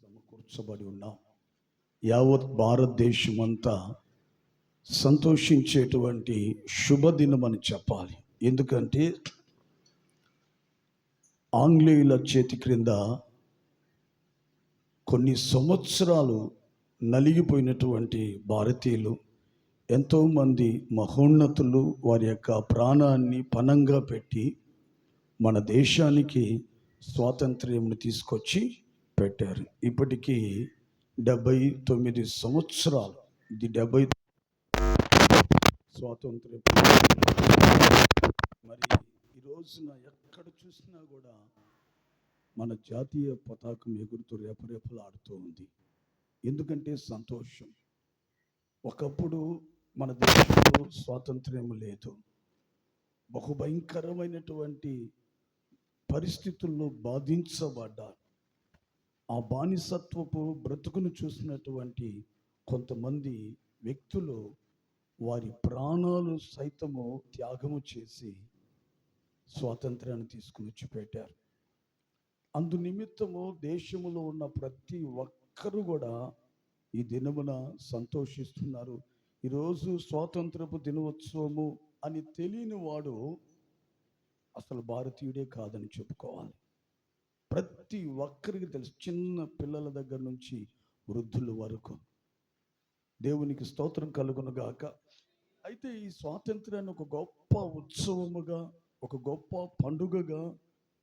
సమకూర్చబడి ఉన్నాం. యావత్ భారతదేశం అంతా సంతోషించేటువంటి శుభదినం అని చెప్పాలి. ఎందుకంటే ఆంగ్లేయుల చేతి క్రింద కొన్ని సంవత్సరాలు నలిగిపోయినటువంటి భారతీయులు, ఎంతోమంది మహోన్నతులు వారి యొక్క ప్రాణాన్ని పణంగా పెట్టి మన దేశానికి స్వాతంత్ర్యం తీసుకొచ్చి పెట్టారు. ఇప్పటికీ 79 సంవత్సరాలు ఇది 70 స్వాతంత్ర్యం. మరి ఈ రోజున ఎక్కడ చూసినా కూడా మన జాతీయ పతాకం ఎగురుతూ రేపరేపలాడుతూ ఉంది. ఎందుకంటే సంతోషం. ఒకప్పుడు మన దేశంలో స్వాతంత్ర్యం లేదు. బహుభయంకరమైనటువంటి పరిస్థితుల్లో బాధించబడ్డారు. ఆ బానిసత్వపు బ్రతుకును చూసినటువంటి కొంతమంది వ్యక్తులు వారి ప్రాణాలు సైతము త్యాగము చేసి స్వాతంత్రాన్ని తీసుకుని వచ్చి పెట్టారు. అందు నిమిత్తము దేశంలో ఉన్న ప్రతి ఒక్కరూ కూడా ఈ దినమున సంతోషిస్తున్నారు. ఈరోజు స్వాతంత్రపు దినోత్సవము అని తెలియని వాడు అసలు భారతీయుడే కాదని చెప్పుకోవాలి. ప్రతి ఒక్కరికి తెలుసు, చిన్న పిల్లల దగ్గర నుంచి వృద్ధుల వరకు. దేవునికి స్తోత్రం కలుగును గాక. అయితే ఈ స్వాతంత్రాన్ని ఒక గొప్ప ఉత్సవముగా, ఒక గొప్ప పండుగగా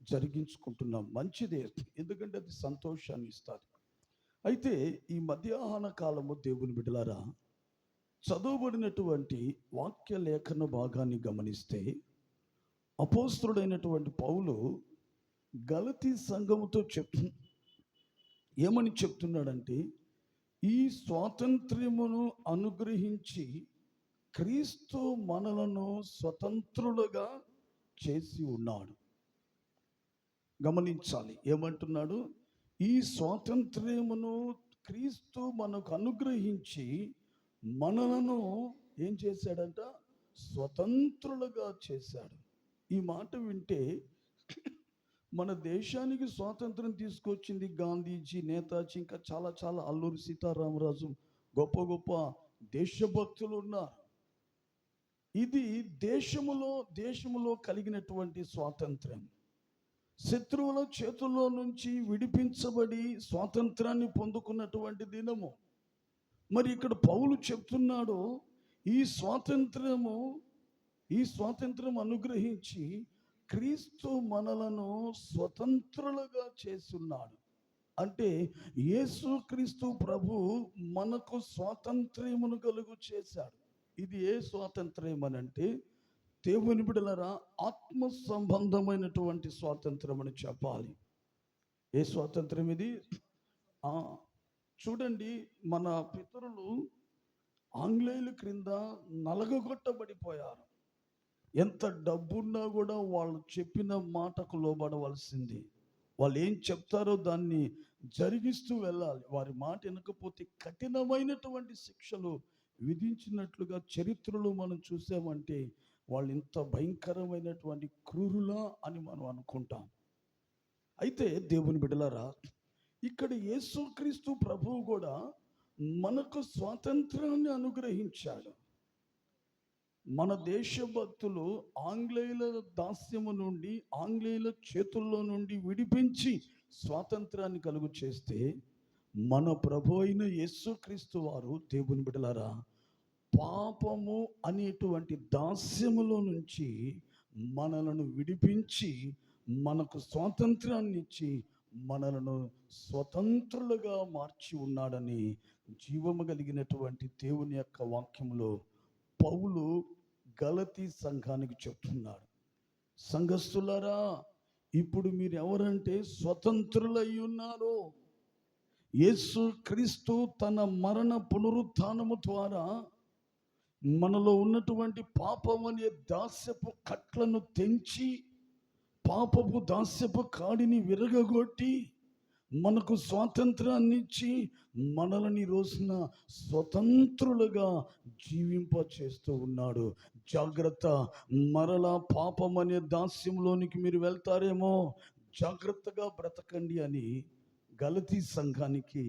జరిగించుకుంటున్నాం. మంచిదే, ఎందుకంటే అది సంతోషాన్ని ఇస్తుంది. అయితే ఈ మధ్యాహ్న కాలము దేవుని బిడ్డలారా, చదువుబడినటువంటి వాక్య లేఖన భాగాన్ని గమనిస్తే అపోస్తలుడైనటువంటి పౌలు గలతీ సంఘముతో ఏమని చెప్తున్నాడంటే, ఈ స్వాతంత్ర్యమును అనుగ్రహించి క్రీస్తు మనలను స్వతంత్రులుగా చేసి ఉన్నాడు. గమనించాలి, ఏమంటున్నాడు? ఈ స్వాతంత్ర్యమును క్రీస్తు మనకు అనుగ్రహించి మనలను ఏం చేశాడంట? స్వతంత్రులుగా చేశాడు. ఈ మాట వింటే మన దేశానికి స్వాతంత్రం తీసుకొచ్చింది గాంధీజీ, నేతాజీ, ఇంకా చాలా చాలా అల్లూరి సీతారామరాజు, గొప్ప గొప్ప దేశభక్తులు ఉన్నారు. ఇది దేశములో కలిగినటువంటి స్వాతంత్రం. శత్రువుల చేతుల్లో నుంచి విడిపించబడి స్వాతంత్రాన్ని పొందుకున్నటువంటి దినము. మరి ఇక్కడ పౌలు చెప్తున్నాడు, ఈ స్వాతంత్రం అనుగ్రహించి క్రీస్తు మనలను స్వతంత్రులుగా చేస్తున్నాడు. అంటే యేసుక్రీస్తు ప్రభు మనకు స్వాతంత్ర్యమును కలుగు చేశాడు. ఇది ఏ స్వాతంత్ర్యం అని అంటే, దేవుని బిడ్డలారా, ఆత్మ సంబంధమైనటువంటి స్వాతంత్రం అని చెప్పాలి. ఏ స్వాతంత్రం ఇది? చూడండి, మన పితరులు ఆంగ్లేయుల క్రింద నలగగొట్టబడిపోయారు. ఎంత డబ్బున్నా కూడా వాళ్ళు చెప్పిన మాటకు లోబడవలసింది. వాళ్ళు ఏం చెప్తారో దాన్ని జరిగిస్తూ వెళ్ళాలి. వారి మాట వినకపోతే కఠినమైనటువంటి శిక్షలు విధించినట్లుగా చరిత్రలో మనం చూసామంటే వాళ్ళు ఇంత భయంకరమైనటువంటి క్రూరులా అని మనం అనుకుంటాం. అయితే దేవుని బిడ్డలారా, ఇక్కడ యేసుక్రీస్తు ప్రభువు కూడా మనకు స్వాతంత్రాన్ని అనుగ్రహించాడు. మన దేశభక్తులు ఆంగ్లేయుల దాస్యము నుండి, ఆంగ్లేయుల చేతుల్లో నుండి విడిపించి స్వాతంత్రాన్ని కలుగు చేస్తే, మన ప్రభు అయిన యేసుక్రీస్తు వారు, దేవుని బిడ్డలారా, పాపము అనేటువంటి దాస్యములో నుంచి మనలను విడిపించి మనకు స్వాతంత్రాన్ని ఇచ్చి మనలను స్వతంత్రులుగా మార్చి ఉన్నాడని జీవము కలిగినటువంటి దేవుని యొక్క వాక్యములో పౌలు గలతీ సంఘానికి చెప్తున్నాడు. సంఘస్థులారా, ఇప్పుడు మీరు ఎవరంటే స్వతంత్రులై ఉన్నారు. యేసు క్రీస్తు తన మరణ పునరుత్థానము ద్వారా మనలో ఉన్నటువంటి పాపం అనే దాస్యపు కట్లను తెంచి, పాపపు దాస్యపు కాడిని విరగగొట్టి మనకు స్వాతంత్రాన్ని ఇచ్చి మనల్ని రోజున స్వతంత్రులుగా జీవింప చేస్తూ ఉన్నాడు. జాగ్రత్త, మరలా పాపం అనే దాస్యంలోనికి మీరు వెళ్తారేమో, జాగ్రత్తగా బ్రతకండి అని గలతీ సంఘానికి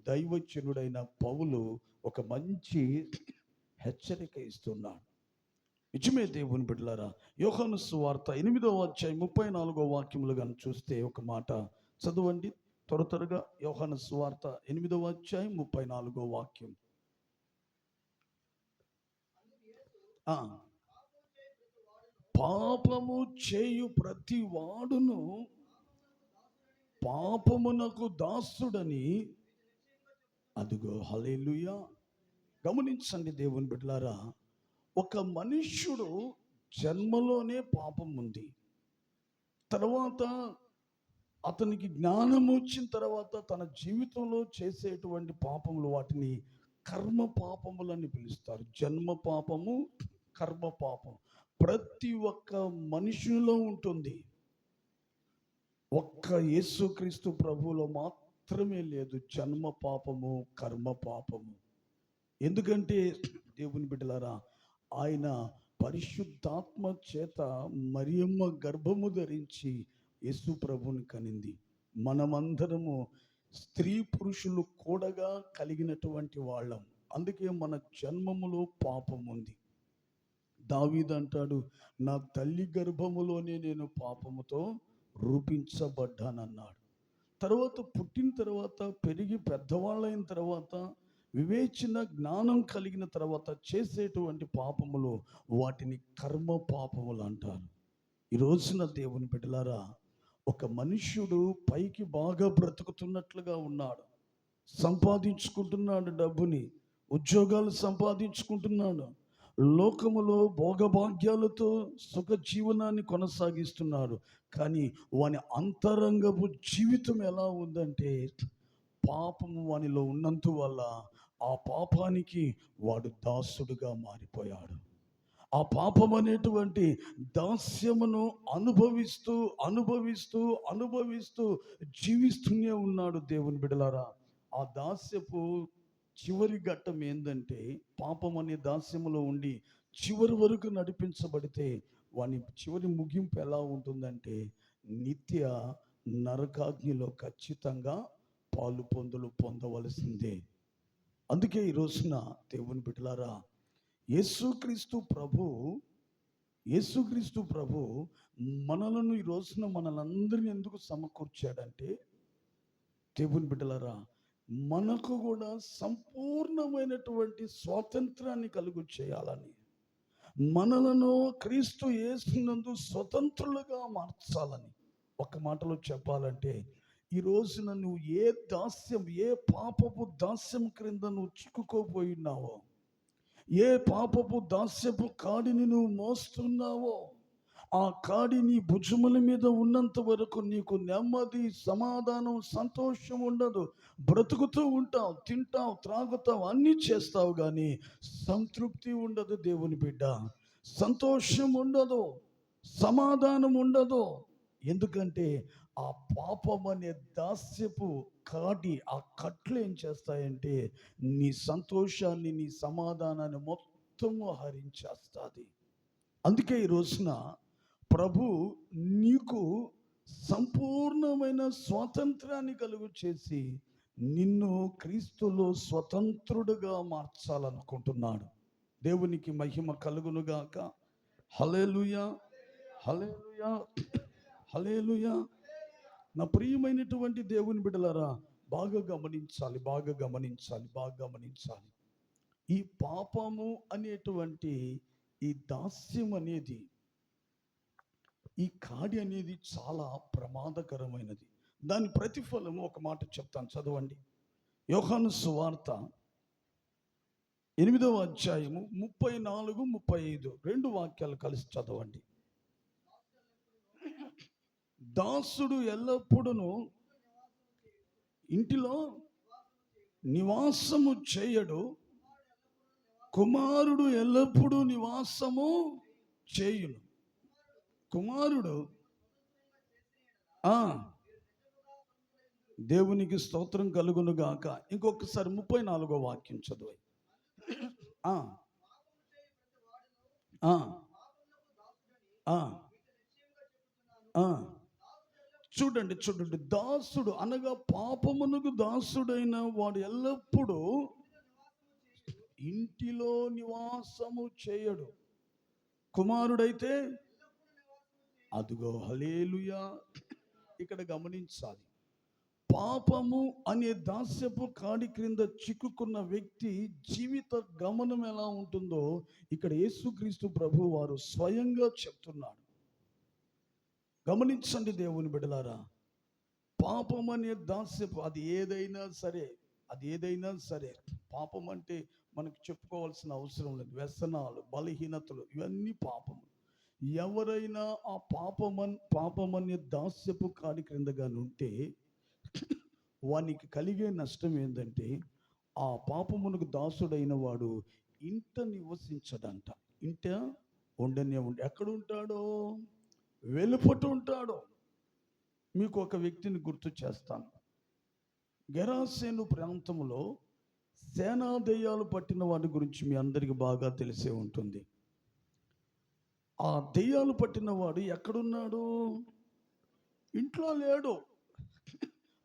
దైవజనుడైన పౌలు ఒక మంచి హెచ్చరిక ఇస్తున్నాడు. నిజమే దేవుని బిడ్డలారా, యోహాను సువార్త 8వ అధ్యాయం 34వ వాక్యములు కానీ చూస్తే ఒక మాట చదవండి త్వరగా. యోహాను సువార్త 8వ అధ్యాయం 34వ వాక్యం. పాపము చేయు ప్రతి వాడును పాపమునకు దాసుడని. అదిగో హల్లెలూయా. గమనించండి దేవుని బిడ్డలారా, ఒక మనుష్యుడు జన్మలోనే పాపం ఉంది. తర్వాత అతనికి జ్ఞానం వచ్చిన తర్వాత తన జీవితంలో చేసేటువంటి పాపములు, వాటిని కర్మ పాపములని పిలుస్తారు. జన్మ పాపము, కర్మ పాపం ప్రతి ఒక్క మనుషులో ఉంటుంది. ఒక్క యేసుక్రీస్తు ప్రభువులో మాత్రమే లేదు జన్మ పాపము, కర్మ పాపము. ఎందుకంటే దేవుని బిడ్డలారా, ఆయన పరిశుద్ధాత్మ చేత మరియమ్మ గర్భము ధరించి యేసు ప్రభుని కనింది. మనమందరము స్త్రీ పురుషులు కూడగా కలిగినటువంటి వాళ్ళం. అందుకే మన జన్మములో పాపం ఉంది. దావీదు అంటాడు, నా తల్లి గర్భములోనే నేను పాపముతో రూపించబడ్డానన్నాడు. తర్వాత పుట్టిన తర్వాత, పెరిగి పెద్దవాళ్ళైన తర్వాత, వివేచన జ్ఞానం కలిగిన తర్వాత చేసేటువంటి పాపములు, వాటిని కర్మ పాపములు అంటారు. ఈ రోజున దేవుని బిడ్డలారా, ఒక మనుష్యుడు పైకి బాగా బ్రతుకుతున్నట్లుగా ఉన్నాడు, సంపాదించుకుంటున్నాడు, డబ్బుని, ఉద్యోగాలు సంపాదించుకుంటున్నాడు, లోకములో భోగభాగ్యాలతో సుఖ జీవనాన్ని కొనసాగిస్తున్నాడు. కానీ వాని అంతరంగపు జీవితం ఎలా ఉందంటే, పాపము వానిలో ఉన్నంత వల్ల ఆ పాపానికి వాడు దాసుడుగా మారిపోయాడు. ఆ పాపం అనేటువంటి దాస్యమును అనుభవిస్తూ అనుభవిస్తూ అనుభవిస్తూ జీవిస్తూనే ఉన్నాడు. దేవుని బిడ్డలారా, ఆ దాస్యపు చివరి ఘట్టం ఏంటంటే, పాపం అనే దాస్యములో ఉండి చివరి వరకు నడిపించబడితే వాని చివరి ముగింపు ఎలా ఉంటుందంటే, నిత్య నరకాగ్నిలో ఖచ్చితంగా పాలు పొందవలసిందే. అందుకే ఈ రోజున దేవుని బిడ్డలారా, యేసుక్రీస్తు ప్రభు మనలను ఈ రోజున మనలందరినీ ఎందుకు సమకూర్చాడంటే, దేవుని బిడ్డలారా, మనకు కూడా సంపూర్ణమైనటువంటి స్వాతంత్రాన్ని కలుగు చేయాలని, మనలను క్రీస్తు యేసునందు స్వతంత్రులుగా మార్చాలని. ఒక మాటలో చెప్పాలంటే, ఈ రోజున నువ్వు ఏ దాస్యం, ఏ పాపపు దాస్యం క్రింద నువ్వు చిక్కుకోపోయి ఉన్నావో, ఏ పాపపు దాస్యపు కాడిని నువ్వు మోస్తున్నావో, ఆ కాడి నీ భుజముల మీద ఉన్నంత వరకు నీకు నెమ్మది, సమాధానం, సంతోషం ఉండదు. బ్రతుకుతూ ఉంటావు, తింటావు, త్రాగుతావు, అన్నీ చేస్తావు, కానీ సంతృప్తి ఉండదు. దేవుని బిడ్డ, సంతోషం ఉండదు, సమాధానం ఉండదు. ఎందుకంటే ఆ పాపం అనే దాస్యపు కాడి, ఆ కట్లు ఏం చేస్తాయంటే నీ సంతోషాన్ని, నీ సమాధానాన్ని మొత్తము హరించేస్తుంది. అందుకే ఈ రోజున ప్రభు నీకు సంపూర్ణమైన స్వాతంత్రాన్ని కలుగు చేసి నిన్ను క్రీస్తులో స్వతంత్రుడుగా మార్చాలనుకుంటున్నాడు. దేవునికి మహిమ కలుగునుగాక. హల్లెలూయా, హల్లెలూయా, హల్లెలూయా. నా ప్రియమైనటువంటి దేవుని బిడ్డలారా, బాగా గమనించాలి, బాగా గమనించాలి, బాగా గమనించాలి. ఈ పాపము అనేటువంటి ఈ దాస్యం అనేది, ఈ కాడి అనేది చాలా ప్రమాదకరమైనది. దాని ప్రతిఫలము ఒక మాట చెప్తాను, చదవండి. యోహాను సువార్త 8వ అధ్యాయము 34, 35 రెండు వాక్యాలు కలిసి చదవండి. దాసుడు ఎల్లప్పుడూ ఇంటిలో నివాసము చేయడు, కుమారుడు ఎల్లప్పుడూ నివాసము చేయును. కుమారుడు దేవునికి స్తోత్రం కలుగును గాక. ఇంకొకసారి 34వ వాక్యం చదువు. చూడండి చూడండి, దాసుడు అనగా పాపమునకు దాసుడైన వాడు ఎల్లప్పుడూ ఇంటిలో నివాసము చేయడు. కుమారుడైతే అదిగో హల్లెలూయా. ఇక్కడ గమనించాలి, పాపము అనే దాస్యపు కాడి క్రింద చిక్కుకున్న వ్యక్తి జీవిత గమనం ఎలా ఉంటుందో ఇక్కడ యేసుక్రీస్తు ప్రభు వారు స్వయంగా చెప్తున్నాడు. గమనించండి దేవుని బిడ్డలారా, పాపం అనే దాస్యపు అది ఏదైనా సరే, పాపం అంటే మనకు చెప్పుకోవాల్సిన అవసరం లేదు. వ్యసనాలు, బలహీనతలు, ఇవన్నీ పాపము. ఎవరైనా ఆ పాపమనే దాస్యపు కాడి క్రిందగానే ఉంటే వానికి కలిగే నష్టం ఏంటంటే, ఆ పాపమునకు దాసుడైన వాడు ఇంట నివసించడంట. ఇంట ఉండనే ఎక్కడుంటాడో వెలుపట ఉంటాడో. మీకు ఒక వ్యక్తిని గుర్తు చేస్తాను. గెరాసేను ప్రాంతంలో సేనా దెయ్యాలు పట్టిన వాడి గురించి మీ అందరికీ బాగా తెలిసే ఉంటుంది. ఆ దెయ్యాలు పట్టిన వాడు ఎక్కడున్నాడు? ఇంట్లో లేడు.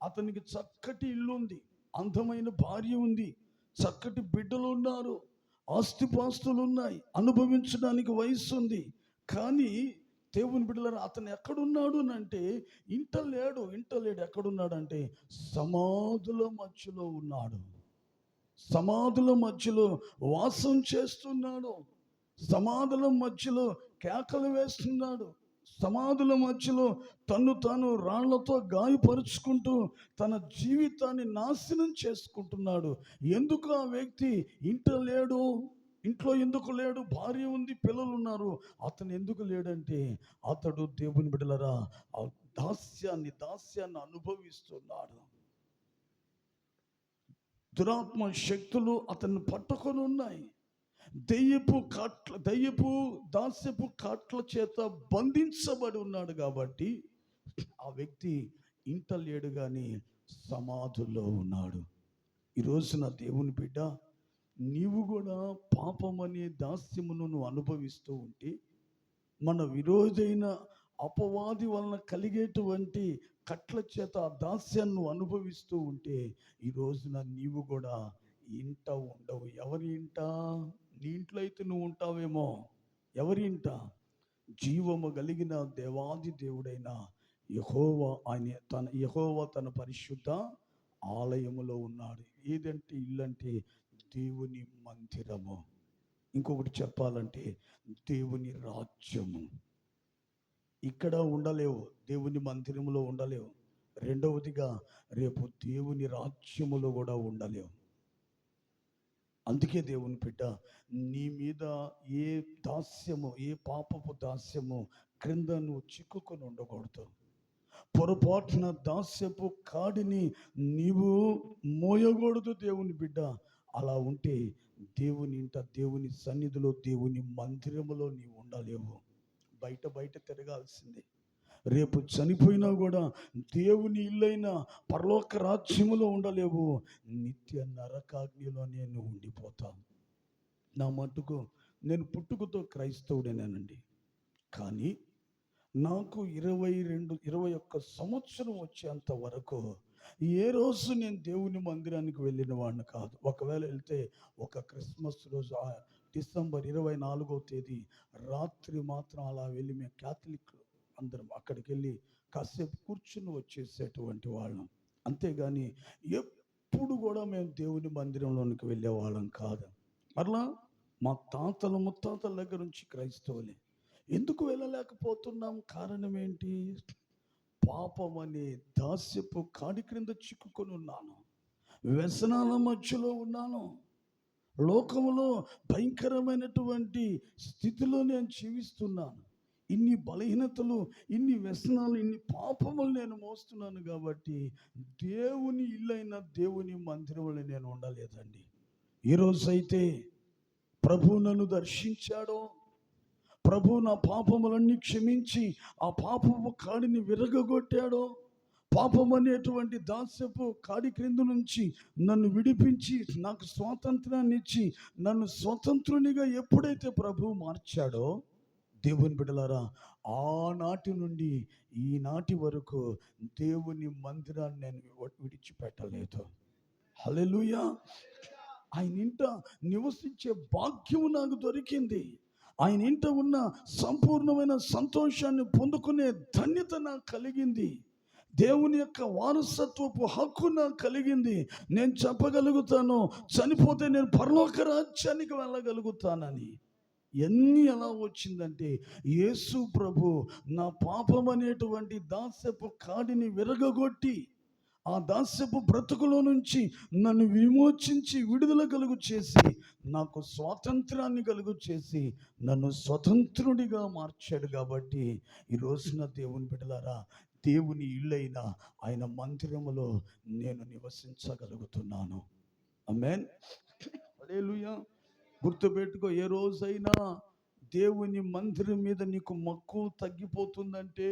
అతనికి చక్కటి ఇల్లు ఉంది, అందమైన భార్య ఉంది, చక్కటి బిడ్డలు ఉన్నారు, ఆస్తిపాస్తులు ఉన్నాయి, అనుభవించడానికి వయసు ఉంది. కానీ దేవుని బిడ్డలారా, అతను ఎక్కడున్నాడు అంటే ఇంట లేడు. ఎక్కడున్నాడంటే సమాధుల మధ్యలో ఉన్నాడు. సమాధుల మధ్యలో వాసం చేస్తున్నాడు. సమాధుల మధ్యలో కేకలు వేస్తున్నాడు. సమాధుల మధ్యలో తాను రాళ్లతో గాయపరుచుకుంటూ తన జీవితాన్ని నాశనం చేసుకుంటున్నాడు. ఎందుకు ఆ వ్యక్తి ఇంట్లో ఎందుకు లేడు? భార్య ఉంది, పిల్లలు ఉన్నారు. అతను ఎందుకు లేడంటే అతడు దేవుని బిడ్డలారా ఆ దాస్యాన్ని అనుభవిస్తున్నాడు. దురాత్మ శక్తులు అతన్ని పట్టుకొని ఉన్నాయి. దయ్యపు దాస్యపు కాట్ల చేత బంధించబడి ఉన్నాడు. కాబట్టి ఆ వ్యక్తి ఇంట లేడు కానీ సమాధుల్లో ఉన్నాడు. ఈరోజు నా దేవుని బిడ్డ, నీవు కూడా పాపం అనే దాస్యమును నువ్వు అనుభవిస్తూ ఉంటే, మన విరోధైన అపవాది వలన కలిగేటువంటి కట్ల చేత ఆ దాస్యాన్ని అనుభవిస్తూ ఉంటే, ఈ రోజున నీవు కూడా ఇంట ఉండవు. ఎవరి ఇంట? నీ ఇంట్లో అయితే నువ్వు ఉంటావేమో. ఎవరి ఇంట? జీవము కలిగిన దేవాది దేవుడైన యెహోవా తన పరిశుద్ధ ఆలయములో ఉన్నాడు. ఏదంటే ఇల్లంటే దేవుని మందిరము. ఇంకొకటి చెప్పాలంటే దేవుని రాజ్యము. ఇక్కడ ఉండలేవు, దేవుని మందిరములో ఉండలేవు. రెండవదిగా రేపు దేవుని రాజ్యములో కూడా ఉండలేవు. అందుకే దేవుని బిడ్డ, నీ మీద ఏ పాపపు దాస్యము క్రింద నువ్వు చిక్కుకొని ఉండకూడదు. పొరపాటున దాస్యపు కాడిని నీవు మోయకూడదు దేవుని బిడ్డ. అలా ఉంటే దేవుని ఇంట, దేవుని సన్నిధిలో, దేవుని మందిరములో నీవు ఉండలేవు. బయట తిరగాల్సిందే. రేపు చనిపోయినా కూడా దేవుని ఇల్లైన పరలోక రాజ్యములో ఉండలేవు. నిత్య నరకాగ్నిలో నేను ఉండిపోతాను. నా మట్టుకు నేను పుట్టుకతో క్రైస్తవుడేనండి. కానీ నాకు 21 సంవత్సరం వచ్చేంత వరకు ఏ రోజు నేను దేవుని మందిరానికి వెళ్ళిన వాడిని కాదు. ఒకవేళ వెళ్తే ఒక క్రిస్మస్ రోజు డిసెంబర్ 24వ తేదీ రాత్రి మాత్రం అలా వెళ్ళి, మేము క్యాథలిక్లు అందరం అక్కడికి వెళ్ళి కాసేపు కూర్చుని వచ్చేసేటువంటి వాళ్ళం. అంతేగాని ఎప్పుడు కూడా మేము దేవుని మందిరంలోనికి వెళ్ళే వాళ్ళం కాదు. మరలా మా తాతల ముత్తాతల దగ్గర నుంచి క్రైస్తవులే. ఎందుకు వెళ్ళలేకపోతున్నాం? కారణం ఏంటి? పాపం అనే దాస్యపు కాడి క్రింద చిక్కుకొని ఉన్నాను. వ్యసనాల మధ్యలో ఉన్నాను. లోకములో భయంకరమైనటువంటి స్థితిలో నేను జీవిస్తున్నాను. ఇన్ని బలహీనతలు, ఇన్ని వ్యసనాలు, ఇన్ని పాపములు నేను మోస్తున్నాను. కాబట్టి దేవుని ఇల్లైన దేవుని మందిరంలో నేను ఉండలేదండి. ఈరోజైతే ప్రభు నన్ను దర్శించాడో, ప్రభు నా పాపములన్నీ క్షమించి ఆ పాపము కాడిని విరగగొట్టాడో, పాపం అనేటువంటి దాస్యపు కాడి క్రింద నుంచి నన్ను విడిపించి నాకు స్వాతంత్రాన్ని ఇచ్చి నన్ను స్వతంత్రునిగా ఎప్పుడైతే ప్రభు మార్చాడో, దేవుని బిడ్డలారా, ఆనాటి నుండి ఈనాటి వరకు దేవుని మందిరాన్ని నేను విడిచిపెట్టలేదు. హల్లెలూయా. ఆయన ఇంట నివసించే భాగ్యము నాకు దొరికింది. ఆయన ఇంట ఉన్న సంపూర్ణమైన సంతోషాన్ని పొందుకునే ధన్యత నాకు కలిగింది. దేవుని యొక్క వారసత్వపు హక్కు నాకు కలిగింది. నేను చెప్పగలుగుతాను, చనిపోతే నేను పరలోక రాజ్యానికి వెళ్ళగలుగుతానని. ఎన్ని ఎలా వచ్చిందంటే, యేసు ప్రభు నా పాపం అనేటువంటి దాస్యపు కాడిని విరగగొట్టి ఆ దాస్యపు బ్రతుకులో నుంచి నన్ను విమోచించి విడుదల కలుగు చేసి నాకు స్వాతంత్రాన్ని కలుగు చేసి నన్ను స్వతంత్రుడిగా మార్చాడు. కాబట్టి ఈ రోజున దేవుని బిడ్డలారా, దేవుని ఇల్లైన ఆయన మందిరములో నేను నివసించగలుగుతున్నాను. ఆమేన్. హల్లెలూయా. గుర్తుపెట్టుకో, ఏ రోజైనా దేవుని మందిరం మీద నీకు మక్కువ తగ్గిపోతుందంటే,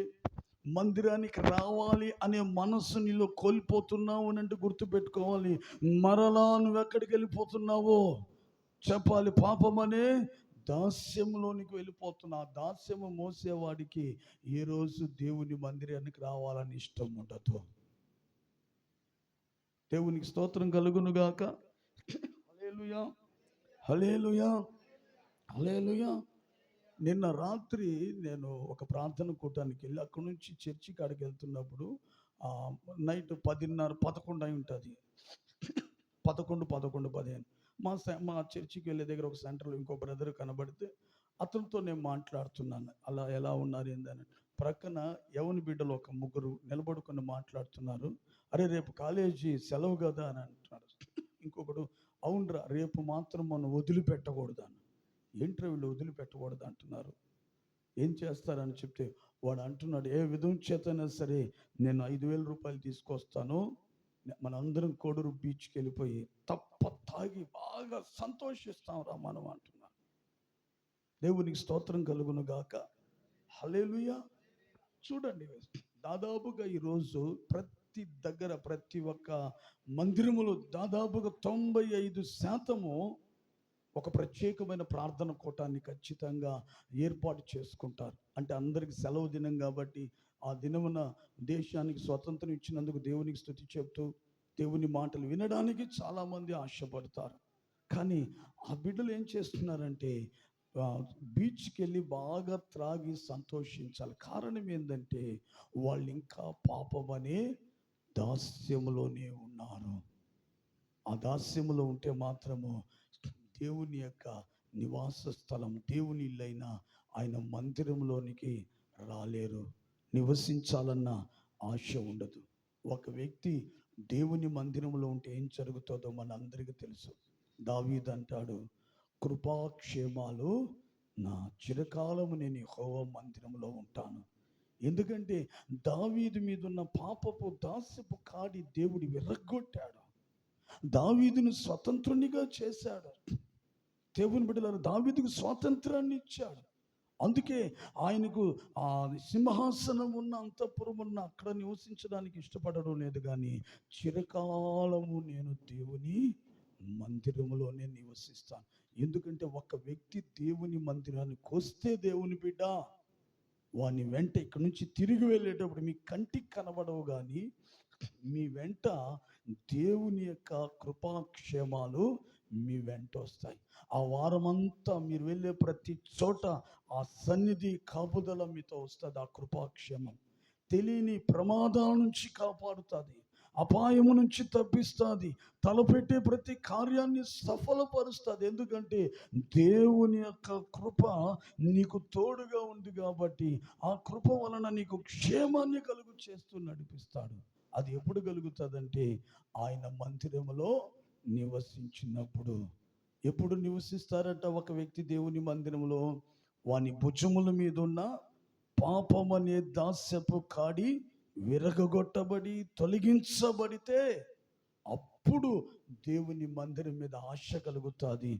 మందిరానికి రావాలి అనే మనస్సు నీలో కోల్పోతున్నావు అని అంటే గుర్తుపెట్టుకోవాలి. మరలా నువ్వు ఎక్కడికి వెళ్ళిపోతున్నావో చెప్పాలి. పాపమనే దాస్యంలోనికి వెళ్ళిపోతున్నా. ఆ దాస్యము మోసేవాడికి ఏ రోజు దేవుని మందిరానికి రావాలని ఇష్టం ఉండదు. దేవునికి స్తోత్రం కలుగునుగాక. హల్లెలూయా, హల్లెలూయా, హల్లెలూయా. నిన్న రాత్రి నేను ఒక ప్రార్థన కూటానికి వెళ్ళి అక్కడి నుంచి చర్చి కాడికి వెళ్తున్నప్పుడు నైట్ 10:30, 11 అయి ఉంటుంది. 11, 15 మా చర్చికి వెళ్ళే దగ్గర ఒక సెంటర్లో ఇంకో బ్రదర్ కనబడితే అతనితో నేను మాట్లాడుతున్నాను. అలా ఎలా ఉన్నారు ఏందని. ప్రక్కన యవని బిడ్డలు ఒక ముగ్గురు నిలబడుకొని మాట్లాడుతున్నారు. అరే రేపు కాలేజీ సెలవు కదా అని అంటున్నారు. ఇంకొకడు, అవునరా రేపు మాత్రం మనం వదిలిపెట్టకూడదు అని. ఏంట్రా వీళ్ళు వదిలిపెట్టకూడదు అంటున్నారు, ఏం చేస్తారని చెప్తే వాడు అంటున్నాడు, ఏ విధం చేతైనా సరే నేను 5,000 రూపాయలు తీసుకొస్తాను, మనందరం కోడూరు బీచ్కి వెళ్ళిపోయి తప్ప తాగి బాగా సంతోషిస్తాం రా మనం అంటున్నాను. దేవునికి స్తోత్రం కలుగును గాక. హల్లెలూయా. చూడండి, దాదాపుగా ఈరోజు ప్రతి దగ్గర ప్రతి ఒక్క మందిరములో దాదాపుగా 95% ఒక ప్రత్యేకమైన ప్రార్థన కూటాన్ని ఖచ్చితంగా ఏర్పాటు చేసుకుంటారు. అంటే అందరికి సెలవు దినం కాబట్టి ఆ దినమున దేశానికి స్వతంత్రం ఇచ్చినందుకు దేవునికి స్తుతి చెప్తూ దేవుని మాటలు వినడానికి చాలామంది ఆశపడతారు. కానీ ఆ బిడ్డలు ఏం చేస్తున్నారంటే బీచ్కి వెళ్ళి బాగా త్రాగి సంతోషించాలి. కారణం ఏంటంటే వాళ్ళు ఇంకా పాపమనే దాస్యములోనే ఉన్నారు. ఆ దాస్యములో ఉంటే మాత్రము దేవుని యొక్క నివాస స్థలం, దేవుని ఇల్లైన ఆయన మందిరంలోనికి రాలేరు. నివసించాలన్న ఆశ ఉండదు. ఒక వ్యక్తి దేవుని మందిరంలో ఉంటే ఏం జరుగుతుందో మనందరికీ తెలుసు. దావీదు అంటాడు, కృపాక్షేమాలు నా చిరకాలము నేను యెహోవా మందిరంలో ఉంటాను. ఎందుకంటే దావీదు మీద ఉన్న పాపపు దాస్యపు కాడి దేవుడు విరగ్గొట్టాడు. దావీదును స్వతంత్రునిగా చేశాడు. దేవుని బిడ్డలారా, దావీదుకు స్వాతంత్రాన్ని ఇచ్చాడు. అందుకే ఆయనకు ఆ సింహాసనం ఉన్న అంతఃపురం ఉన్న అక్కడ నివసించడానికి ఇష్టపడడం లేదు. కానీ చిరకాలము నేను దేవుని మందిరములోనే నివసిస్తాను. ఎందుకంటే ఒక వ్యక్తి దేవుని మందిరానికి వస్తే, దేవుని బిడ్డ వాని వెంట ఇక్కడ నుంచి తిరిగి వెళ్ళేటప్పుడు మీ కంటికి కనబడవు, కానీ మీ వెంట దేవుని యొక్క కృపాక్షేమాలు మీ వెంట వస్తాయి. ఆ వారమంతా మీరు వెళ్ళే ప్రతి చోట ఆ సన్నిధి కాపుదల మీతో వస్తుంది. ఆ కృపాక్షేమం తెలియని ప్రమాదాల నుంచి కాపాడుతుంది, అపాయము నుంచి తప్పిస్తుంది, తలపెట్టే ప్రతి కార్యాన్ని సఫలపరుస్తుంది. ఎందుకంటే దేవుని యొక్క కృప నీకు తోడుగా ఉంది కాబట్టి ఆ కృప వలన నీకు క్షేమాన్ని కలుగు చేస్తూ నడిపిస్తాడు. అది ఎప్పుడు కలుగుతుందంటే ఆయన మందిరములో నివసించినప్పుడు. ఎప్పుడు నివసిస్తారట ఒక వ్యక్తి దేవుని మందిరంలో? వాని భుజముల మీద ఉన్న పాపమనే దాస్యపు కాడి విరగొట్టబడి తొలగించబడితే అప్పుడు దేవుని మందిరం మీద ఆశ కలుగుతుంది,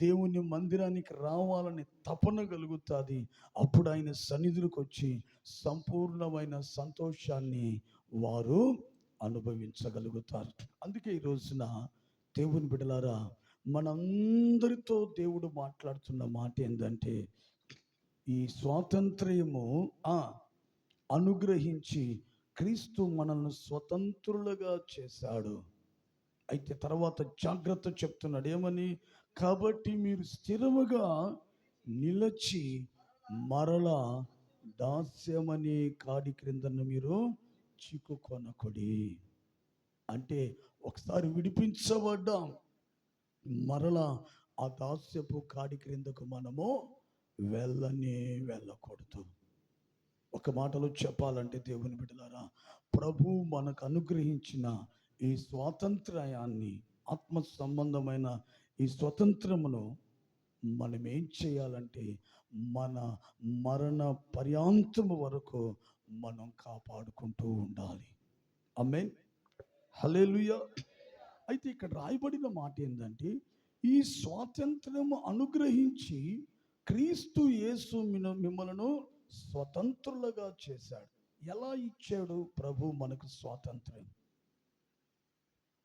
దేవుని మందిరానికి రావాలని తపన కలుగుతుంది. అప్పుడు ఆయన సన్నిధికి వచ్చి సంపూర్ణమైన సంతోషాన్ని వారు అనుభవించగలుగుతారు. అందుకే ఈ రోజున దేవుని బిడ్డలారా, మనందరితో దేవుడు మాట్లాడుతున్న మాట ఏంటంటే, ఈ స్వాతంత్ర్యము అనుగ్రహించి క్రీస్తు మనల్ని స్వతంత్రులుగా చేశాడు. అయితే తర్వాత జాగ్రత్త చెప్తున్నాడు ఏమని? కాబట్టి మీరు స్థిరముగా నిలచి మరలా దాస్యమనే కాడి క్రిందను మీరు చిక్కుకొనకుడి. అంటే ఒకసారి విడిపించబడ్డాం, మరలా ఆ దాస్యపు కాడి క్రిందకు మనము వెళ్ళకూడదు. ఒక మాటలో చెప్పాలంటే దేవుని బిడ్డలారా, ప్రభు మనకు అనుగ్రహించిన ఈ స్వాతంత్ర్యాన్ని, ఆత్మ సంబంధమైన ఈ స్వతంత్రమును మనం ఏం చేయాలంటే మన మరణ పర్యాంతము వరకు మనం కాపాడుకుంటూ ఉండాలి. ఆమేన్, హల్లెలూయా. అయితే ఇక్కడ రాయబడిన మాట ఏంటంటే, ఈ స్వాతంత్రము అనుగ్రహించి క్రీస్తు యేసు మిమ్మలను స్వతంత్రులుగా చేశాడు. ఎలా ఇచ్చాడు ప్రభు మనకు స్వాతంత్రం?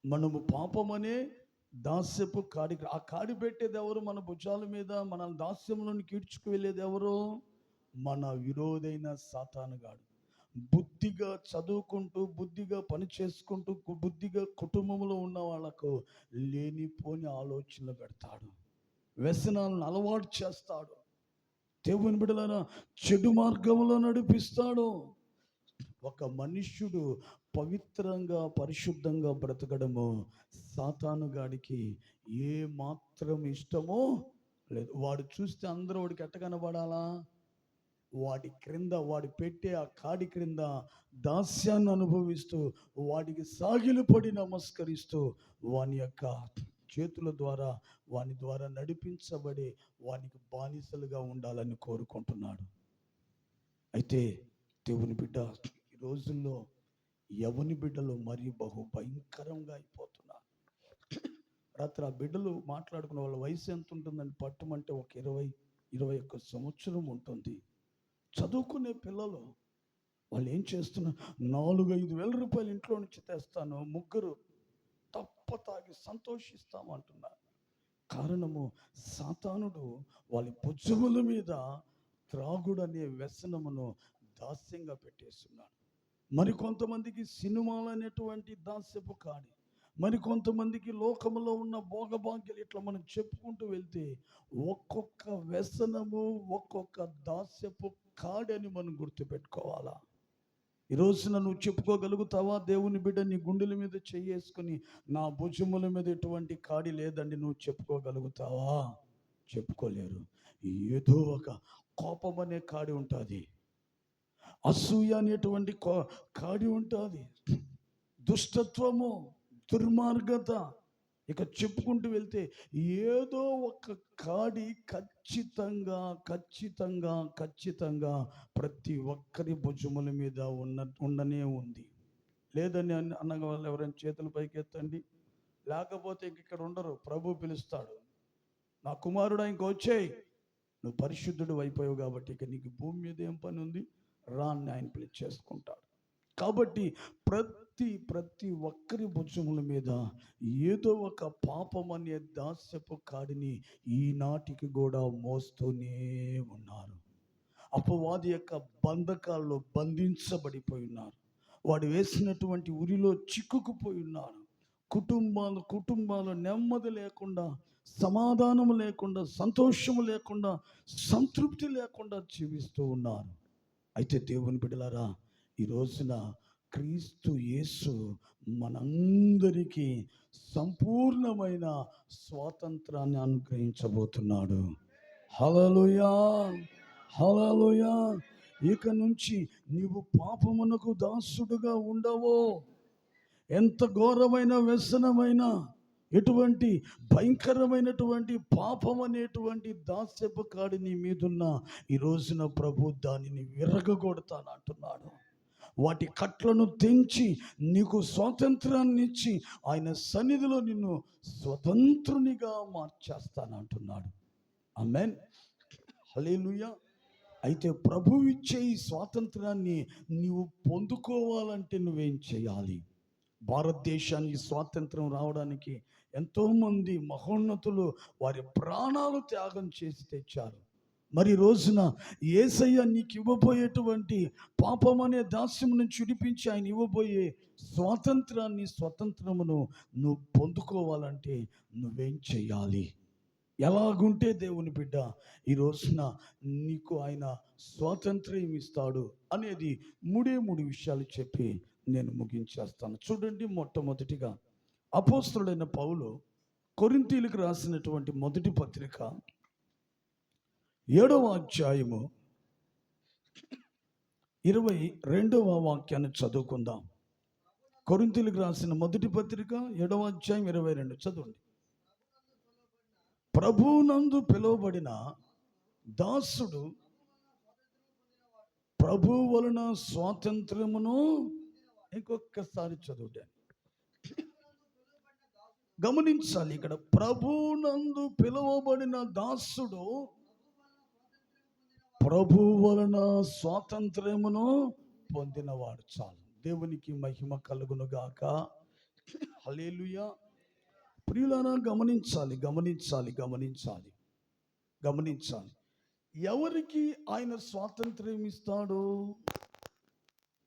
మనము పాపమనే దాస్యపు కాడి, ఆ కాడి పెట్టేది ఎవరు? మన భుజాల మీద మన దాస్యంలోని కీడ్చుకు వెళ్ళేది ఎవరు? మన విరోధైన సాతానుగాడు. బుద్ధిగా చదువుకుంటూ, బుద్ధిగా పని చేసుకుంటూ, బుద్ధిగా కుటుంబంలో ఉన్న వాళ్ళకు లేనిపోని ఆలోచనలు పెడతాడు, వ్యసనాలను అలవాటు చేస్తాడు, దేవుని బిడ్డలారా చెడు మార్గంలో నడిపిస్తాడు. ఒక మనుష్యుడు పవిత్రంగా పరిశుద్ధంగా బ్రతకడము సాతానుగాడికి ఏ మాత్రం ఇష్టమో లేదు. వాడు చూస్తే అందరూ వాడికి ఎట్ట కనబడాలా? వాడి క్రింద, వాడి పెట్టే ఆ కాడి క్రింద దాస్యాన్ని అనుభవిస్తూ, వాడికి సాగిలపడి నమస్కరిస్తూ, వాని యొక్క చేతుల ద్వారా, వాని ద్వారా నడిపించబడి వానికి బానిసలుగా ఉండాలని కోరుకుంటున్నాడు. అయితే దేవుని బిడ్డ, ఈ రోజుల్లో యవని బిడ్డలు మరీ బహు భయంకరంగా అయిపోతున్నారు. రాత్రి ఆ బిడ్డలు మాట్లాడుకున్న వాళ్ళ వయసు ఎంత ఉంటుందని పట్టుమంటే ఒక 20-21 సంవత్సరం ఉంటుంది. చదువుకునే పిల్లలు వాళ్ళు ఏం చేస్తున్నారు? 4-5 వేల రూపాయలు ఇంట్లో నుంచి తెస్తాను, ముగ్గురు తప్ప తాగి సంతోషిస్తామంటున్నారు. కారణము, సాతానుడు వాళ్ళ భుజముల మీద త్రాగుడు అనే వ్యసనమును దాస్యంగా పెట్టేస్తున్నాడు. మరికొంతమందికి సినిమాలు అనేటువంటి దాస్యపు కాడి, మరికొంతమందికి లోకములో ఉన్న భోగభాగ్యాలు. ఇట్లా మనం చెప్పుకుంటూ వెళ్తే ఒక్కొక్క వ్యసనము, ఒక్కొక్క దాస్యపు కాడి అని మనం గుర్తుపెట్టుకోవాలా. ఈ రోజున నువ్వు చెప్పుకోగలుగుతావా? దేవుని బిడ్డ నీ గుండెల మీద చేసుకుని, నా భుజముల మీద ఎటువంటి కాడి లేదండి, నువ్వు చెప్పుకోగలుగుతావా? చెప్పుకోలేరు. ఏదో ఒక కోపం అనే కాడి ఉంటుంది, అసూయ అనేటువంటి కాడి ఉంటుంది, దుష్టత్వము, దుర్మార్గత, ఇక చెప్పుకుంటూ వెళ్తే ఏదో ఒక కాడి ఖచ్చితంగా ఖచ్చితంగా ఖచ్చితంగా ప్రతి ఒక్కరి భుజముల మీద ఉండనే ఉంది. లేదని అన్నగా వాళ్ళు ఎవరైనా చేతులు పైకి ఎత్తండి. లేకపోతే ఇంక ఇక్కడ ఉండరు. ప్రభు పిలుస్తాడు, నా కుమారుడా ఇంక వచ్చేయి, నువ్వు పరిశుద్ధుడు అయిపోయావు కాబట్టి ఇక నీకు భూమి మీద ఏం పని ఉంది, రాన్ని ఆయన పిలిచేసుకుంటాడు. కాబట్టి ప్రతి ఒక్కరి భుజముల మీద ఏదో ఒక పాపం అనే దాస్యపు కాడిని ఈనాటికి కూడా మోస్తూనే ఉన్నారు. అపవాది యొక్క బంధకాల్లో బంధించబడిపోయి ఉన్నారు. వాడు వేసినటువంటి ఉరిలో చిక్కుకుపోయి ఉన్నారు. కుటుంబాలు నెమ్మది లేకుండా, సమాధానం లేకుండా, సంతోషము లేకుండా, సంతృప్తి లేకుండా జీవిస్తూ ఉన్నారు. అయితే దేవుని బిడ్డలారా, ఈ రోజున క్రీస్తు యేసు మనందరికీ సంపూర్ణమైన స్వాతంత్రాన్ని అనుగ్రహించబోతున్నాడు. హల్లెలూయా, హల్లెలూయా. ఇక నుంచి నీవు పాపమునకు దాసుడుగా ఉండవో. ఎంత ఘోరమైన వ్యసనమైన, ఎటువంటి భయంకరమైనటువంటి పాపం అనేటువంటి దాస్యపు కాడి నీ మీదున్న ఈ రోజున ప్రభు దానిని విరగగొడతానంటున్నాడు. వాటి కట్లను తెంచి నీకు స్వాతంత్రాన్ని ఇచ్చి ఆయన సన్నిధిలో నిన్ను స్వతంత్రునిగా మార్చేస్తానంటున్నాడు. ఆమేన్, హల్లెలూయా. అయితే ప్రభు ఇచ్చే ఈ స్వాతంత్రాన్ని నీవు పొందుకోవాలంటే నువ్వేం చేయాలి? భారతదేశానికి స్వాతంత్రం రావడానికి ఎంతోమంది మహోన్నతులు వారి ప్రాణాలు త్యాగం చేసి తెచ్చారు. మరి ఈ రోజున యేసయ్య నీకు ఇవ్వబోయేటువంటి పాపం అనే దాస్యం నుంచి విడిపించి ఆయన ఇవ్వబోయే స్వతంత్రమును నువ్వు పొందుకోవాలంటే నువ్వేం చెయ్యాలి? ఎలాగుంటే దేవుని బిడ్డ ఈ రోజున నీకు ఆయన స్వాతంత్ర్యం ఇస్తాడు అనేది మూడు విషయాలు చెప్పి నేను ముగించేస్తాను. చూడండి, మొట్టమొదటిగా అపోస్తలుడైన పౌలు కొరింథీయులకు రాసినటువంటి మొదటి పత్రిక 7వ అధ్యాయము 22వ వాక్యాన్ని చదువుకుందాం. కొరింథీయులకు రాసిన మొదటి పత్రిక 7వ అధ్యాయం 22 చదవండి. ప్రభువునందు పిలువబడిన దాసుడు ప్రభు వలన స్వాతంత్రమును, ఇంకొకసారి చదువుతాను, గమనించాలి. ఇక్కడ ప్రభువునందు పిలువబడిన దాసుడు ప్రభు వలన స్వాతంత్రమును పొందినవాడు. చాలు. దేవునికి మహిమ కలుగును గాక. హల్లెలూయా. ప్రియులారా, గమనించాలి. ఎవరికి ఆయన స్వాతంత్ర్యం ఇస్తాడు?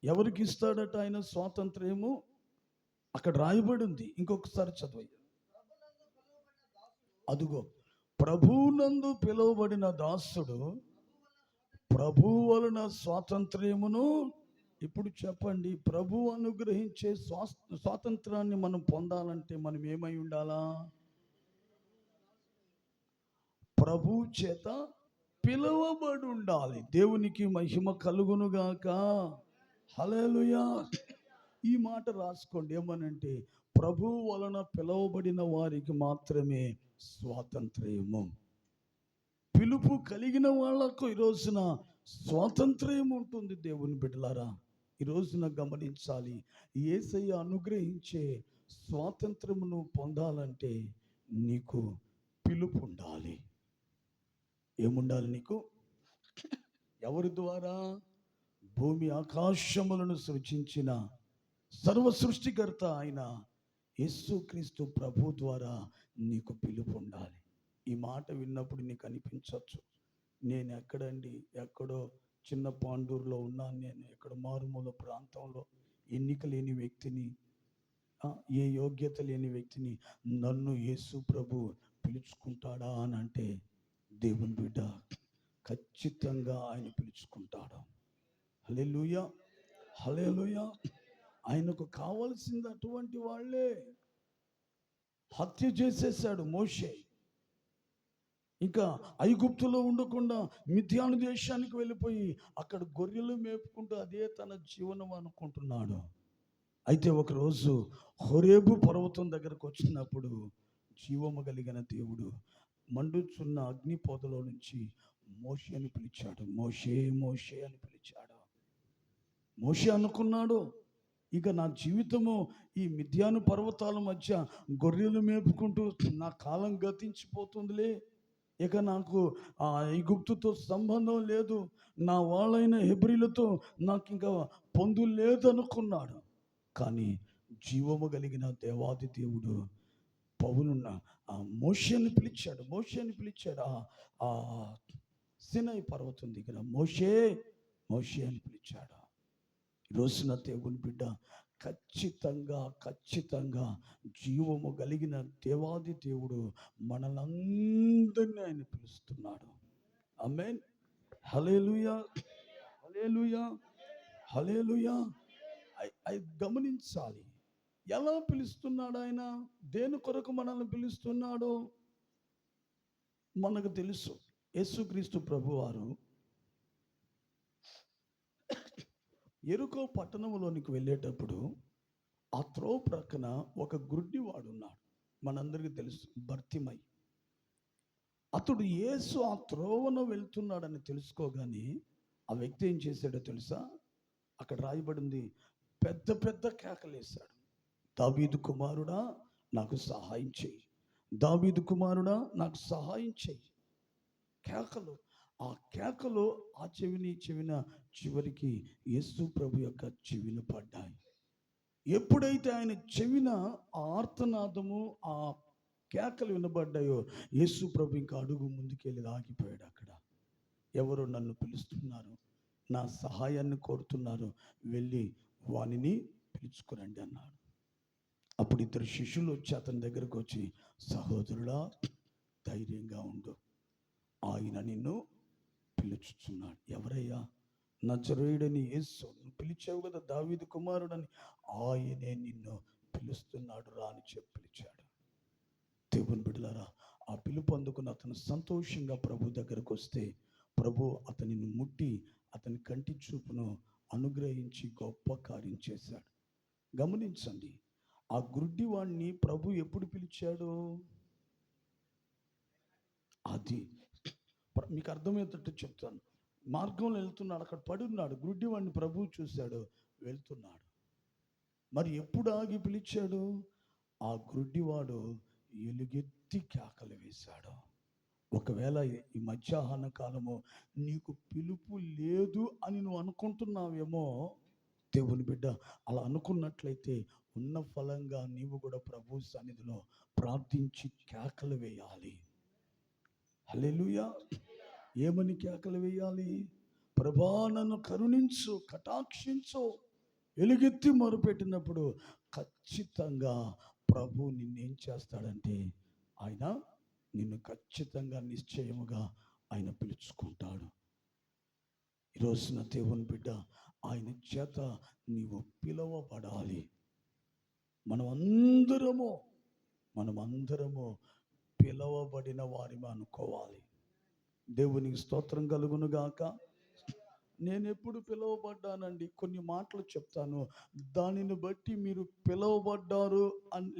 ఎవరికి ఇస్తాడట ఆయన స్వాతంత్ర్యము? అక్కడ రాయబడి ఉంది. ఇంకొకసారి చదవయ్య. అదుగో, ప్రభువునందు పిలువబడిన దాసుడు ప్రభు వలన స్వాతంత్ర్యమును. ఇప్పుడు చెప్పండి, ప్రభు అనుగ్రహించే స్వాతంత్రాన్ని మనం పొందాలంటే మనం ఏమై ఉండాలా? ప్రభు చేత పిలువబడి ఉండాలి. దేవునికి మహిమ కలుగునుగాక. హల్లెలూయా. ఈ మాట రాసుకోండి. ఏమనంటే, ప్రభు వలన పిలువబడిన వారికి మాత్రమే స్వాతంత్ర్యము. పిలుపు కలిగిన వాళ్లకు ఈ రోజున స్వాతంత్ర్యం ఉంటుంది. దేవుని బిడ్డలారా, ఈ రోజున గమనించాలి. యేసయ్య అనుగ్రహించే స్వాతంత్రమును పొందాలంటే నీకు పిలుపు ఉండాలి. ఏముండాలి నీకు? ఎవరి ద్వారా? భూమి ఆకాశములను సృష్టించిన సర్వ సృష్టికర్త అయిన యేసుక్రీస్తు ప్రభు ద్వారా నీకు పిలుపు ఉండాలి. ఈ మాట విన్నప్పుడు నీకు అనిపించవచ్చు, నేను ఎక్కడో చిన్న పాండూరులో ఉన్నాను, నేను ఎక్కడ మారుమూల ప్రాంతంలో ఎన్నిక లేని వ్యక్తిని, ఏ యోగ్యత లేని వ్యక్తిని నన్ను యేసు ప్రభు పిలుచుకుంటాడా అని అంటే, దేవుని బిడ్డ, ఖచ్చితంగా ఆయన పిలుచుకుంటాడు. హల్లెలూయా, హల్లెలూయా. ఆయనకు కావలసింది అటువంటి వాళ్ళే. హత్య చేసేసాడు మోషే. ఇంకా ఐగుప్తులో ఉండకుండా మిద్యాను దేశానికి వెళ్ళిపోయి అక్కడ గొర్రెలు మేపుకుంటూ అదే తన జీవనం అనుకుంటున్నాడు. అయితే ఒకరోజు హోరేబు పర్వతం దగ్గరకు వచ్చినప్పుడు జీవము కలిగిన దేవుడు మండుచున్న అగ్ని పొదలో నుంచి మోషే అని పిలిచాడు. మోషే, మోషే అని పిలిచాడు. మోషే అనుకున్నాడు, ఇక నా జీవితము ఈ మిద్యాను పర్వతాల మధ్య గొర్రెలు మేపుకుంటూ నా కాలం గతించిపోతుందిలే, ఇక నాకు ఆ ఐగుప్తుతో సంబంధం లేదు, నా వాళ్ళైన హెబ్రీలతో నాకు ఇంకా పొందు లేదనుకున్నాడు. కానీ జీవము కలిగిన దేవాది దేవుడు పౌలున్న ఆ మోషేని పిలిచాడు. ఆ సినై పర్వతం దగ్గర మోషే, మోషే అని పిలిచాడు. ఈరోజున దేవుని బిడ్డ, ఖచ్చితంగా జీవము కలిగిన దేవాది దేవుడు మనలందరినీ ఆయన పిలుస్తున్నాడు. ఆమేన్. హల్లెలూయా, హల్లెలూయా, హల్లెలూయా. గమనించాలి, ఎలా పిలుస్తున్నాడు ఆయన, దేని కొరకు మనల్ని పిలుస్తున్నాడో మనకు తెలుసు. యేసుక్రీస్తు ప్రభువారు యెరికో పట్టణంలోనికి వెళ్ళేటప్పుడు ఆ త్రోవ ప్రక్కన ఒక గుడ్డివాడు ఉన్నాడు. మనందరికీ తెలుసు, బర్తిమై. అతడు యేసు ఆ త్రోవను వెళ్తున్నాడని తెలుసుకోగానే ఆ వ్యక్తి ఏం చేశాడో తెలుసా? అక్కడ రాయబడింది, పెద్ద పెద్ద కేకలేశాడు. దావీదు కుమారుడా, నాకు సహాయం చేయి, దావీదు కుమారుడా, నాకు సహాయం చేయి. కేకలు. ఆ కేకలు ఆ చెవిన చివరికి యేసు ప్రభు యొక్క చెవిన పడ్డాయి. ఎప్పుడైతే ఆయన చెవిన ఆ ఆర్తనాదము, ఆ కేకలు వినబడ్డాయో యేసు ప్రభు ఇంకా అడుగు ముందుకెళ్ళి ఆగిపోయాడు అక్కడ. ఎవరు నన్ను పిలుస్తున్నారు, నా సహాయాన్ని కోరుతున్నారు, వెళ్ళి వానిని పిలుచుకురండి అన్నాడు. అప్పుడు ఇద్దరు శిష్యులు వచ్చి అతని దగ్గరకు వచ్చి, సహోదరుడా, ధైర్యంగా ఉండు, ఆయన నిన్ను పిలుచుచున్నాడు. ఎవరయ్యా? నజరేయుడని యేసు. నువ్వు పిలిచావు కదా దావీదు కుమారుడని, ఆయనే నిన్ను పిలుస్తున్నాడు రా అని చెప్పి పిలిచాడు. దేవుని బిడ్డలారా, ఆ పిలుపు అందుకుని అతను సంతోషంగా ప్రభు దగ్గరకు వస్తే ప్రభు అతనిని ముట్టి అతని కంటి చూపును అనుగ్రహించి గొప్ప కార్యం చేశాడు. గమనించండి, ఆ గుడ్డివాణ్ణి ప్రభు ఎప్పుడు పిలిచాడు? అది మీకు అర్థమయ్యేటట్టు చెప్తాను. మార్గంలో వెళ్తున్నాడు, అక్కడ పడి ఉన్నాడు, గుడ్డివాడిని ప్రభువు చూశాడు, వెళ్తున్నాడు. మరి ఎప్పుడు ఆగి పిలిచాడు? ఆ గుడ్డివాడు ఎలుగెత్తి కేకలు వేశాడు. ఒకవేళ ఈ మధ్యాహ్న కాలము నీకు పిలుపు లేదు అని నువ్వు అనుకుంటున్నావేమో, దేవుని బిడ్డ, అలా అనుకున్నట్లయితే ఉన్న ఫలంగా నీవు కూడా ప్రభు సన్నిధిలో ప్రార్థించి కేకలు వేయాలి. హల్లెలూయా. ఏమని కేకలు వేయాలి? ప్రభా, నన్ను కరుణించు, కటాక్షించు. ఎలుగెత్తి మొరుపెట్టినప్పుడు ఖచ్చితంగా ప్రభు నిన్నేం చేస్తాడంటే, ఆయన నిన్ను ఖచ్చితంగా నిశ్చయముగా ఆయన పిలుచుకుంటాడు. ఈరోజున దేవుని బిడ్డ, ఆయన చేత నీవు పిలవబడాలి. మనమందరము పిలవబడిన వారిని అనుకోవాలి. దేవునికి స్తోత్రం కలుగును గాక. నేను ఎప్పుడు పిలువబడ్డానండి? కొన్ని మాటలు చెప్తాను, దానిని బట్టి మీరు పిలువబడ్డారు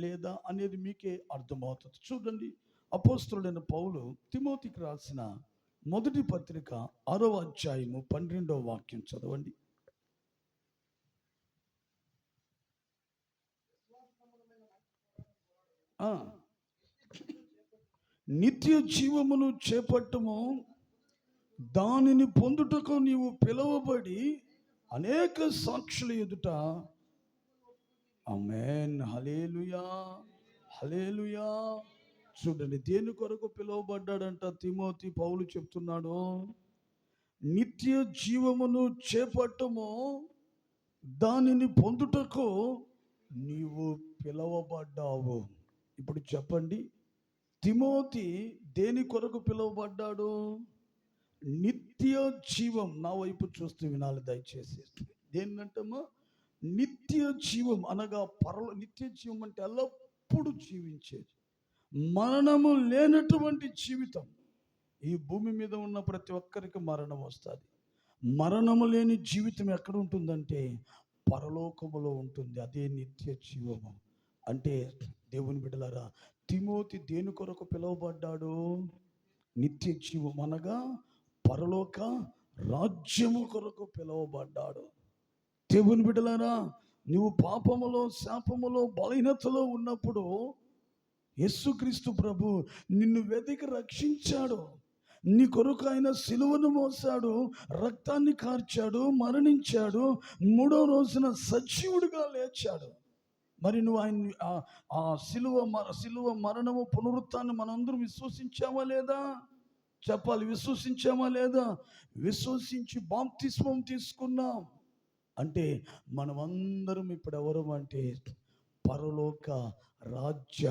లేదా అనేది మీకే అర్థమవుతుంది. చూడండి, అపోస్తలుడైన పౌలు తిమోతికి రాసిన మొదటి పత్రిక 6వ అధ్యాయము 12వ వాక్యం చదవండి. నిత్య జీవమును చేపట్టము, దానిని పొందుటకు నీవు పిలువబడి అనేక సాక్షుల ఎదుట. ఆమేన్. హల్లెలూయా, హల్లెలూయా. చూడండి, దేని కొరకు పిలువబడ్డాడంట తిమోతి? పౌలు చెప్తున్నాడు, నిత్య జీవమును చేపట్టము, దానిని పొందుటకు నీవు పిలువబడ్డావు. ఇప్పుడు చెప్పండి, తిమోతి దేని కొరకు పిలువబడ్డాడు? నిత్య జీవం. నా వైపు చూస్తూ వినాలి దయచేసి. దేన్నంటమో నిత్య జీవం అనగా నిత్య జీవం అంటే ఎల్లప్పుడూ జీవించేది, మరణము లేనటువంటి జీవితం. ఈ భూమి మీద ఉన్న ప్రతి ఒక్కరికి మరణం వస్తుంది. మరణము లేని జీవితం ఎక్కడ ఉంటుందంటే పరలోకములో ఉంటుంది. అదే నిత్య జీవము. అంటే దేవుని బిడ్డలారా, తిమోతి దేని కొరకు పిలువబడ్డాడు? నిత్య జీవం అనగా పరలోక రాజ్యము కొరకు పిలువబడ్డాడు. దేవుని బిడ్డలారా, నువ్వు పాపములో, శాపములో, బలహీనతలో ఉన్నప్పుడు యేసుక్రీస్తు ప్రభు నిన్ను వెతికి రక్షించాడు. నీ కొరకు ఆయన సిలువను మోసాడు, రక్తాన్ని కార్చాడు, మరణించాడు, 3వ రోజున సజీవుడిగా లేచాడు. మరి నువ్వు ఆయన ఆ సిలువ మరణము పునరుత్థానం మనందరం విశ్వసించామా లేదా? చెప్పాలి, విశ్వసించామా లేదా? విశ్వసించి బాప్తిస్మం తీసుకున్నాం అంటే మనమందరం ఇప్పుడు ఎవరు అంటే పరలోక రాజ్య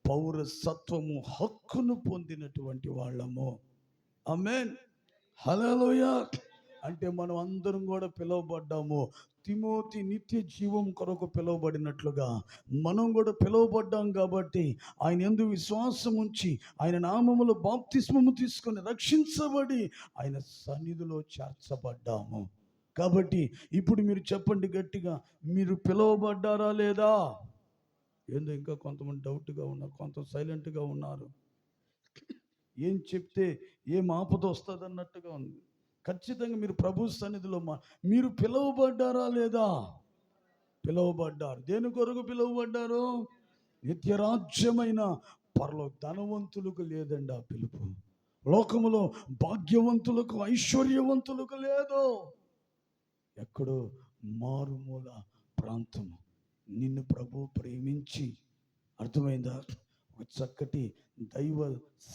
పౌరసత్వము హక్కును పొందినటువంటి వాళ్ళము. ఆమేన్. హల్లెలూయా. అంటే మనం అందరం కూడా పిలువబడ్డాము. తిమోతి నిత్య జీవం కొరకు పిలువబడినట్లుగా మనం కూడా పిలువబడ్డాం. కాబట్టి ఆయన యందు విశ్వాసం ఉంచి ఆయన నామములో బాప్తిస్మము తీసుకొని రక్షించబడి ఆయన సన్నిధిలో చేర్చబడ్డాము. కాబట్టి ఇప్పుడు మీరు చెప్పండి గట్టిగా, మీరు పిలువబడ్డారా లేదా? ఏందో ఇంకా కొంతమంది డౌట్గా ఉన్నారు, కొంత సైలెంట్గా ఉన్నారు. ఏం చెప్తే ఏం ఆపద వస్తుంది అన్నట్టుగా ఉంది. ఖచ్చితంగా మీరు ప్రభు సన్నిధిలో మీరు పిలువబడ్డారా లేదా? పిలువబడ్డారు. దేని కొరకు పిలువబడ్డారు? నిత్యరాజ్యమైన పరలోక. ధనవంతులకు లేదండి ఆ పిలుపు. లోకములో భాగ్యవంతులకు, ఐశ్వర్యవంతులకు లేదు. ఎక్కడో మారుమూల ప్రాంతము నిన్ను ప్రభు ప్రేమించి, అర్థమైందా, ఒక చక్కటి దైవ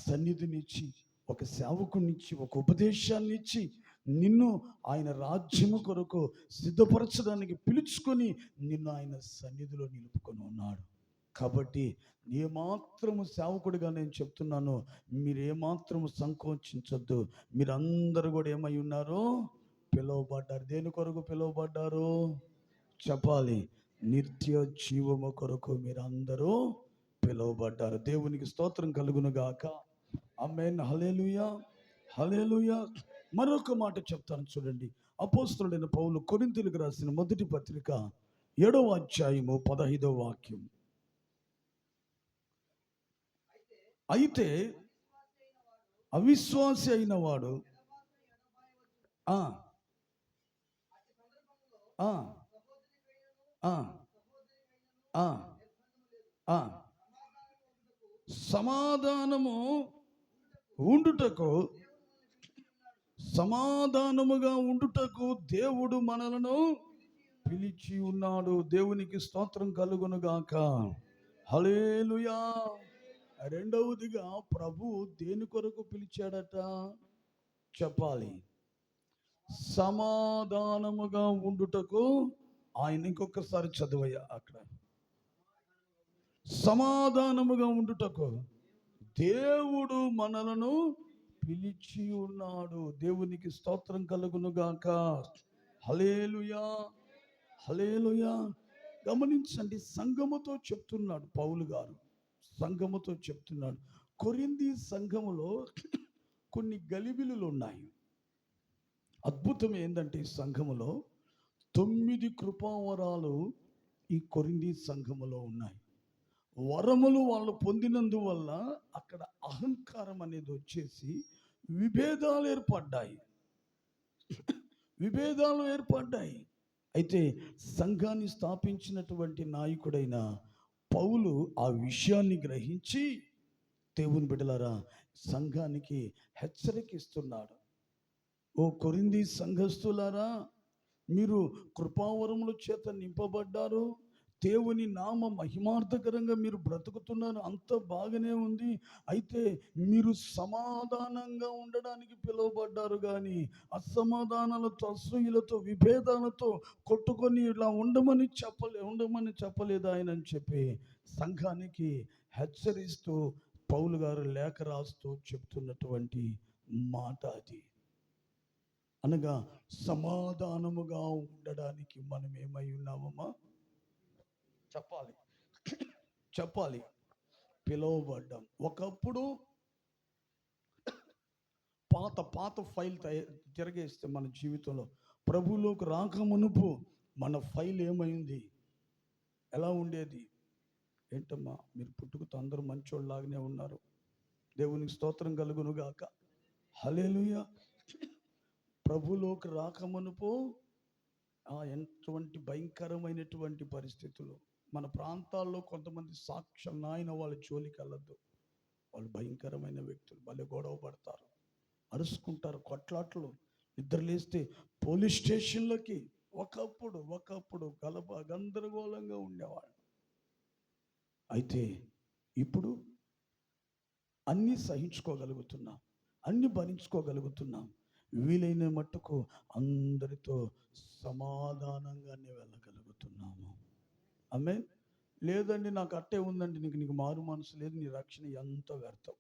సన్నిధినిచ్చి ఒక సేవకునిచ్చి, ఒక ఉపదేశాన్ని ఇచ్చి, నిన్ను ఆయన రాజ్యము కొరకు సిద్ధపరచడానికి పిలుచుకొని నిన్ను ఆయన సన్నిధిలో నిలుపుకొని ఉన్నాడు. కాబట్టి ఏమాత్రము సేవకుడిగా నేను చెప్తున్నాను, మీరు ఏమాత్రము సంకోచించొద్దు. మీరందరూ కూడా ఏమై ఉన్నారో పిలువబడ్డారు. దేని కొరకు పిలువబడ్డారు చెప్పాలి? నిత్య జీవము కొరకు మీరందరూ పిలువబడ్డారు. దేవునికి స్తోత్రం కలుగును గాక. ఆమేన్. హల్లెలూయా, హల్లెలూయా. మరొక మాట చెప్తాను చూడండి. అపోస్తలుడైన పౌలు కొరింథీయులకు రాసిన మొదటి పత్రిక 7వ అధ్యాయము 15వ వాక్యం. అయితే అవిశ్వాసి అయిన వాడు ఆ ఆ ఆ ఆ ఆ సమాధానము ఉండుటకు, సమాధానముగా ఉండుటకు దేవుడు మనలను పిలిచి ఉన్నాడు. దేవునికి స్తోత్రం కలుగును గాక. హల్లెలూయా. రెండవదిగా ప్రభు దేని కొరకు పిలిచాడట చెప్పాలి? సమాధానముగా ఉండుటకు. ఆయన ఇంకొకసారి చదువయ్యా అక్కడ. సమాధానముగా ఉండుటకు దేవుడు మనలను పిలిచి ఉన్నాడు. దేవునికి స్తోత్రం కలుగును గాక. హల్లెలూయా, హల్లెలూయా. గమనించండి, సంఘముతో చెప్తున్నాడు పౌలు గారు. సంఘముతో చెప్తున్నాడు. కొరింథీ సంఘములో కొన్ని గలిబిలులు ఉన్నాయి. అద్భుతం ఏంటంటే ఈ సంఘములో 9 కృపావరాలు ఈ కొరింథీ సంఘములో ఉన్నాయి. వరములు వాళ్ళు పొందినందువల్ల అక్కడ అహంకారం అనేది వచ్చేసి విభేదాలు ఏర్పడ్డాయి. విభేదాలు ఏర్పడ్డాయి. అయితే సంఘాన్ని స్థాపించినటువంటి నాయకుడైన పౌలు ఆ విషయాన్ని గ్రహించి, దేవుని బిడ్డలారా, సంఘానికి హెచ్చరిక ఇస్తున్నాడు. ఓ కొరింథీ సంఘస్థులారా, మీరు కృపావరముల చేత నింపబడ్డారు, దేవుని నామ మహిమార్థకరంగా మీరు బ్రతుకుతున్నారు, అంత బాగానే ఉంది. అయితే మీరు సమాధానంగా ఉండడానికి పిలువబడ్డారు, కానీ అసమాధానాలతో, అసూయలతో, విభేదాలతో కొట్టుకొని ఇలా ఉండమని చెప్పలేదు ఆయన అని చెప్పి సంఘానికి హెచ్చరిస్తూ పౌలు గారు లేఖ రాస్తూ చెప్తున్నటువంటి మాట అది. అనగా సమాధానముగా ఉండడానికి మనం ఏమై ఉన్నామమ్మా చెప్పాలి? చెప్పాలి, పిలువబడ్డాం. ఒకప్పుడు పాత ఫైల్ తిరగేస్తే మన జీవితంలో ప్రభువులోకి రాకమునుపు మన ఫైల్ ఏమైంది, ఎలా ఉండేది? ఏంటమ్మా మీరు పుట్టుకతో అందరూ మంచోళ్ళలాగానే ఉన్నారు. దేవునికి స్తోత్రం కలుగును గాక. హల్లెలూయా. ప్రభువులోకి రాకమునుపు ఎటువంటి భయంకరమైనటువంటి పరిస్థితులు. మన ప్రాంతాల్లో కొంతమంది సాక్ష్యం నాయన వాళ్ళ జోలికి వెళ్ళద్దు. వాళ్ళు భయంకరమైన వ్యక్తులు, భలే గొడవ పడతారు, అరుచుకుంటారు, కొట్లాట్లు, నిద్రలేస్తే పోలీస్ స్టేషన్లకి. ఒకప్పుడు గందరగోళంగా ఉండేవాళ్ళు. అయితే ఇప్పుడు అన్నీ సహించుకోగలుగుతున్నాం, అన్నీ భరించుకోగలుగుతున్నాం. వీలైన మట్టుకు అందరితో సమాధానంగానే వెళ్ళగలుగుతున్నాము. ఆమేన్. లేదండి నాకు అట్టే ఉందండి, నీకు మారు మనసు లేదు, నీ రక్షణ ఎంత వ్యర్థం.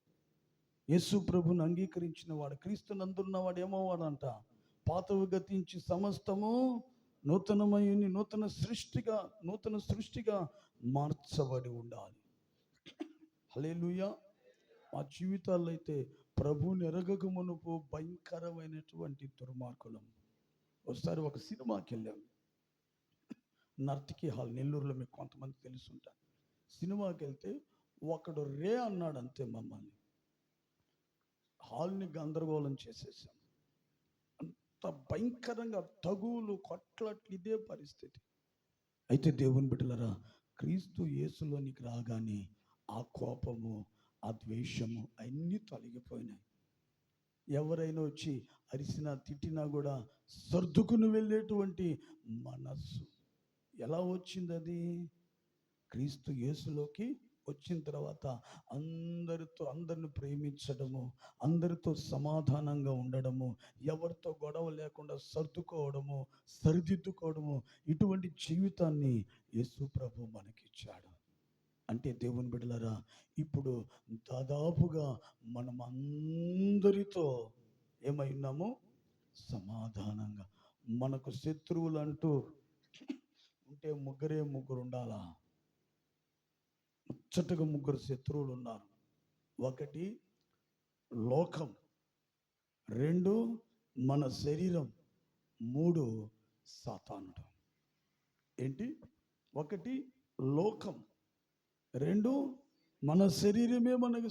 యేసు ప్రభుని అంగీకరించిన వాడు, క్రీస్తునందున్నవాడు ఏమోవాడంట? పాతవి గతించి సమస్తము నూతనమయుని నూతన సృష్టిగా మార్చబడి ఉండాలి. హల్లెలూయా. మా జీవితాల్లో అయితే ప్రభువుని ఎరగక మునుపు భయంకరమైనటువంటి దుర్మార్గులం. ఒకసారి ఒక సినిమాకి వెళ్ళాం, నర్తకి హాల్, నెల్లూరులో. మీకు కొంతమంది తెలుసుంటారు. సినిమాకి వెళ్తే ఒకడు రే అన్నాడు అంతే, మమ్మల్ని హాల్ని గందరగోళం చేసేసాం. అంత భయంకరంగా తగువులు, కొట్లాట్లు, ఇదే పరిస్థితి. అయితే దేవుని బిడ్డలారా, క్రీస్తు యేసులోనికి రాగానే ఆ కోపము, ఆ ద్వేషము అన్నీ తొలగిపోయినాయి. ఎవరైనా వచ్చి అరిసినా తిట్టినా కూడా సర్దుకుని వెళ్ళేటువంటి మనస్సు ఎలా వచ్చింది? అది క్రీస్తు యేసులోకి వచ్చిన తర్వాత అందరిని ప్రేమించడము, అందరితో సమాధానంగా ఉండడము, ఎవరితో గొడవ లేకుండా సర్దుకోవడము, సరిదిద్దుకోవడము, ఇటువంటి జీవితాన్ని యేసు ప్రభు మనకిచ్చాడు. అంటే దేవుని బిడ్డలారా, ఇప్పుడు దాదాపుగా మనం అందరితో ఏమై ఉన్నాము? సమాధానంగా. మనకు శత్రువులు అంటూ ఉంటే ముగ్గురు ఉండాలా? ముచ్చటగా ముగ్గురు శత్రువులు ఉన్నారు. ఒకటి లోకం, రెండు మన శరీరం, మూడు సాతానుడు. ఏంటి? ఒకటి లోకం, రెండు మన శరీరమే మనకు.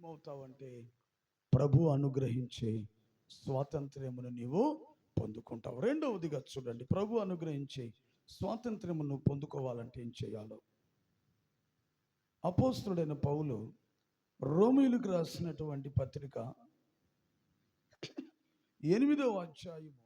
ఏమవుతావంటే ప్రభు అనుగ్రహించే స్వాతంత్ర్యమును నీవు పొందుకుంటావు. రెండవదిగా చూడండి, ప్రభు అనుగ్రహించే స్వాతంత్ర్యమును పొందుకోవాలంటే ఏం చేయాలో అపోస్తలుడైన పౌలు రోమీయులకు రాసినటువంటి పత్రిక 8వ అధ్యాయము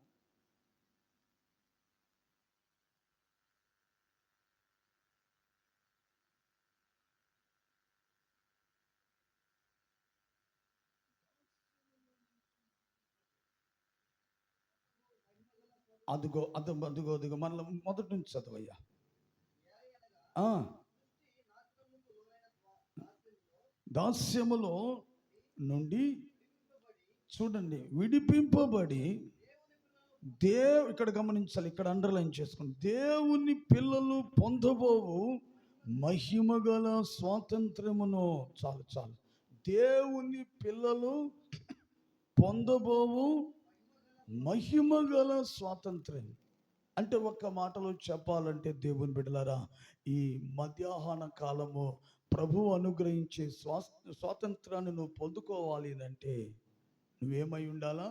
అదిగో మనలో మొదటి నుంచి చదవయ్యా. దాస్యములో నుండి చూడండి విడిపింపబడి ఇక్కడ గమనించాలి, ఇక్కడ అండర్లైన్ చేసుకోండి, దేవుని పిల్లలు పొందబోవు మహిమగల స్వాతంత్రమును. చాలు దేవుని పిల్లలు పొందబోవు మహిమగల స్వాతంత్ర్యం అంటే ఒక్క మాటలో చెప్పాలంటే దేవుని బిడ్డలారా, ఈ మధ్యాహ్న కాలము ప్రభువు అనుగ్రహించే స్వాతంత్రాన్ని నువ్వు పొందుకోవాలి అంటే నువ్వేమై ఉండాలా?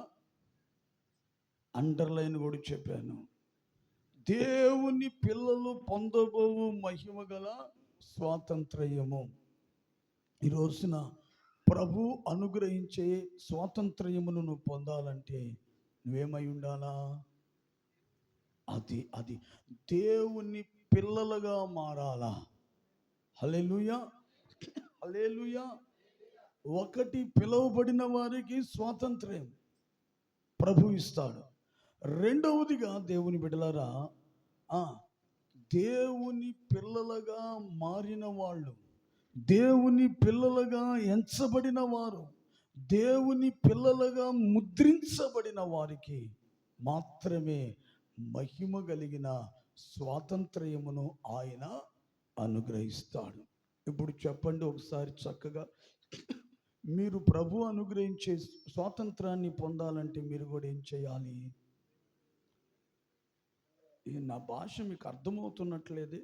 అండర్లైన్ కూడా చెప్పాను, దేవుని పిల్లలు పొందబోవు మహిమ గల స్వాతంత్రయము. ఈ రోజున ప్రభు అనుగ్రహించే స్వాతంత్రయమును నువ్వు పొందాలంటే నువ్వేమై ఉండాలా? అది దేవుని పిల్లలుగా మారాలా. హల్లెలూయా, హల్లెలూయా. ఒకటి, పిలువబడిన వారికి స్వాతంత్ర్యం ప్రభు ఇస్తాడు. రెండవదిగా దేవుని బిడ్డలారా, దేవుని పిల్లలుగా మారిన వాళ్ళు, దేవుని పిల్లలుగా ఎంచబడిన వారు, దేవుని పిల్లలుగా ముద్రించబడిన వారికి మాత్రమే మహిమ కలిగిన స్వాతంత్ర్యమును ఆయన అనుగ్రహిస్తాడు. ఇప్పుడు చెప్పండి ఒకసారి చక్కగా, మీరు ప్రభు అనుగ్రహించే స్వాతంత్రాన్ని పొందాలంటే మీరు కూడా ఏం చేయాలి? నా భాష మీకు అర్థమవుతున్నట్లేదే?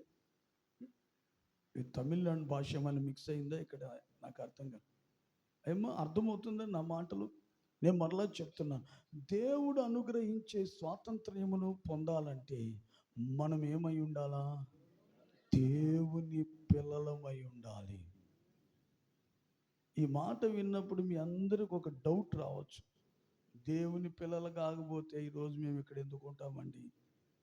తమిళనాడు భాష ఏమైనా మిక్స్ అయిందా ఇక్కడ? నాకు అర్థం కాదు. ఏమో అర్థమవుతుందా నా మాటలు? నేను మరలా చెప్తున్నాను, దేవుడు అనుగ్రహించే స్వాతంత్ర్యమును పొందాలంటే మనం ఏమై ఉండాలా? దేవుని పిల్లలమై ఉండాలి. ఈ మాట విన్నప్పుడు మీ అందరికి ఒక డౌట్ రావచ్చు, దేవుని పిల్లలు కాకపోతే ఈరోజు మేము ఇక్కడ ఎందుకు ఉంటామండి?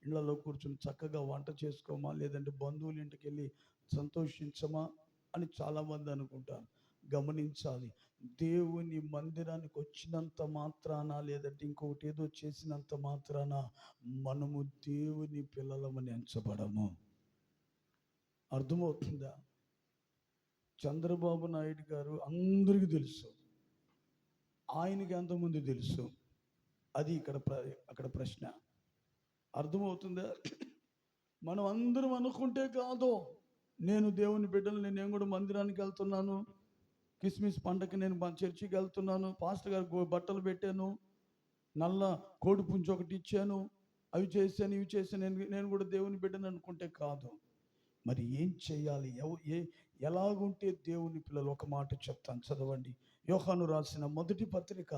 ఇళ్లలో కూర్చొని చక్కగా వంట చేసుకోమా, లేదంటే బంధువుల ఇంటికి వెళ్ళి సంతోషించమా అని చాలామంది అనుకుంటారు. గమనించాలి, దేవుని మందిరానికి వచ్చినంత మాత్రాన, లేదంటే ఇంకొకటి ఏదో చేసినంత మాత్రాన మనము దేవుని పిల్లలమని ఎంచబడము. అర్థమవుతుందా? చంద్రబాబు నాయుడు గారు అందరికీ తెలుసు, ఆయనకి ఎంతమంది తెలుసు, అది అక్కడ ప్రశ్న. అర్థమవుతుందా? మనం అందరం అనుకుంటే కాదు, నేను దేవుని బిడ్డలు, నేను కూడా మందిరానికి వెళ్తున్నాను, క్రిస్మస్ పండగకి నేను చర్చికి వెళ్తున్నాను, పాస్టర్ గారు బట్టలు పెట్టాను, నల్ల కోడి పుంజు ఒకటి ఇచ్చాను, అవి చేశాను ఇవి చేశాను, నేను కూడా దేవుని బిడ్డను అనుకుంటే కాదు. మరి ఏం చేయాలి? ఎలాగుంటే దేవుని పిల్లలు? ఒక మాట చెప్తాను, చదవండి. యోహాను రాసిన మొదటి పత్రిక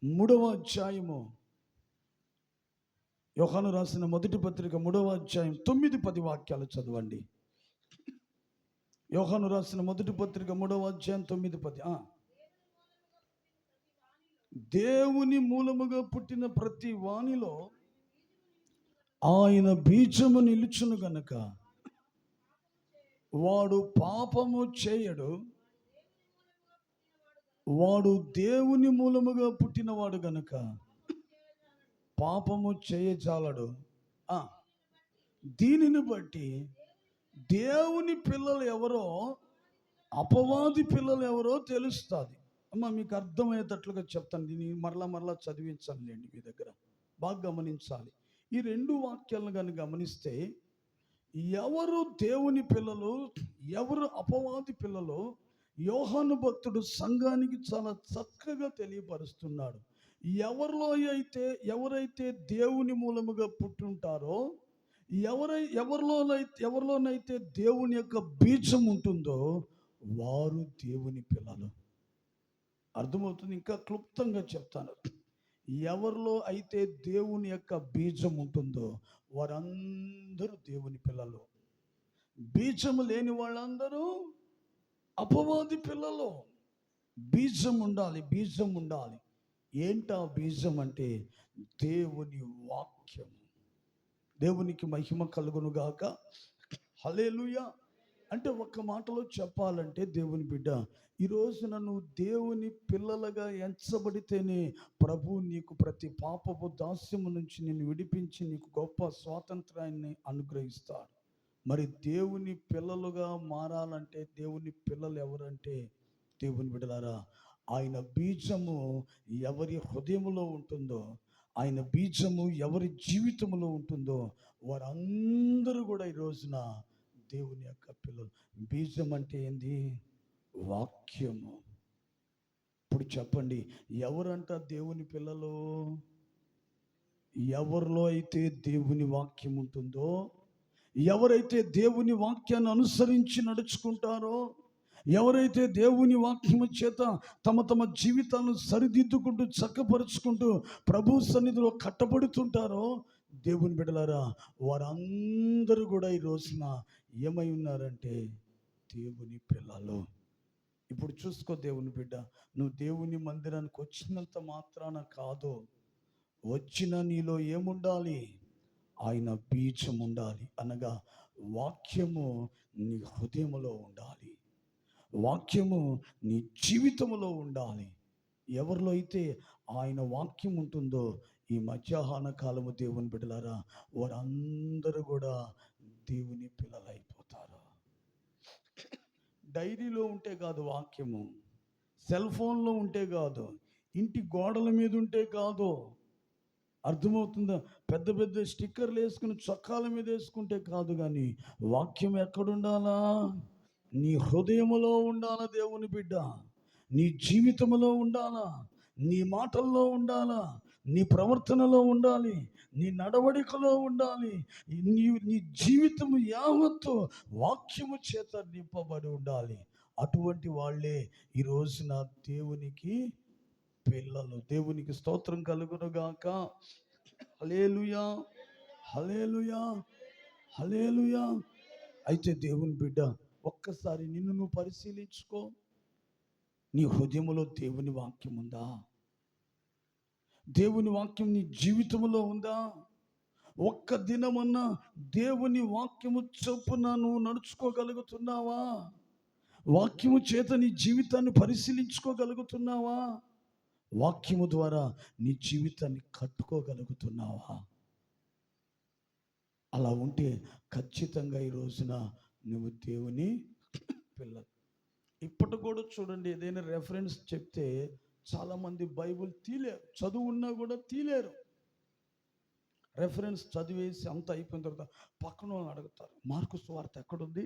3వ అధ్యాయము, యోహాను రాసిన మొదటి పత్రిక 3వ అధ్యాయం 9-10 వాక్యాలు చదవండి. యోహాను రాసిన మొదటి పత్రిక 3వ అధ్యాయం 9-10. దేవుని మూలముగా పుట్టిన ప్రతి వానిలో ఆయన బీజము నిలుచును గనక వాడు పాపము చేయడు, వాడు దేవుని మూలముగా పుట్టినవాడు గనుక పాపము చేయజాలడు. దీనిని బట్టి దేవుని పిల్లలు ఎవరో అపవాది పిల్లలు ఎవరో తెలుస్తుంది. అమ్మ మీకు అర్థమయ్యేటట్లుగా చెప్తాను, దీన్ని మరలా చదివించాలండి మీ దగ్గర. బాగా గమనించాలి. ఈ 2 వాక్యాలను కానీ గమనిస్తే, ఎవరు దేవుని పిల్లలు, ఎవరు అపవాది పిల్లలు, యోహాను భక్తుడు సంఘానికి చాలా చక్కగా తెలియపరుస్తున్నాడు. ఎవరైతే దేవుని మూలముగా పుట్టుంటారో, ఎవరిలోనైతే దేవుని యొక్క బీజం ఉంటుందో వారు దేవుని పిల్లలు. అర్థమవుతుంది. ఇంకా క్లుప్తంగా చెప్తాను. ఎవరిలో అయితే దేవుని యొక్క బీజం ఉంటుందో వారందరూ దేవుని పిల్లలు. బీజము లేని వాళ్ళందరూ అపవాది పిల్లలు. బీజం ఉండాలి, బీజం ఉండాలి. ఏంటా బీజం అంటే దేవుని వాక్యం. దేవునికి మహిమ కలుగును గాక. హల్లెలూయా. అంటే ఒక్క మాటలో చెప్పాలంటే దేవుని బిడ్డ, ఈరోజు నన్ను దేవుని పిల్లలుగా ఎంచబడితేనే ప్రభు నీకు ప్రతి పాపపు దాస్యము నుంచి నిన్ను విడిపించి నీకు గొప్ప స్వాతంత్రాన్ని అనుగ్రహిస్తాడు. మరి దేవుని పిల్లలుగా మారాలంటే దేవుని పిల్లలు ఎవరంటే దేవుని బిడ్డలారా, ఆయన బీజము ఎవరి హృదయములో ఉంటుందో, ఆయన బీజము ఎవరి జీవితంలో ఉంటుందో వారందరూ కూడా ఈ రోజున దేవుని యొక్క పిల్లలు. బీజం అంటే ఏంది? వాక్యము. ఇప్పుడు చెప్పండి, ఎవరంట దేవుని పిల్లలు? ఎవరిలో అయితే దేవుని వాక్యం ఉంటుందో, ఎవరైతే దేవుని వాక్యాన్ని అనుసరించి నడుచుకుంటారో, ఎవరైతే దేవుని వాక్యము చేత తమ తమ జీవితాలను సరిదిద్దుకుంటూ చక్కపరుచుకుంటూ ప్రభు సన్నిధిలో కట్టబడుతుంటారో దేవుని బిడ్డలారా, వారందరూ కూడా ఈ రోజున ఏమై ఉన్నారంటే దేవుని పిల్లలు. ఇప్పుడు చూసుకో దేవుని బిడ్డ, నువ్వు దేవుని మందిరానికి వచ్చినంత మాత్రాన కాదు, వచ్చిన నీలో ఏముండాలి? ఆయన బీజం ఉండాలి. అనగా వాక్యము నీ హృదయములో ఉండాలి, వాక్యము నీ జీవితంలో ఉండాలి. ఎవరిలో అయితే ఆయన వాక్యం ఉంటుందో ఈ మధ్యాహ్న కాలము దేవుని బిడ్డలారా, వారందరూ కూడా దేవుని పిల్లలైపోతారు. డైరీలో ఉంటే కాదు వాక్యము, సెల్ ఫోన్లో ఉంటే కాదు, ఇంటి గోడల మీద ఉంటే కాదు. అర్థమవుతుందా? పెద్ద పెద్ద స్టిక్కర్లు వేసుకుని చొక్కాల మీద వేసుకుంటే కాదు, కానీ వాక్యం ఎక్కడుండాలా? నీ హృదయములో ఉండాలా దేవుని బిడ్డ. నీ జీవితంలో ఉండాలా, నీ మాటల్లో ఉండాలా, నీ ప్రవర్తనలో ఉండాలి, నీ నడవడికలో ఉండాలి. నీ జీవితము యావత్తు వాక్యము చేత నింపబడి ఉండాలి. అటువంటి వాళ్ళే ఈ రోజున దేవునికి పిల్లలు. దేవునికి స్తోత్రం కలుగును గాక. హల్లెలూయా, హల్లెలూయా, హల్లెలూయా. అయితే దేవుని బిడ్డ, ఒక్కసారి నిన్ను నువ్వు పరిశీలించుకో. నీ హృదయములో దేవుని వాక్యం ఉందా? దేవుని వాక్యం నీ జీవితంలో ఉందా? ఒక్క దినమన్నా దేవుని వాక్యము చొప్పున నువ్వు నడుచుకోగలుగుతున్నావా? వాక్యము చేత నీ జీవితాన్ని పరిశీలించుకోగలుగుతున్నావా? వాక్యము ద్వారా నీ జీవితాన్ని కట్టుకోగలుగుతున్నావా? అలా ఉంటే ఖచ్చితంగా ఈ రోజున నువ్వు దేవుని పిల్ల. ఇప్పటి కూడా చూడండి, ఏదైనా రెఫరెన్స్ చెప్తే చాలామంది బైబుల్ తీలేరు, చదువు ఉన్నా కూడా తీలేరు. రెఫరెన్స్ చదివేసి అంత అయిపోయిన తర్వాత పక్కన వాళ్ళని అడుగుతారు, మార్కు సువార్త ఎక్కడుంది,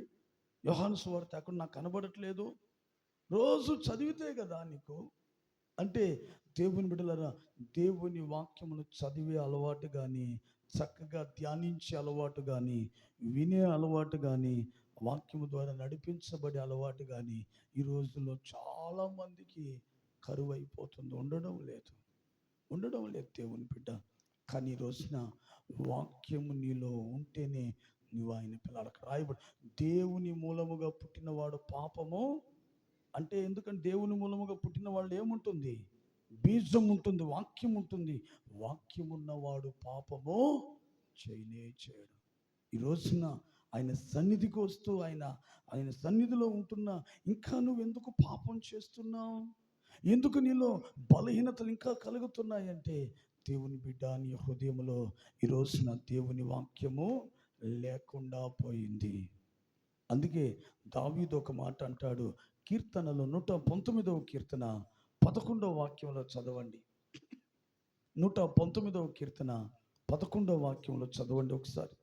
యోహాను సువార్త ఎక్కడ, నాకు కనబడట్లేదు. రోజు చదివితే కదా నీకు. అంటే దేవుని బిడ్డలారా, దేవుని వాక్యమును చదివే అలవాటు కానీ, చక్కగా ధ్యానించే అలవాటు కానీ, వినే అలవాటు కానీ, వాక్యము ద్వారా నడిపించబడే అలవాటు కానీ ఈ రోజుల్లో చాలామందికి కరువు అయిపోతుంది. ఉండడం లేదు దేవుని బిడ్డ. కానీ ఈ రోజున వాక్యము నీలో ఉంటేనే నువ్వు ఆయన పిల్లలకు రాయబడి. దేవుని మూలముగా పుట్టినవాడు పాపము అంటే, ఎందుకంటే దేవుని మూలముగా పుట్టిన వాళ్ళు ఏముంటుంది? బీజం ఉంటుంది, వాక్యం ఉంటుంది. వాక్యం ఉన్నవాడు పాపము చేయడు. ఈ రోజున ఆయన సన్నిధికి వస్తూ ఆయన సన్నిధిలో ఉంటున్నా ఇంకా నువ్వు ఎందుకు పాపం చేస్తున్నావు? ఎందుకు నీలో బలహీనతలు ఇంకా కలుగుతున్నాయంటే, దేవుని బిడ్డ, నీ హృదయంలో ఈ రోజున దేవుని వాక్యము లేకుండా పోయింది. అందుకే దావీదు ఒక మాట అంటాడు, కీర్తనలో 119వ కీర్తన 11వ వాక్యంలో చదవండి. 119వ కీర్తన 11వ వాక్యంలో చదవండి ఒకసారి.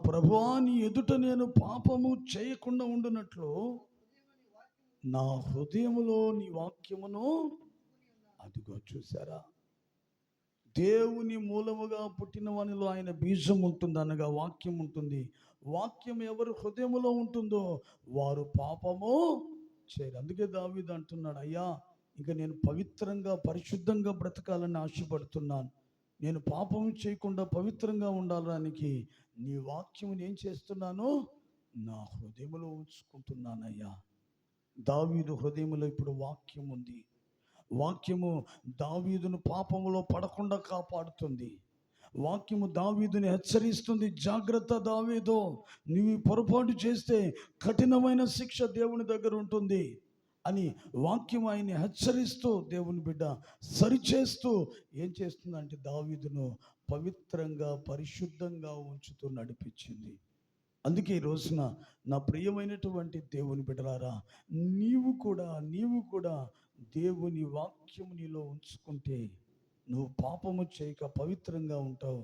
ప్రభువా, నీ ఎదుట నేను పాపము చేయకుండా ఉండునట్లు నా హృదయములో నీ వాక్యమును. అదిగో చూసారా, దేవుని మూలముగా పుట్టిన వానిలో ఆయన బీజం ఉంటుంది, అనగా వాక్యం ఉంటుంది. వాక్యం ఎవరు హృదయములో ఉంటుందో వారు పాపము చేయరు. అందుకే దావీదు అంటున్నాడు, అయ్యా ఇక నేను పవిత్రంగా పరిశుద్ధంగా బ్రతకాలని ఆశపడుతున్నాను. నేను పాపం చేయకుండా పవిత్రంగా ఉండడానికి నీ వాక్యం ఏం చేస్తున్నాను, నా హృదయములో ఉంచుకుంటున్నానయ్యా. దావీదు హృదయములో ఇప్పుడు వాక్యం ఉంది. వాక్యము దావీదును పాపములో పడకుండా కాపాడుతుంది. వాక్యము దావీదుని హెచ్చరిస్తుంది, జాగ్రత్త దావీదు, నీవు పొరపాటు చేస్తే కఠినమైన శిక్ష దేవుని దగ్గర ఉంటుంది అని వాక్యం ఆయన్ని హెచ్చరిస్తూ, దేవుని బిడ్డ సరిచేస్తూ ఏం చేస్తుందంటే దావీదును పవిత్రంగా పరిశుద్ధంగా ఉంచుతూ నడిపించింది. అందుకే ఈ రోజున నా ప్రియమైనటువంటి దేవుని బిడ్డలారా, నీవు కూడా దేవుని వాక్యము నీలో ఉంచుకుంటే నువ్వు పాపము చేయక పవిత్రంగా ఉంటావు.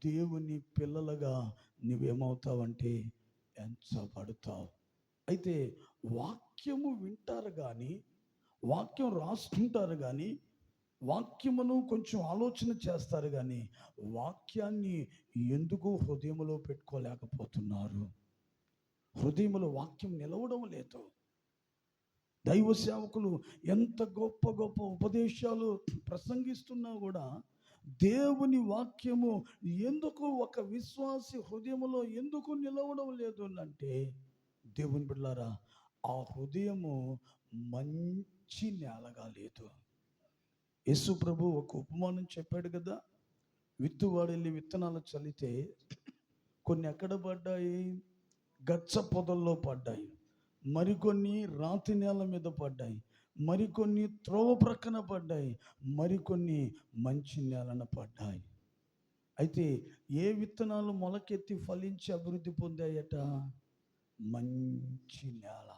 దేవుని పిల్లలుగా నువ్వేమవుతావంటే ఎంచబడతావు. అయితే వాక్యము వింటారు కానీ, వాక్యం రాసుకుంటారు కానీ, వాక్యమును కొంచెం ఆలోచన చేస్తారు కానీ వాక్యాన్ని ఎందుకు హృదయములో పెట్టుకోలేకపోతున్నారు. హృదయములో వాక్యం నిలవడం లేదు. దైవ సేవకులు ఎంత గొప్ప గొప్ప ఉపదేశాలు ప్రసంగిస్తున్నా కూడా దేవుని వాక్యము ఎందుకు ఒక విశ్వాసి హృదయములో ఎందుకు నిలవడం లేదు అంటే, దేవుని బిడ్డలారా, ఆ హృదయము మంచి నేలగా లేదు. యేసు ప్రభు ఒక ఉపమానం చెప్పాడు కదా, విత్తువాడు వెళ్ళి విత్తనాలు చల్లితే కొన్ని ఎక్కడ పడ్డాయి, గచ్చ పొదల్లో పడ్డాయి, మరికొన్ని రాతి నేల మీద పడ్డాయి, మరికొన్ని త్రోవ ప్రక్కన పడ్డాయి, మరికొన్ని మంచి నేలన పడ్డాయి. అయితే ఏ విత్తనాలు మొలకెత్తి ఫలించి అభివృద్ధి పొందాయట, మంచి నేల.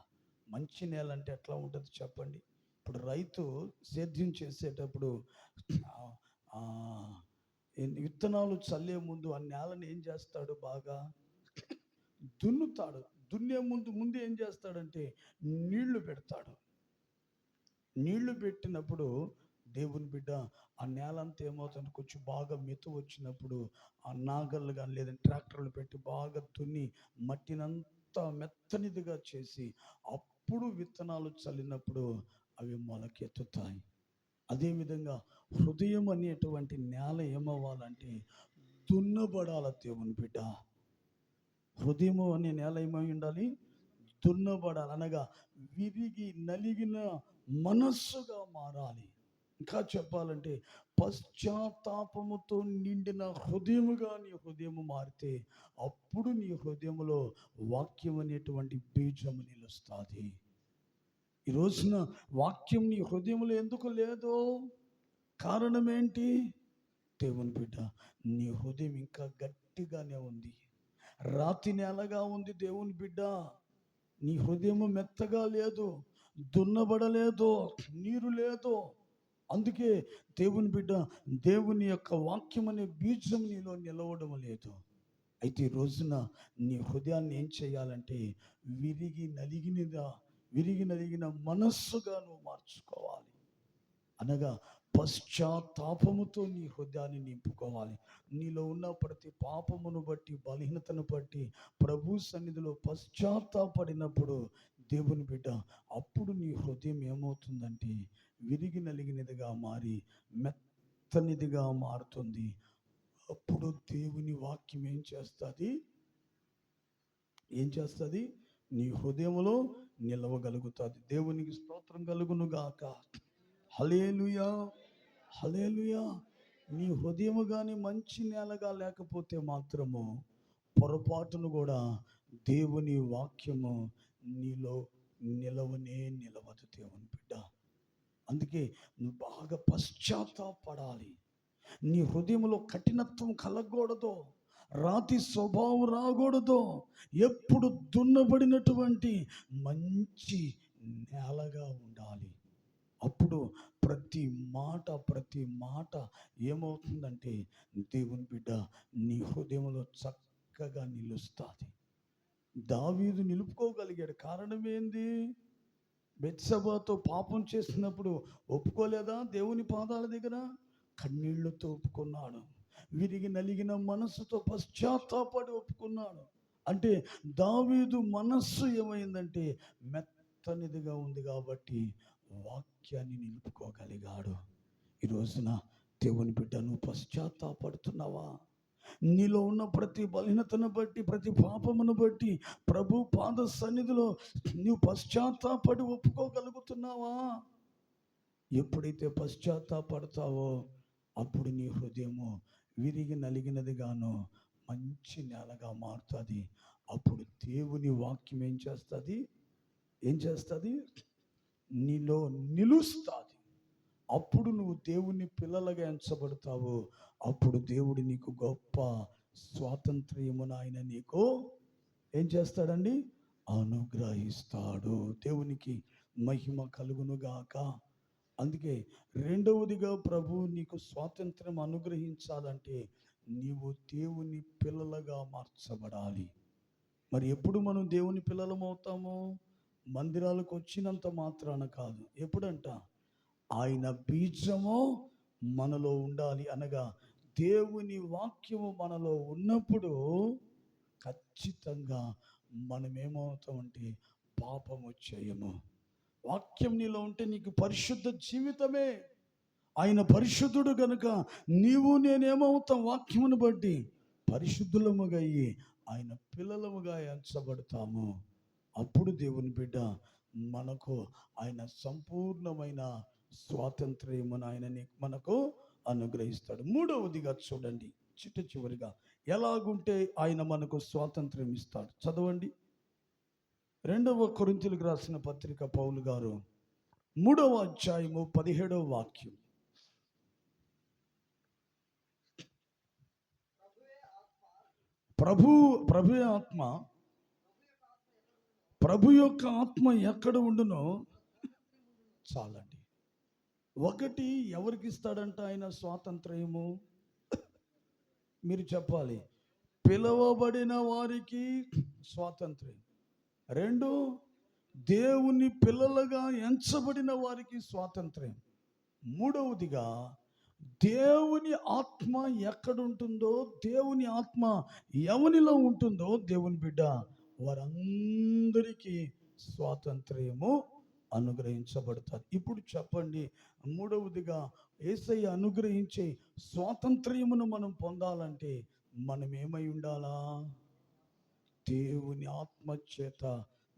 మంచి నేల అంటే ఎట్లా ఉంటుంది చెప్పండి. ఇప్పుడు రైతు సేద్యం చేసేటప్పుడు విత్తనాలు చల్లే ముందు ఆ నేలను ఏం చేస్తాడు, బాగా దున్నుతాడు. దున్నే ముందు ఏం చేస్తాడంటే నీళ్లు పెడతాడు. నీళ్లు పెట్టినప్పుడు దేవుని బిడ్డ ఆ నేల అంతా ఏమవుతుంది, కొంచెం బాగా మెతు వచ్చినప్పుడు ఆ నాగళ్ళు కానీ లేదంటే ట్రాక్టర్లు పెట్టి బాగా దున్ని మట్టినంతా మెత్తనిదిగా చేసి అప్పుడు విత్తనాలు చల్లినప్పుడు అవి మొలకెత్తుతాయి. అదేవిధంగా హృదయం అనేటువంటి నేల ఏమవ్వాలంటే దున్నబడాల. దేవుని బిడ్డ, హృదయము అనే నేల ఏమై ఉండాలి, దున్నబడాలి. అనగా విరిగి నలిగిన మనస్సుగా మారాలి. ఇంకా చెప్పాలంటే పశ్చాత్తాపముతో నిండిన హృదయముగా నీ హృదయము మారితే అప్పుడు నీ హృదయములో వాక్యం అనేటువంటి బీజము నిలుస్తుంది. ఈ రోజున వాక్యం నీ హృదయంలో ఎందుకు లేదు? కారణం ఏంటి? దేవుని బిడ్డ, నీ హృదయం ఇంకా గట్టిగానే ఉంది, రాతి నేలగా ఉంది. దేవుని బిడ్డ, నీ హృదయము మెత్తగా లేదు, దున్నబడలేదు, నీరు లేదు. అందుకే దేవుని బిడ్డ, దేవుని యొక్క వాక్యం అనే బీజం నీలో నిలవడం లేదు. అయితే ఈ రోజున నీ హృదయాన్ని ఏం చేయాలంటే విరిగి నలిగిన మనస్సుగా నువ్వు మార్చుకోవాలి. అనగా పశ్చాత్తాపముతో నీ హృదయాన్ని నింపుకోవాలి. నీలో ఉన్న ప్రతి పాపమును బట్టి, బలహీనతను బట్టి ప్రభు సన్నిధిలో పశ్చాత్తాపడినప్పుడు దేవుని బిడ్డ, అప్పుడు నీ హృదయం ఏమవుతుందంటే విరిగి నలిగినదిగా మారి మెత్తనిదిగా మారుతుంది. అప్పుడు దేవుని వాక్యం ఏం చేస్తుంది? నీ హృదయంలో నిలవగలుగుతుంది. దేవునికి స్తోత్రం కలుగును గాక. హల్లెలూయా, హల్లెలూయా. నీ హృదయము కానీ మంచి నేలగా లేకపోతే మాత్రము పొరపాటును కూడా దేవుని వాక్యము నీలో నిలవదు. దేవుని బిడ్డ, అందుకే నువ్వు బాగా పశ్చాత్తాపడాలి. నీ హృదయంలో కఠినత్వం కలగకూడదు, రాతి స్వభావం రాకూడదు. ఎప్పుడు దున్నబడినటువంటి మంచి నేలగా ఉండాలి. అప్పుడు ప్రతి మాట ఏమవుతుందంటే దేవుని బిడ్డ నీ హృదయంలో చక్కగా నిలుస్తుంది. దావీదు నిలుపుకోగలిగాడు. కారణం ఏంది? బెత్షెబాతో పాపం చేసినప్పుడు ఒప్పుకోలేదా? దేవుని పాదాల దగ్గర కన్నీళ్లతో ఒప్పుకున్నాడు. విరిగి నలిగిన మనసుతో పశ్చాత్తాపడి ఒప్పుకున్నాడు. అంటే దావీదు మనస్సు ఏమైందంటే మెత్తనిదిగా ఉంది కాబట్టి వాక్యాన్ని నిలుపుకోగలిగాడు. ఈ రోజున దేవుని బిడ్డ, నువ్వు పశ్చాత్తాపడుతున్నావా? నీలో ఉన్న ప్రతి బలహీనతను బట్టి, ప్రతి పాపమును బట్టి ప్రభు పాద సన్నిధిలో నువ్వు పశ్చాత్తాపడి ఒప్పుకోగలుగుతున్నావా? ఎప్పుడైతే పశ్చాత్తాపడతావో అప్పుడు నీ హృదయము విరిగి నలిగినదిగాను మంచి నేలగా మారుతుంది. అప్పుడు దేవుని వాక్యం ఏం చేస్తుంది? నీలో నిలుస్తుంది. అప్పుడు నువ్వు దేవుని పిల్లలుగా ఎంచబడతావు. అప్పుడు దేవుడు నీకు గొప్ప స్వాతంత్ర్యమును ఆయన నీకు ఏం చేస్తాడండి? అనుగ్రహిస్తాడు. దేవునికి మహిమ కలుగునుగాక. అందుకే రెండవదిగా ప్రభు నీకు స్వాతంత్రం అనుగ్రహించాలంటే నీవు దేవుని పిల్లలుగా మార్చబడాలి. మరి ఎప్పుడు మనం దేవుని పిల్లలం అవుతాము? మందిరాలకు వచ్చినంత మాత్రాన కాదు. ఎప్పుడంట? ఆయన బీజము మనలో ఉండాలి. అనగా దేవుని వాక్యము మనలో ఉన్నప్పుడు ఖచ్చితంగా మనం ఏమవుతామంటే పాపము చేయము. వాక్యం నీలో ఉంటే నీకు పరిశుద్ధ జీవితమే. ఆయన పరిశుద్ధుడు గనుక నీవు నేనేమవుతాం? వాక్యమును బట్టి పరిశుద్ధులముగా అయ్యి ఆయన పిల్లలముగా ఎంచబడతాము. అప్పుడు దేవుని బిడ్డ మనకు ఆయన సంపూర్ణమైన స్వాతంత్ర్యమును ఆయన మనకు అనుగ్రహిస్తాడు. మూడవదిగా చూడండి, చివరిగా ఎలాగుంటే ఆయన మనకు స్వాతంత్ర్యం ఇస్తాడు. చదవండి. 2 కొరింథీయులకు రాసిన పత్రిక పౌలు గారు 3వ అధ్యాయము 17వ వాక్యం. ప్రభు ఆత్మ, ప్రభు యొక్క ఆత్మ ఎక్కడ ఉండునో చాలండి. ఒకటి, ఎవరికి ఇస్తాడంట ఆయన స్వాతంత్ర్యము? మీరు చెప్పాలి. పిలవబడిన వారికి స్వాతంత్ర్యం. 2, దేవుని పిల్లలుగా ఎంచబడిన వారికి స్వాతంత్ర్యం. 3వదిగా, దేవుని ఆత్మ ఎక్కడుంటుందో, దేవుని ఆత్మ ఎవనిలో ఉంటుందో దేవుని బిడ్డ వారందరికీ స్వాతంత్ర్యము అనుగ్రహించబడతారు. ఇప్పుడు చెప్పండి, 3వదిగా యేసయ్య అనుగ్రహించే స్వాతంత్ర్యమును మనం పొందాలంటే మనం ఏమై ఉండాలా? దేవుని ఆత్మ చేత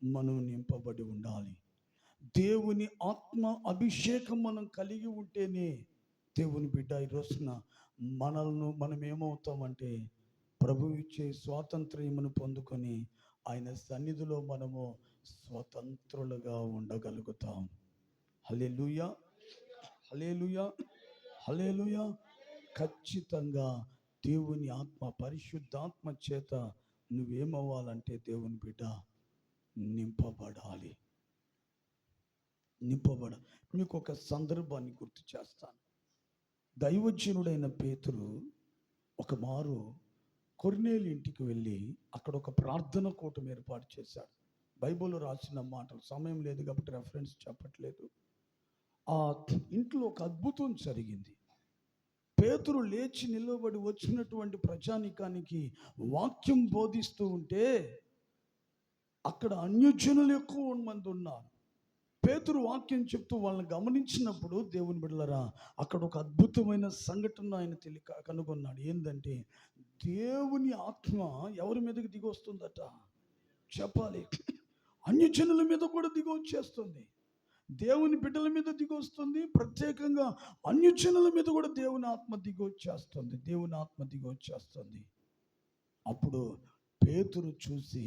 మనం నింపబడి ఉండాలి. దేవుని ఆత్మ అభిషేకం మనం కలిగి ఉంటేనే దేవుని బిడ్డ ఈ రోజున మనం ఏమవుతామంటే ప్రభు ఇచ్చే స్వాతంత్ర్యమును పొందుకొని ఆయన సన్నిధిలో మనము స్వతంత్రులుగా ఉండగలుగుతాం. హల్లెలూయా, హల్లెలూయా, హల్లెలూయా. ఖచ్చితంగా దేవుని ఆత్మ, పరిశుద్ధాత్మ చేత నువ్వేమవ్వాలంటే దేవుని బిడ్డ నింపబడాలి. మీకు ఒక సందర్భాన్ని గుర్తు చేస్తాను. దైవజనుడైన పేతురు ఒక మారు కొర్నేలి ఇంటికి వెళ్ళి అక్కడ ఒక ప్రార్థన కూటం ఏర్పాటు చేశాడు. బైబిల్లో రాసిన మాటలు, సమయం లేదు కాబట్టి రెఫరెన్స్ చెప్పట్లేదు. ఆ ఇంట్లో ఒక అద్భుతం జరిగింది. పేతురు లేచి నిలబడి వచ్చినటువంటి ప్రజానికానికి వాక్యం బోధిస్తూ ఉంటే అక్కడ అన్యజనులు ఎక్కువ మంది ఉన్నారు. పేతురు వాక్యం చెప్తూ వాళ్ళని గమనించినప్పుడు దేవుని బిడ్డలారా, అక్కడ ఒక అద్భుతమైన సంఘటన ఆయన కనుగొన్నాడు. ఏంటంటే దేవుని ఆత్మ ఎవరి మీదకి దిగి వస్తుందట? చెప్పాలి. అన్యజనుల మీద కూడా దిగి వచ్చేస్తుంది. దేవుని బిడ్డల మీద దిగి వస్తుంది. ప్రత్యేకంగా అన్యజనుల మీద కూడా దేవుని ఆత్మ దిగి వచ్చేస్తుంది. అప్పుడు పేతురు చూసి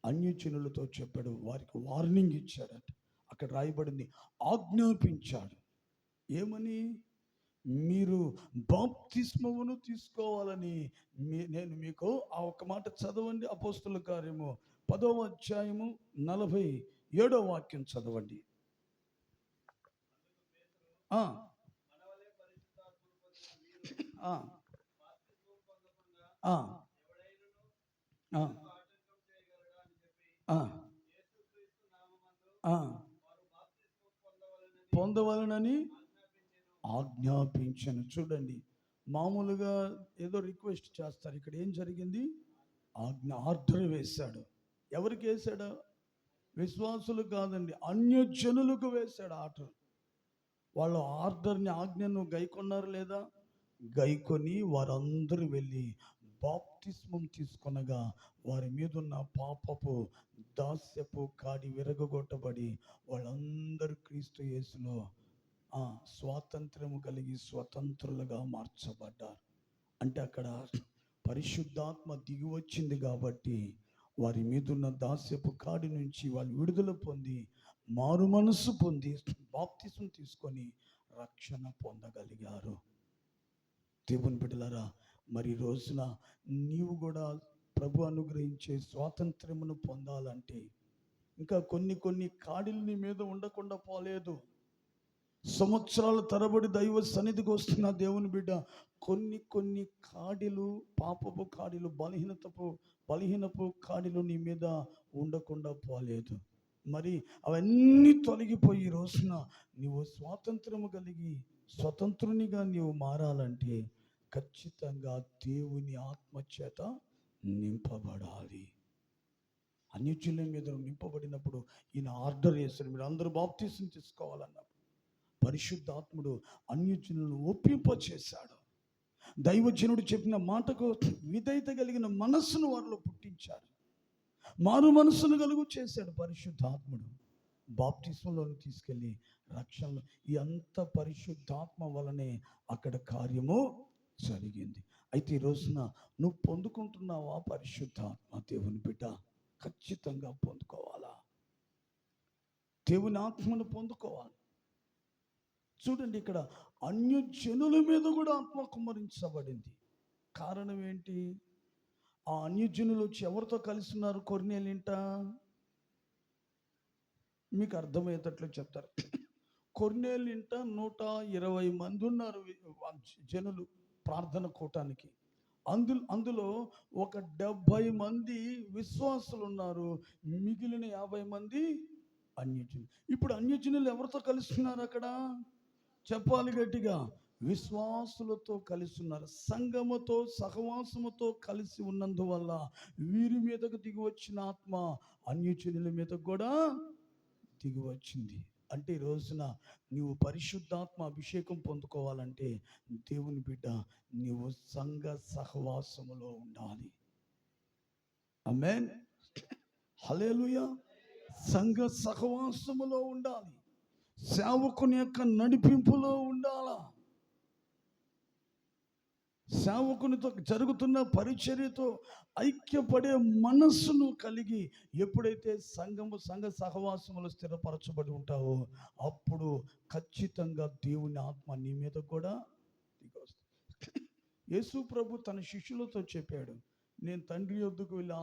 అన్యజనులతో చెప్పాడు, వారికి వార్నింగ్ ఇచ్చాడట. అక్కడ రాయబడింది, ఆజ్ఞాపించాడు. ఏమని? మీరు బాప్తిస్మమును తీసుకోవాలని నేను మీకు ఆ ఒక మాట చదవండి. అపోస్తుల కార్యము 10వ అధ్యాయము 47వ వాక్యం చదవండి. పొందవలనని ఆజ్ఞాపించను. చూడండి, మామూలుగా ఏదో రిక్వెస్ట్ చేస్తారు. ఇక్కడ ఏం జరిగింది? ఆర్డర్ వేశాడు. ఎవరికి వేశాడు? విశ్వాసులు కాదండి, అన్యజనులకు వేశాడు ఆర్డర్. వాళ్ళు ఆర్డర్ని, ఆజ్ఞను గైకొన్నారు లేదా? గైకొని వారందరూ వెళ్ళి బాప్తిస్మం తీసుకొనగా వారి మీద ఉన్న పాపపు దాస్యపు కాడి విరగొట్టబడి వాళ్ళందరూ క్రీస్తు యేసులో స్వాతంత్రము కలిగి స్వతంత్రులుగా మార్చబడ్డారు. అంటే అక్కడ పరిశుద్ధాత్మ దిగి వచ్చింది కాబట్టి వారి మీద ఉన్న దాస్యపు కాడి నుంచి వాళ్ళు విడుదల పొంది మారు మనస్సు పొంది బాప్తిస్మం తీసుకొని రక్షణ పొందగలిగారు. దేవుని బిడ్డలారా, మరి రోజున నీవు కూడా ప్రభు అనుగ్రహించే స్వాతంత్రమును పొందాలంటే ఇంకా కొన్ని కాడిలు నీ మీద ఉండకుండా పోలేదు. సంవత్సరాల తరబడి దైవ సన్నిధికి వస్తున్న దేవుని బిడ్డ, కొన్ని కాడిలు, పాపపు కాడిలు, బలహీనపు కాడిలు నీ మీద ఉండకుండా పోలేదు. మరి అవన్నీ తొలగిపోయి రోజున నీవు స్వాతంత్రము కలిగి స్వతంత్రునిగా నీవు మారాలంటే ఖచ్చితంగా దేవుని ఆత్మచేత నింపబడాలి. అన్యజనుల మీద నింపబడినప్పుడు ఈయన ఆర్డర్ చేశాడు, మీరు అందరూ బాప్తిసం తీసుకోవాలన్నప్పుడు పరిశుద్ధాత్ముడు అన్యజనులను ఒప్పింపచేశాడు. దైవజనుడు చెప్పిన మాటకు విధేయత కలిగిన మనస్సును వారిలో పుట్టించాడు. మారు మనస్సును కలుగు చేశాడు పరిశుద్ధాత్ముడు. బాప్తిస్మంలోని తీసుకెళ్ళి రక్షణలో ఈ అంత పరిశుద్ధాత్మ వలనే అక్కడ కార్యము జరిగింది. అయితే ఈ రోజున నువ్వు పొందుకుంటున్నావా పరిశుద్ధాత్మ? దేవుని బిడ్డ ఖచ్చితంగా పొందుకోవాలా? దేవుని ఆత్మను పొందుకోవాలి. చూడండి, ఇక్కడ అన్యజనుల మీద కూడా ఆత్మ కుమ్మరించబడింది. కారణం ఏంటి? ఆ అన్యజనులు వచ్చి ఎవరితో కలిసి ఉన్నారు? కొర్నేలింట. మీకు అర్థమయ్యేటట్లు చెప్తారు. కొర్నేలింట 120 మంది ఉన్నారు జనులు ప్రార్థన కూటానికి. అందులో ఒక 70 మంది విశ్వాసులు ఉన్నారు, మిగిలిన 50 మంది అన్యజనులు. ఇప్పుడు అన్యజనులు ఎవరితో కలుస్తున్నారు అక్కడ? చెప్పాలి గట్టిగా. విశ్వాసులతో కలిసి ఉన్నారు. సంఘముతో, సహవాసముతో కలిసి ఉన్నందువల్ల వీరి మీదకు దిగి వచ్చిన ఆత్మ అన్యజనుల మీద కూడా దిగి వచ్చింది. అంటే ఈ రోజున నీవు పరిశుద్ధాత్మ అభిషేకం పొందుకోవాలంటే దేవుని బిడ్డ నీవు సంఘ సహవాసములో ఉండాలి. ఆమేన్, హల్లెలూయా. సంఘ సహవాసములో ఉండాలి. సేవకుని యొక్క నడిపింపులో ఉండాలా. సేవకునితో జరుగుతున్న పరిచర్యతో ఐక్యపడే మనస్సును కలిగి ఎప్పుడైతే సంఘ సహవాసములు స్థిరపరచబడి ఉంటావో అప్పుడు ఖచ్చితంగా దేవుని ఆత్మ నీ మీద కూడా దిగి వస్తుంది. యేసు ప్రభు తన శిష్యులతో చెప్పాడు, నేను తండ్రి యొద్దకు వెళ్ళి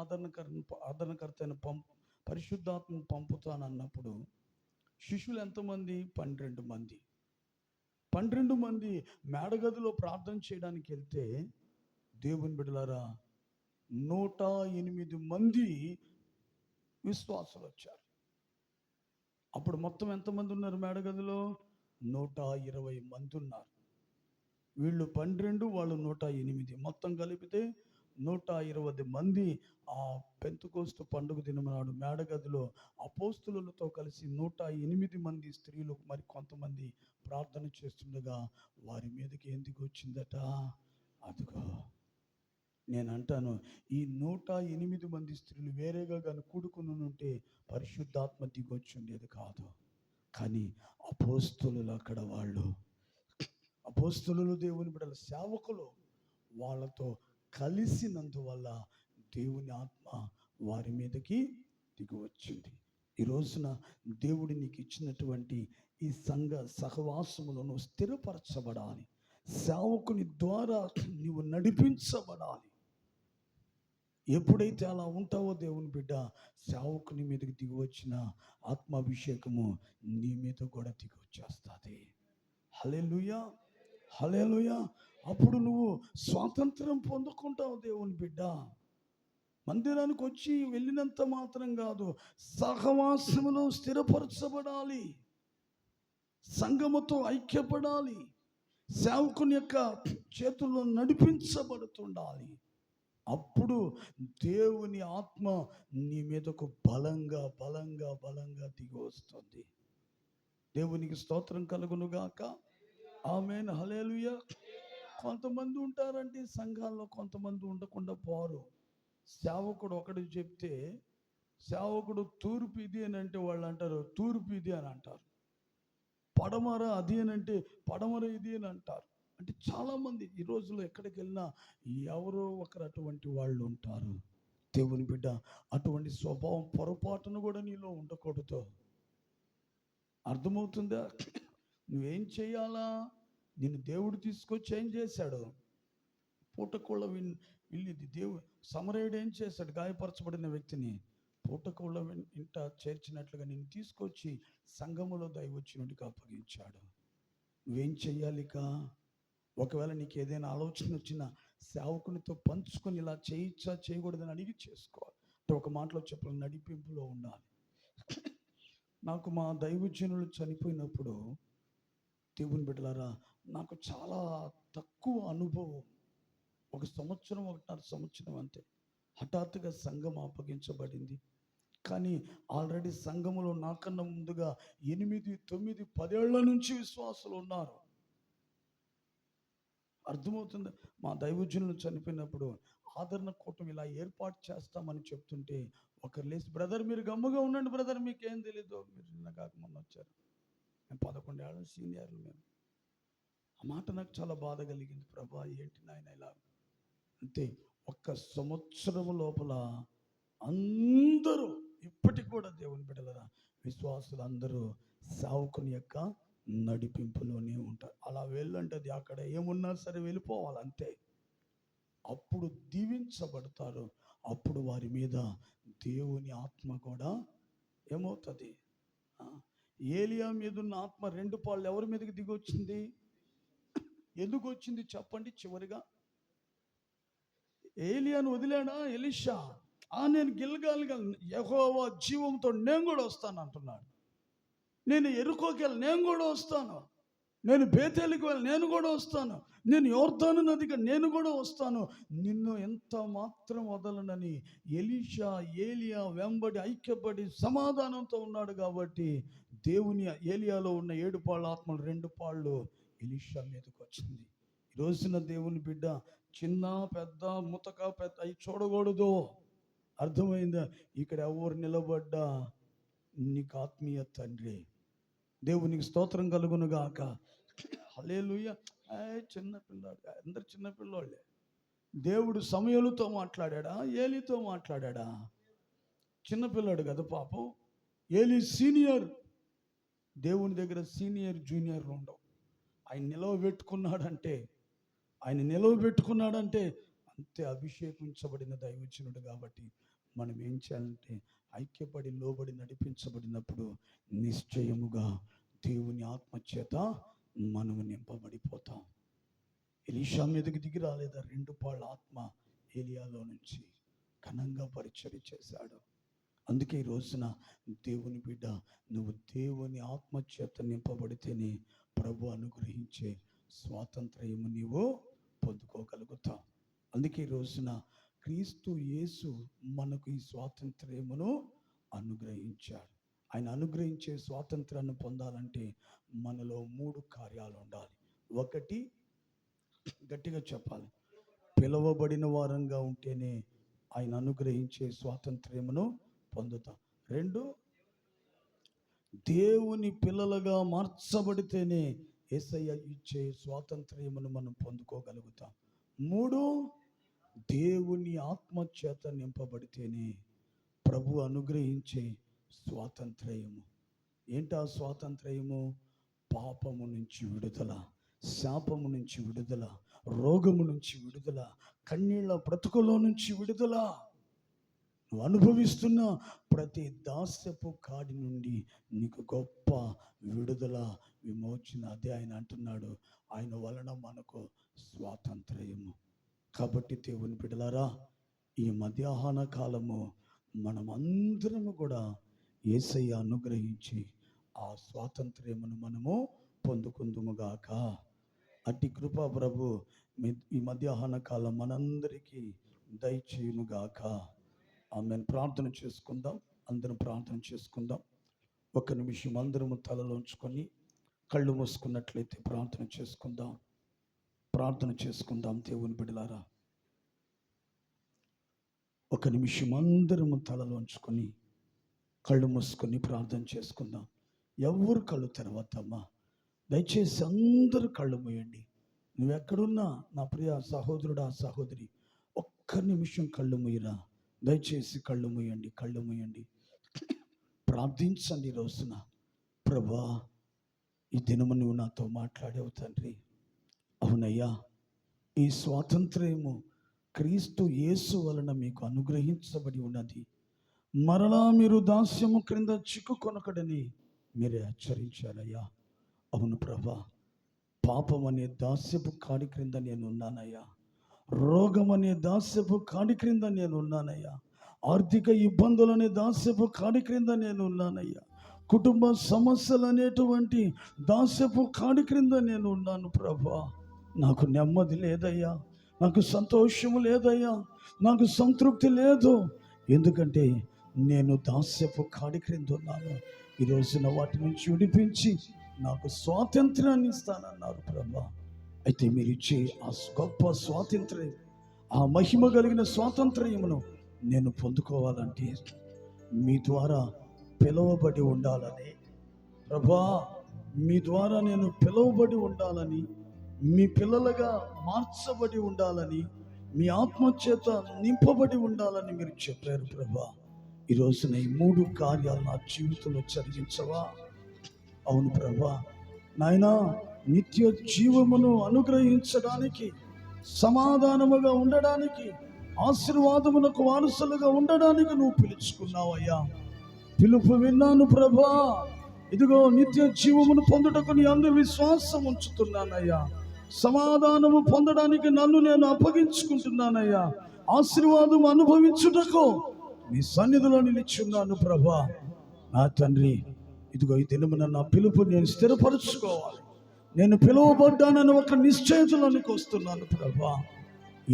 ఆదరణకర్త అయిన పరిశుద్ధాత్మను పంపుతాను అన్నప్పుడు శిష్యులు ఎంతమంది? 12 మంది. 12 మంది మేడగదిలో ప్రార్థన చేయడానికి వెళ్తే దేవుని బిడ్డలారా 108 మంది విశ్వాసులు వచ్చారు. అప్పుడు మొత్తం ఎంతమంది ఉన్నారు మేడగదిలో? 120 మంది ఉన్నారు. వీళ్ళు 12, వాళ్ళు 108, మొత్తం కలిపితే 120 మంది ఆ పెంతెకోస్తు పండుగ దిననాడు మేడగదిలో అపోస్తులతో కలిసి 108 మంది స్త్రీలు మరి కొంతమంది ప్రార్థన చేస్తుండగా వారి మీదకి ఎందుకు వచ్చిందట? అదిగో నేను అంటాను, ఈ 108 మంది స్త్రీలు వేరేగా కానీ కూడుకుని ఉంటే పరిశుద్ధాత్మ దిగొచ్చి ఉండేది కాదు. కానీ అపోస్తులు అక్కడ వాళ్ళు అపోస్తులు దేవుని బిడ్డల సేవకులు వాళ్ళతో కలిసినందువల్ల దేవుని ఆత్మ వారి మీదకి దిగి వచ్చింది. ఈ రోజున దేవుడు నీకు ఇచ్చినటువంటి ఈ సంఘ సహవాసములను స్థిరపరచబడాలి. సేవకుని ద్వారా నీవు నడిపించబడాలి. ఎప్పుడైతే అలా ఉంటావో దేవుని బిడ్డ, సేవకుని మీదకి దిగి వచ్చిన ఆత్మాభిషేకము నీ మీద కూడా దిగి వచ్చేస్తుంది. హల్లెలూయా, హల్లెలూయా. అప్పుడు నువ్వు స్వాతంత్రం పొందుకుంటావు దేవుని బిడ్డ. మందిరానికి వచ్చి వెళ్ళినంత మాత్రం కాదు, సహవాసములో స్థిరపరచబడాలి, సంఘముతో ఐక్యపడాలి, సేవకుని యొక్క చేతుల్లో నడిపించబడుతుండాలి. అప్పుడు దేవుని ఆత్మ నీ మీదకు బలంగా బలంగా బలంగా దిగి వస్తుంది. దేవునికి స్తోత్రం కలుగునుగాక. ఆమేన్, హల్లెలూయా. కొంతమంది ఉంటారంటే సంఘాల్లో, కొంతమంది ఉండకుండా పోరు. సేవకుడు ఒకటి చెప్తే, సేవకుడు తూర్పు ఇది అని అంటే వాళ్ళు అంటారు తూర్పు ఇది అని అంటారు, పడమర అది అని అంటే పడమర ఇది అని అంటారు. అంటే చాలామంది ఈ రోజుల్లో ఎక్కడికి వెళ్ళినా ఎవరో ఒకరు అటువంటి వాళ్ళు ఉంటారు. దేవుని బిడ్డ, అటువంటి స్వభావం పొరపాటును కూడా నీలో ఉండకూడదు. అర్థమవుతుందా? నువ్వేం చేయాలా? నిన్ను దేవుడు తీసుకొచ్చి ఏం చేశాడు? పూటకోళ్ళ విల్లిది దేవుడు సమరయుడు ఏం చేశాడు? గాయపరచబడిన వ్యక్తిని పూటకోళ్ళ ఇంట చేర్చినట్లుగా నిన్ను తీసుకొచ్చి సంఘములో దైవజనుడికి అప్పగించాడు. నువ్వేం చెయ్యాలిక? ఒకవేళ నీకు ఏదైనా ఆలోచన వచ్చినా సేవకునితో పంచుకొని ఇలా చేయొచ్చా చేయకూడదని అడిగి చేసుకోవాలి. అంటే ఒక మాటలో చెప్పాలి, నడిపింపులో ఉండాలి. నాకు మా దైవజనులు చనిపోయినప్పుడు దేవుని బిడ్డలారా, నాకు చాలా తక్కువ అనుభవం, 1 సంవత్సరం 1.5 సంవత్సరం అంతే. హఠాత్తుగా సంఘం అప్పగించబడింది. కానీ ఆల్రెడీ సంఘములో నాకన్నా ముందుగా 8, 9, 10 ఏళ్ల నుంచి విశ్వాసులు ఉన్నారు. అర్థమవుతుంది. మా దైవజనులు చనిపోయినప్పుడు ఆదరణ కూటమి ఇలా ఏర్పాటు చేస్తామని చెప్తుంటే ఒకరు లేచి, బ్రదర్ మీరు గమ్ముగా ఉండండి బ్రదర్, మీకేం తెలీదు, మీరు నిన్న కాక మొన్న వచ్చారు, మేము 11 ఏళ్ళ సీనియర్లు మేము. ఆ మాట నాకు చాలా బాధ కలిగింది. ప్రభా ఏంటి నాయన ఇలా అంటే 1 సంవత్సరం లోపల అందరూ, ఇప్పటికి కూడా దేవుని బిడ్డలరా, విశ్వాసులు అందరూ సావుకుని యొక్క నడిపింపులోనే ఉంటారు. అలా వెళ్ళంటది, అక్కడ ఏమున్నా సరే వెళ్ళిపోవాలి అంతే. అప్పుడు దీవించబడతారు. అప్పుడు వారి మీద దేవుని ఆత్మ కూడా ఏమవుతుంది? ఏలియా మీద ఉన్న ఆత్మ 2 పాళ్ళు ఎవరి మీదకి దిగి వచ్చింది? ఎందుకు వచ్చింది చెప్పండి? చివరిగా ఏలియాను వదిలాడా ఎలీషా? నేను గిల్గాలుగా, యెహోవా జీవంతో నేను కూడా వస్తాను అంటున్నాడు. నేను యెరికోకి వెళ్ళి నేను కూడా వస్తాను, నేను బేతేలుకి వెళ్ళి నేను కూడా వస్తాను, నేను యోర్దాను నదిగా నేను కూడా వస్తాను, నిన్ను ఎంత మాత్రం వదలనని ఎలీషా ఏలియా వెంబడి ఐక్యపడి సమాధానంతో ఉన్నాడు. కాబట్టి దేవుని ఏలియాలో ఉన్న 7 పాళ్ళ ఆత్మలు 2 పాళ్ళు ఎలీషా మీదకి వచ్చింది. ఈ రోజున దేవుని బిడ్డ చిన్న పెద్ద ముతక పెద్ద అవి చూడకూడదు. అర్థమైందా? ఇక్కడ ఎవరు నిలబడ్డా నీకు ఆత్మీయ తండ్రి. దేవునికి స్తోత్రం కలుగునుగాక. హల్లెలూయా. చిన్న పిల్లాడు, అందరు చిన్న పిల్లోళ్ళే. దేవుడు సమూయేలుతో మాట్లాడా? ఏలీతో మాట్లాడా? చిన్నపిల్లాడు కదా పాపం. ఏలీ సీనియర్. దేవుని దగ్గర సీనియర్ జూనియర్లు ఉండవు. ఆయన నిలవబెట్టుకున్నాడంటే అంతే అభిషేకించబడిన దైవజనుడు. కాబట్టి మనం ఏం చేయాలంటే ఐక్యపడి లోబడి నడిపించబడినప్పుడు నిశ్చయముగా దేవుని ఆత్మచేత మనము నింపబడిపోతాం. ఎలీషా మీదకి దిగి రాలేదా 2 పాళ్ళ ఆత్మ? ఏలియాలో నుంచి ఘనంగా పరిచర్య చేశాడు. అందుకే ఈ రోజున దేవుని బిడ్డ, నువ్వు దేవుని ఆత్మచేత నింపబడితేనే ప్రభు అనుగ్రహించే స్వాతంత్ర్యము నీవు పొందుకోగలుగుతావు. అందుకే ఈ రోజున క్రీస్తు యేసు మనకు ఈ స్వాతంత్ర్యమును అనుగ్రహించాడు. ఆయన అనుగ్రహించే స్వాతంత్రాన్ని పొందాలంటే మనలో 3 కార్యాలు ఉండాలి. ఒకటి, గట్టిగా చెప్పాలి, పిలువబడిన వారంగా ఉంటేనే ఆయన అనుగ్రహించే స్వాతంత్ర్యమును పొందుతాం. 2, దేవుని పిల్లలుగా మార్చబడితేనే యేసయ్య ఇచ్చే స్వాతంత్ర్యమును మనం పొందుకోగలుగుతాం. 3, దేవుని ఆత్మచేత నింపబడితేనే ప్రభు అనుగ్రహించే స్వాతంత్ర్యము. ఏంటా స్వాతంత్ర్యము? పాపము నుంచి విడుదల, శాపము నుంచి విడుదల, రోగము నుంచి విడుదల, కన్నీళ్ళ బ్రతుకులో నుంచి విడుదల. నువ్వు అనుభవిస్తున్న ప్రతి దాస్యపు కాడి నుండి నీకు గొప్ప విడుదల, విమోచన. అదే ఆయన అంటున్నాడు, ఆయన వలన మనకు స్వాతంత్ర్యము. కాబట్టి దేవుని బిడ్డలారా, ఈ మధ్యాహ్న కాలము మనమందరము కూడా యేసయ్య అనుగ్రహించి ఆ స్వాతంత్ర్యమును మనము పొందుకుందుముగాక. అట్టి కృప ప్రభు ఈ మధ్యాహ్న కాలం మనందరికీ దయచేయునుగాక. ఆమెను ప్రార్థన చేసుకుందాం. అందరం ప్రార్థన చేసుకుందాం. ఒక నిమిషం అందరము తలలో ఉంచుకొని కళ్ళు మూసుకున్నట్లయితే ప్రార్థన చేసుకుందాం. ప్రార్థన చేసుకుందాం దేవుని బిడ్డలారా. ఒక నిమిషం అందరము తలలో ఉంచుకొని కళ్ళు మూసుకొని ప్రార్థన చేసుకుందాం. ఎవరు కళ్ళు తెరవద్దమ్మా, దయచేసి అందరూ కళ్ళు మూయండి. నువ్వెక్కడున్నా నా ప్రియ సహోదరుడా సహోదరి, ఒక్క నిమిషం కళ్ళు మూయరా. దయచేసి కళ్ళు మూయండి, కళ్ళు మూయండి. ప్రార్థించండి. రోజున ప్రభా, ఈ దినము నువ్వు నాతో మాట్లాడావు తండ్రి. అవునయ్యా, ఈ స్వాతంత్ర్యము క్రీస్తు యేసు వలన మీకు అనుగ్రహించబడి ఉన్నది. మరలా మీరు దాస్యము క్రింద చిక్కుకొనకడని మీరే హెచ్చరించారయ్యా. అవును ప్రభా, పాపం అనే దాస్యపు కాడి క్రింద నేను ఉన్నానయ్యా. రోగం అనే దాస్యపు కాడి క్రింద నేను ఉన్నానయ్యా. ఆర్థిక ఇబ్బందులు అనే దాస్యపు కాడి క్రింద నేను ఉన్నానయ్యా. కుటుంబ సమస్యలు అనేటువంటి దాస్యపు కాడి క్రింద నేను ఉన్నాను ప్రభా. నాకు నెమ్మది లేదయ్యా, నాకు సంతోషము లేదయ్యా, నాకు సంతృప్తి లేదు. ఎందుకంటే నేను దాస్యపు కాడి క్రింద ఉన్నాను. ఈ రోజున వాటి నుంచి విడిపించి నాకు స్వాతంత్రాన్ని ఇస్తానన్నారు ప్రభా. అయితే మీరు ఇచ్చే ఆ గొప్ప స్వాతంత్ర్యం, ఆ మహిమ కలిగిన స్వాతంత్ర్యమును నేను పొందుకోవాలంటే మీ ద్వారా పిలువబడి ఉండాలని ప్రభా, మీ ద్వారా నేను పిలువబడి ఉండాలని, మీ పిల్లలుగా మార్చబడి ఉండాలని, మీ ఆత్మచేత నింపబడి ఉండాలని మీరు చెప్పారు ప్రభా. ఈ రోజున ఈ 3 కార్యాలు నా జీవితంలో జరిగించవా? అవును ప్రభా. నాయనా, నిత్య జీవమును అనుగ్రహించడానికి, సమాధానముగా ఉండడానికి, ఆశీర్వాదమునకు వారసులుగా ఉండడానికి నువ్వు పిలుచుకున్నావయ్యా. పిలుపు విన్నాను ప్రభా. ఇదిగో నిత్య జీవమును పొందుటకు నీ అందు విశ్వాసం ఉంచుతున్నానయ్యా. సమాధానము పొందడానికి నన్ను నేను అప్పగించుకుంటున్నానయ్యా. ఆశీర్వాదం అనుభవించుటకు నీ సన్నిధిలో నిలిచున్నాను ప్రభా. నా తండ్రి, ఇదిగో ఈ దినమున నా పిలుపు నేను స్థిరపరచుకోవాలి. నేను పిలువబడ్డానని ఒక నిశ్చయతలోనికి వస్తున్నాను ప్రభా.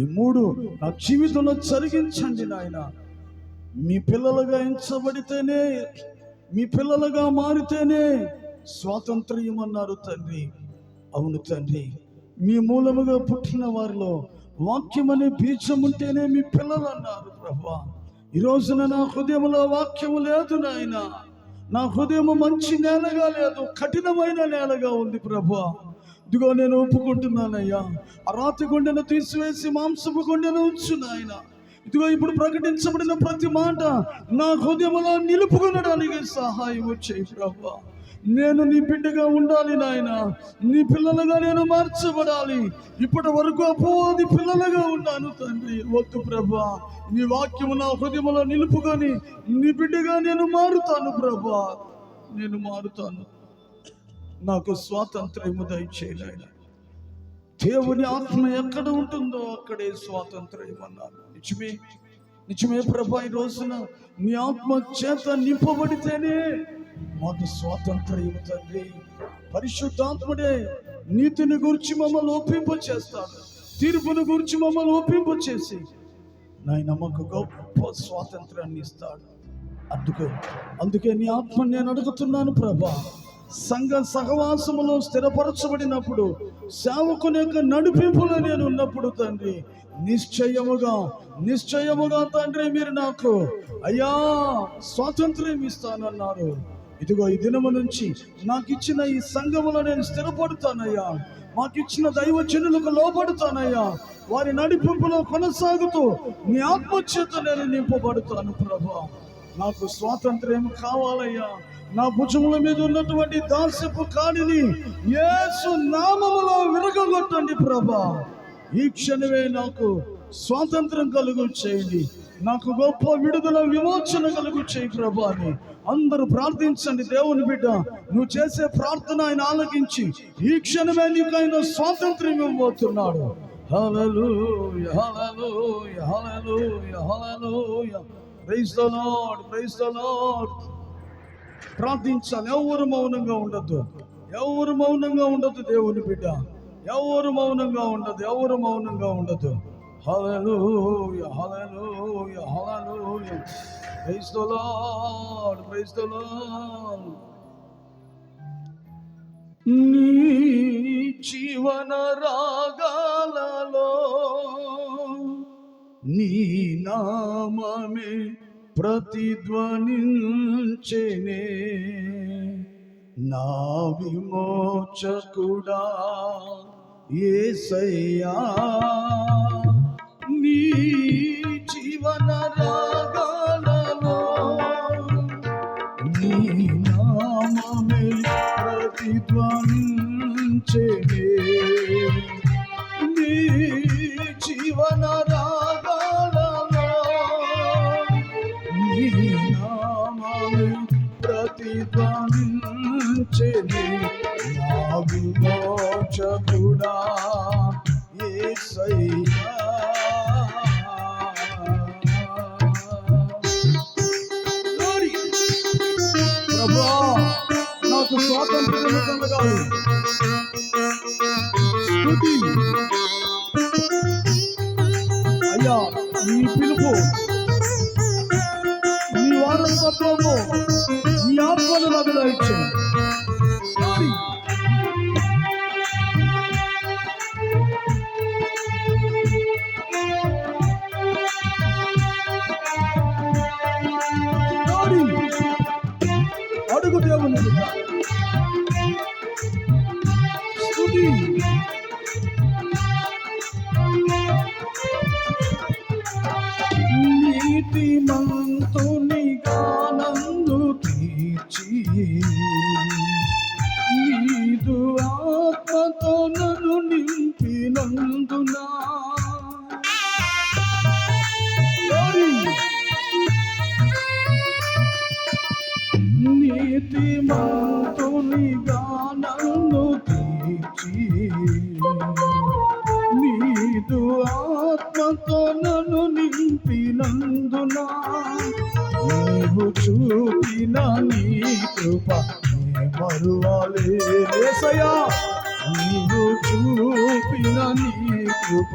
ఈ 3 నా జీవితంలో జరిగించండి నాయన. మీ పిల్లలుగా ఎంచబడితేనే, మీ పిల్లలుగా మారితేనే స్వాతంత్ర్యం అన్నారు తండ్రి. అవును తండ్రి, మీ మూలముగా పుట్టిన వారిలో వాక్యం అనే బీజం ఉంటేనే మీ పిల్లలు అన్నారు ప్రభా. ఈ రోజున నా హృదయంలో వాక్యము లేదు నాయన. నా హృదయం మంచి నేలగా లేదు, కఠినమైన నేలగా ఉంది ప్రభా. ఇదిగో నేను ఒప్పుకుంటున్నానయ్యా. ఆ రాతి గుండెను తీసివేసి మాంసపు గుండెను ఉంచు నాయన. ఇదిగో ఇప్పుడు ప్రకటించబడిన ప్రతి మాట నా హృదయంలో నిలుపుకొనడానికి సహాయం చేయి ప్రభా. నేను నీ బిడ్డగా ఉండాలి నాయన. నీ పిల్లలుగా నేను మార్చబడాలి. ఇప్పటి వరకు అపవాది పిల్లలుగా ఉన్నాను తండ్రి. వద్దు ప్రభా, నీ వాక్యము నా హృదయంలో నిలుపుకొని నీ బిడ్డగా నేను మారుతాను ప్రభా. నేను మారుతాను. నాకు స్వాతంత్ర్యము దయచేయి నాయన. దేవుని ఆత్మ ఎక్కడ ఉంటుందో అక్కడే స్వాతంత్ర్యం అన్నారు. నిజమే, నిజమే ప్రభా. ఈ రోజున నీ ఆత్మ చేత నింపబడితేనే మాకు స్వాతంత్ర్యం తండ్రి. పరిశుద్ధాత్ముడే నీతిని గురించి మమ్మల్ని ఒప్పింప చేస్తాడు. తీర్పును గురించి మమ్మల్ని ఒప్పింప చేసి నాయన మాకు గొప్ప స్వాతంత్రాన్ని ఇస్తాడు. అందుకే నీ ఆత్మ నేను అడుగుతున్నాను ప్రభా. సంఘ సహవాసములో స్థిరపరచబడినప్పుడు, సేవకుని యొక్క నడిపింపులో నేను ఉన్నప్పుడు తండ్రి, నిశ్చయముగా తండ్రి మీరు నాకు అయ్యా స్వాతంత్ర్యం ఇస్తానన్నారు. ఇదిగో ఈ దినము నుంచి నాకు ఇచ్చిన ఈ సంఘములో నేను స్థిరపడతానయ్యా. మాకు ఇచ్చిన దైవజనులకు లోబడతానయ్యా. వారి నడిపింపులో కొనసాగుతూ నీ ఆత్మచేత నేను నింపబడతాను ప్రభా. నాకు స్వాతంత్ర్యం కావాలయ్యా. నా భుజముల మీద ఉన్నటువంటి దాస్యపు కాడిని యేసు నామములో విరగొట్టండి ప్రభా. ఈ క్షణమే నాకు స్వాతంత్రం కలుగు చేయండి. నాకు గొప్ప విడుదల విమోచన కలుగు చేయి ప్రభా అని అందరూ ప్రార్థించండి. దేవుని బిడ్డ, నువ్వు చేసే ప్రార్థన ఆయన ఆలకించి ఈ క్షణమే నీకు ఆయన స్వాతంత్ర్యం ఇవ్వబోతున్నాడు. Hallelujah, hallelujah, hallelujah, hallelujah. Praise the Lord, praise the Lord. ప్రార్థించాలి. ఎవరు మౌనంగా ఉండద్దు, ఎవరు మౌనంగా ఉండదు. దేవుని బిడ్డ, ఎవరు మౌనంగా ఉండదు, ఎవరు మౌనంగా ఉండదు. Hallelujah, hallelujah. Praise the Lord, praise the Lord. నీ జీవన రాగాలలో నీ నామమే ప్రతిధ్వనించెనే, నా విమోచకుడా యేసయ్యా. నీ జీవన రాగాలలో నీ నామమే ప్రతిధ్వనించెనే, నీ జీవన రాగాలలో నీ నామమే ప్రతిధ్వనించెనే, నా విమోచకుడా యేసయ్యా. ప్రభువా, నాకు స్వాతంత్రం కలగాలి. స్తుతి అయ్యా, నీ పిలుపు, నీ వారసత్వము, నీ ఆత్మను నాకు దయచేయండి. అడుగు దేవుని స్తుతి. నీతిమంతునిగా నన్ను తీర్చి, నీదు ఆత్మతో నన్ను నింపినందునా, నీతిమంతునిగా నన్ను తీర్చి, నీదు ఆత్మతో నన్ను నింపినందునా, నీవు చూపిన నీ కృప నే మరువలేసయ్యా. నీవు చూపిన నీ కృప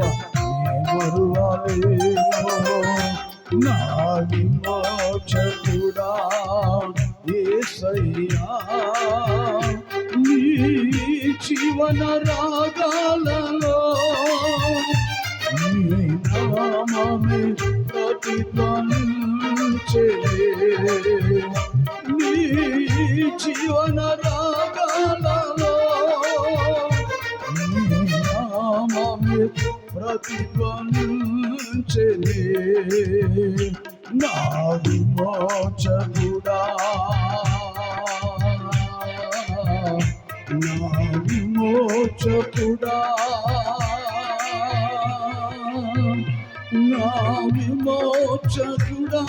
నే మరువలేను, నా విమోచకుడా యేసయ్యా. నీ జీవన రాగాలలో నీ నామమే ప్రతిధ్వనించెనే, నీ జీవన రాగాలలో నీ నామమే ప్రతిధ్వనించెనే, నా విమోచకుడా, నా విమోచకుడా, నా విమోచకుడా,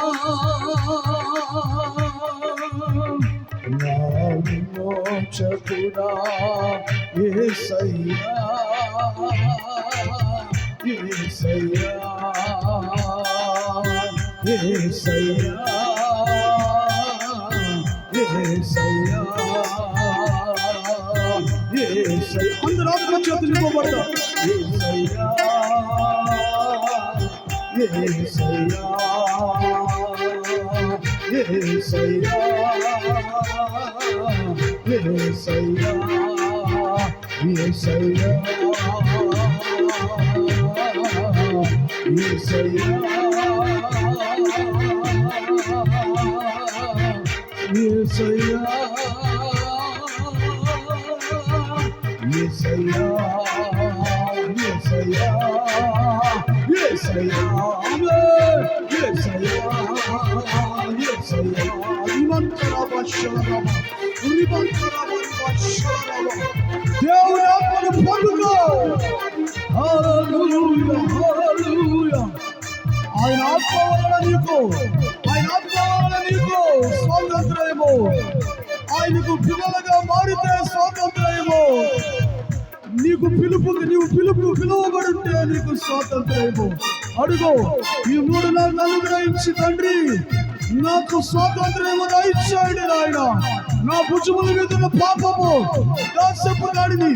నా విమోచకుడా యేసయ్యా, యేసయ్యా, యేసయ్యా, యేసయ్యా, యేసయ్యా. అందరూ ఆత్మ చేతులు ఇవ్వబడతా. యేసయ్యా, యేసయ్యా, యేసయ్యా, యేసయ్యా, యేసయ్యా, యేసయ్యా, యేసయ్యా, యేసయ్యా, యేసయ్యా, యేసయ్యా, యేసయ్యా, యేసయ్యా. దేవుని ఆత్మను పొందుకో. హల్లెలూయా, హల్లెలూయా. ఆయన ఆత్మ వలన నీకు, ఆయన ఆత్మ వలన నీకు స్వాతంత్రము. ఆయనకు పిల్లలుగా మారితే స్వాతంత్రము. నీకు నీవు పిలువబడుంటే నీకు స్వాతంత్రము. అడుగు, ఈ 3 నెలలు అనుగ్రహించి తండ్రి నాకు స్వాతంత్రము ఇచ్చాడు ఆయన. నా భుజముల మీద ఉన్న పాపము దాసపు గాడిని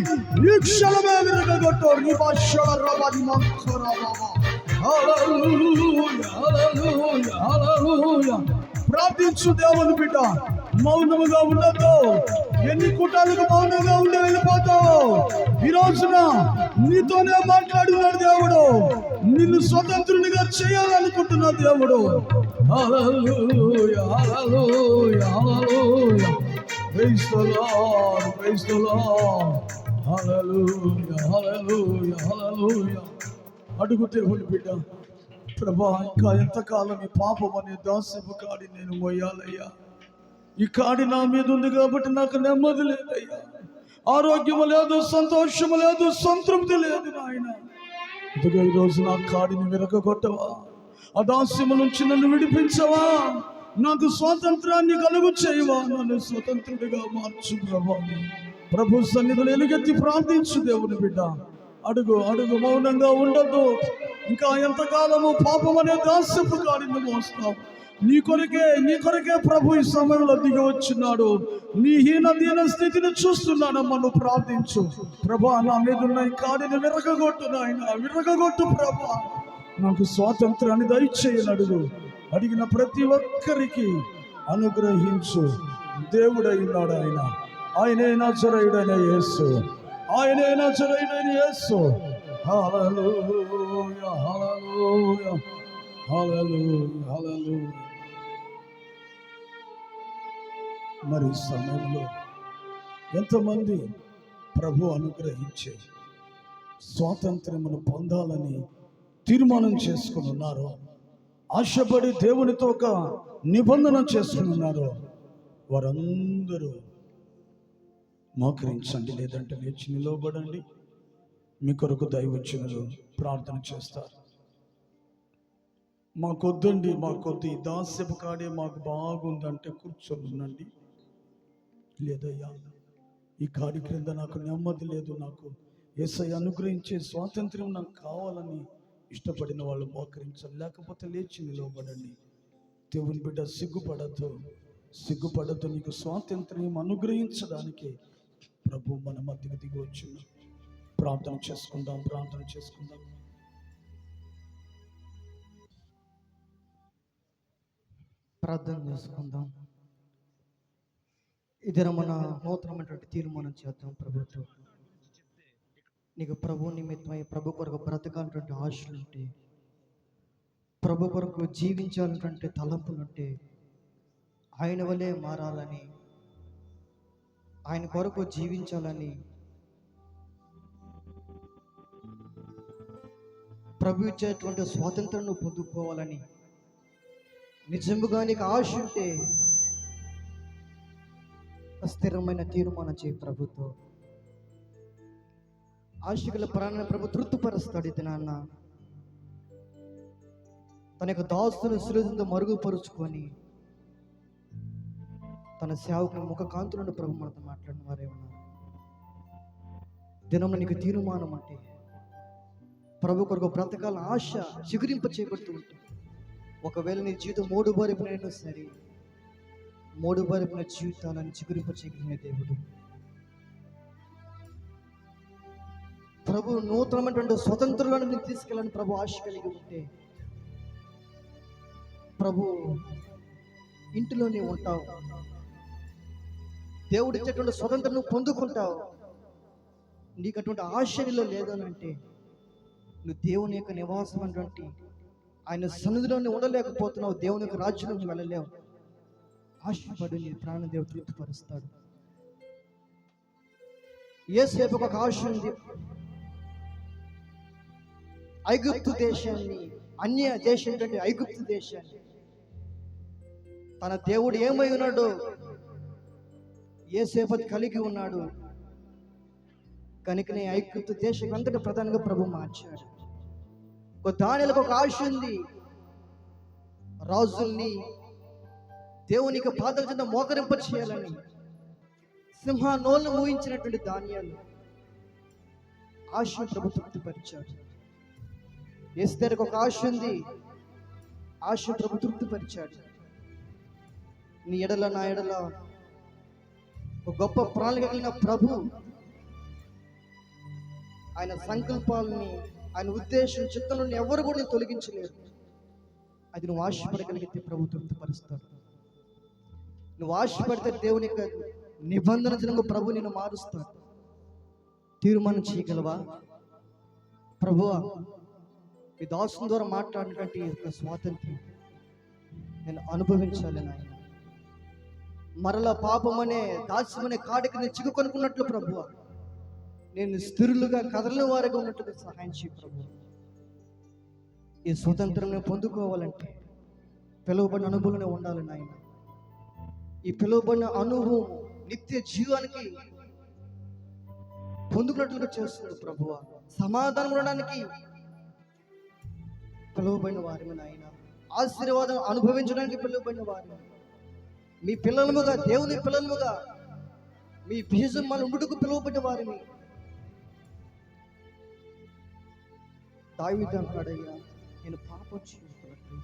ఈ క్షణమే విరగొట్టు. నీ భాషల రవాది మంత్ర బాబా. హల్లెలూయా, హల్లెలూయా, హల్లెలూయా. ప్రార్థించు దేవుని బిడ్డ. మౌనముగా ఉండద్దు. ఎన్ని కుటాలకు మౌనంగా ఉండి వెళ్ళిపోతావు. ఈ రోజున నీతోనే మాట్లాడున్నాడు దేవుడు. నిన్ను స్వతంత్రునిగా చేయాలనుకుంటున్న దేవుడు. Hallelujah, hallelujah, hallelujah. Praise the Lord, praise the Lord. Hallelujah, hallelujah, hallelujah. అడుగు దేవుని బిడ్డ, ప్రభా ఇంకా ఎంతకాలం ఈ పాపం అనే దాస్యపు కాడి నేను మోయాలయ్యా. ఈ కాడి నా మీద ఉంది కాబట్టి నాకు నెమ్మది లేదయ్యా. ఆరోగ్యం లేదు, సంతోషము లేదు, సంతృప్తి లేదు నాయన. ఇదిగో ఈరోజు నా కాడిని విరగొట్టవా. ఆ దాస్యము నుంచి నన్ను విడిపించవా. నాకు స్వాతంత్రాన్ని కలుగు చేయవా. నన్ను స్వతంత్రుడిగా మార్చు ప్రభా. ప్రభు సన్నిధిలో ఎలుగెత్తి ప్రార్థించు దేవుని బిడ్డ. అడుగు అడుగు, మౌనంగా ఉండద్దు. ఇంకా ఎంతకాలము పాపం అనే దాస్యపు కాడిని మోస్తావు. నీ కొరకే ప్రభు ఈ సమయంలో దిగి వచ్చినాడు. నీ దీన స్థితిని చూస్తున్నానమ్మా. నువ్వు ప్రార్థించు. ప్రభా నా మీద ఉన్న ఈ కాడిని విరగొట్టు నాయన, విరగొట్టు ప్రభా. నాకు స్వాతంత్రాన్ని దయచేయని అడుగు. అడిగిన ప్రతి ఒక్కరికి అనుగ్రహించు. దేవుడైనాడు ఆయన. ఆయనే నజరేయుడైన యేసు. ఆయనే నజరేయుడైన యేసు. హల్లెలూయా, హల్లెలూయా, హల్లెలూయా, హల్లెలూయా. మరి సమయంలో ఎంతమంది ప్రభు అనుగ్రహించే స్వాతంత్రమును పొందాలని తీర్మానం చేసుకుని ఉన్నారో, ఆశపడి దేవునితో ఒక నిబంధన చేసుకుని ఉన్నారో, వారందరూ మోకరించండి. లేదంటే లేచి నిలవబడండి. మీ కొరకు దైవజనులు ప్రార్థన చేస్తారు. మాకొద్దండి, మాకొద్దు, ఈ దాస్యపు కాడే మాకు బాగుందంటే కూర్చొని ఉండండి. లేదయ్యా, ఈ కాడి క్రింద నాకు నెమ్మది లేదు, నాకు యేసయ్య అనుగ్రహించే స్వాతంత్ర్యం నాకు కావాలని ఇష్టపడిన వాళ్ళు మోకరించండి. లేకపోతే లేచి నిలవబడండి. దేవుని బిడ్డ, సిగ్గుపడద్దు. నీకు స్వాతంత్ర్యం అనుగ్రహించడానికి ప్రభు మన మధ్యకు దిగి వచ్చింది. ప్రార్థన చేసుకుందాం. ప్రార్థన చేసుకుందాం. ఇద్దరు మన నూతనమైనటువంటి తీర్మానం చేద్దాం. ప్రభుత్వం నీకు ప్రభు నిమిత్తమై ప్రభు కొరకు బ్రతకాలన్నటువంటి ఆశలుంటే, ప్రభు కొరకు జీవించాలన్నటువంటి తలంపులుంటే, ఆయన వలె మారాలని, ఆయన కొరకు జీవించాలని, ప్రభు ఇచ్చేటువంటి స్వాతంత్రాన్ని పొందుకోవాలని నిజంగా నీకు ఆశ ఉంటే స్థిరమైన తీర్మానం చేయి. ప్రభుత్వం ఆశగల ప్రాణాన్ని ప్రభు తృప్తిపరుస్తాడు. ఇది నాన్న తన యొక్క దాస్తుని సులువుతో మరుగుపరుచుకొని తన సేవకుని ముఖ కాంతులను ప్రభు మనతో మాట్లాడిన వారేమన్నా దినంలో నీకు తీర్మానం అంటే ప్రభు కొరకు బ్రతకాల ఆశ చిగురింప చేయబడుతూ ఉంటుంది. ఒకవేళ నీ జీవితం మూడు బారిపోయినా సరే, మూడు బారిపోయిన జీవితాలను చిగురింప చేయగలిగిన దేవుడు ప్రభు నూతనమైనటువంటి స్వతంత్రులను నేను తీసుకెళ్ళని ప్రభు ఆశ కలిగి ఉంటే, ప్రభు ఇంటిలో నీవు ఉంటావు. దేవుడు ఇచ్చేటువంటి స్వతంత్రం నువ్వు పొందుకుంటావు. నీకు అటువంటి ఆశ నీలో లేదని అంటే నువ్వు దేవుని యొక్క నివాసం అటువంటి ఆయన సన్నిధిలోనే ఉండలేకపోతున్నావు. దేవుని యొక్క రాజ్యంలోకి వెళ్ళలేవు. ఆశపడి నీ ప్రాణదేవుడు తృప్తిపరుస్తాడు. యేసేపుకు ఒక ఆశ ఉంది. ఐగుప్తు దేశాన్ని, అన్య దేశం కంటే ఐగుప్తు దేశాన్ని తన దేవుడు ఏమై ఉన్నాడో యేసేపు కలిగి ఉన్నాడు. కనుకనే ఐగుప్తు దేశం అంతటి ప్రధానంగా ప్రభు మార్చాడు. దానిలకు ఒక ఆశ ఉంది. రాజుల్ని దేవునికి పాదాల చెంత మోకరింప చేయాలని సింహానోళ్ళు ఊహించినటువంటి ధాన్యాలు ఆశ ప్రభు తృప్తిపరిచాడు. ఎస్తేరుకు ఒక ఆశ ఉంది. ఆశ ప్రభు తృప్తిపరిచాడు. నీ ఎడల నా ఎడల ఒక గొప్ప ప్రణాళిక కలిగిన ప్రభు ఆయన సంకల్పాలని, ఆయన ఉద్దేశం, చిత్తంలో ఎవరు కూడా తొలగించలేరు. అది నువ్వు ఆశపడగలిగితే ప్రభు తృప్తిపరుస్తాడు. నువ్వు ఆశపడితే దేవుని యొక్క నిబంధన జనంగా ప్రభు నిన్ను మారుస్తాడు. తీర్మానం చేయగలవా? ప్రభువా, ఈ దాసుని ద్వారా మాట్లాడినటువంటి ఈ యొక్క స్వాతంత్రం నేను అనుభవించాలి నాయన. మరలా పాపమనే దాస్యమనే కాడికి నేను చిక్కుకొనుకున్నట్లు ప్రభువా, నేను స్థిరులుగా కదలని వారిగా ఉన్నట్లుగా సహాయం చేయ ప్రభు. ఈ స్వతంత్రం నేను పొందుకోవాలంటే పిలువబడిన అనుభవంలో ఉండాలి నాయన. ఈ పిలువబడిన అనుభవం నిత్య జీవానికి పొందుకున్నట్లుగా చేస్తున్నాడు ప్రభువా. సమాధానం ఉండడానికి పిలువబడిన వారిని నాయన, ఆశీర్వాదం అనుభవించడానికి పిలువబడిన వారిని, మీ పిల్లలముగా, దేవుని పిల్లలముగా, మీ బీజం మన ఉండుటకు పిలువబడిన వారిని. దావీదు అంటాడయ్యా, నేను పాపం చేసుకున్నట్టు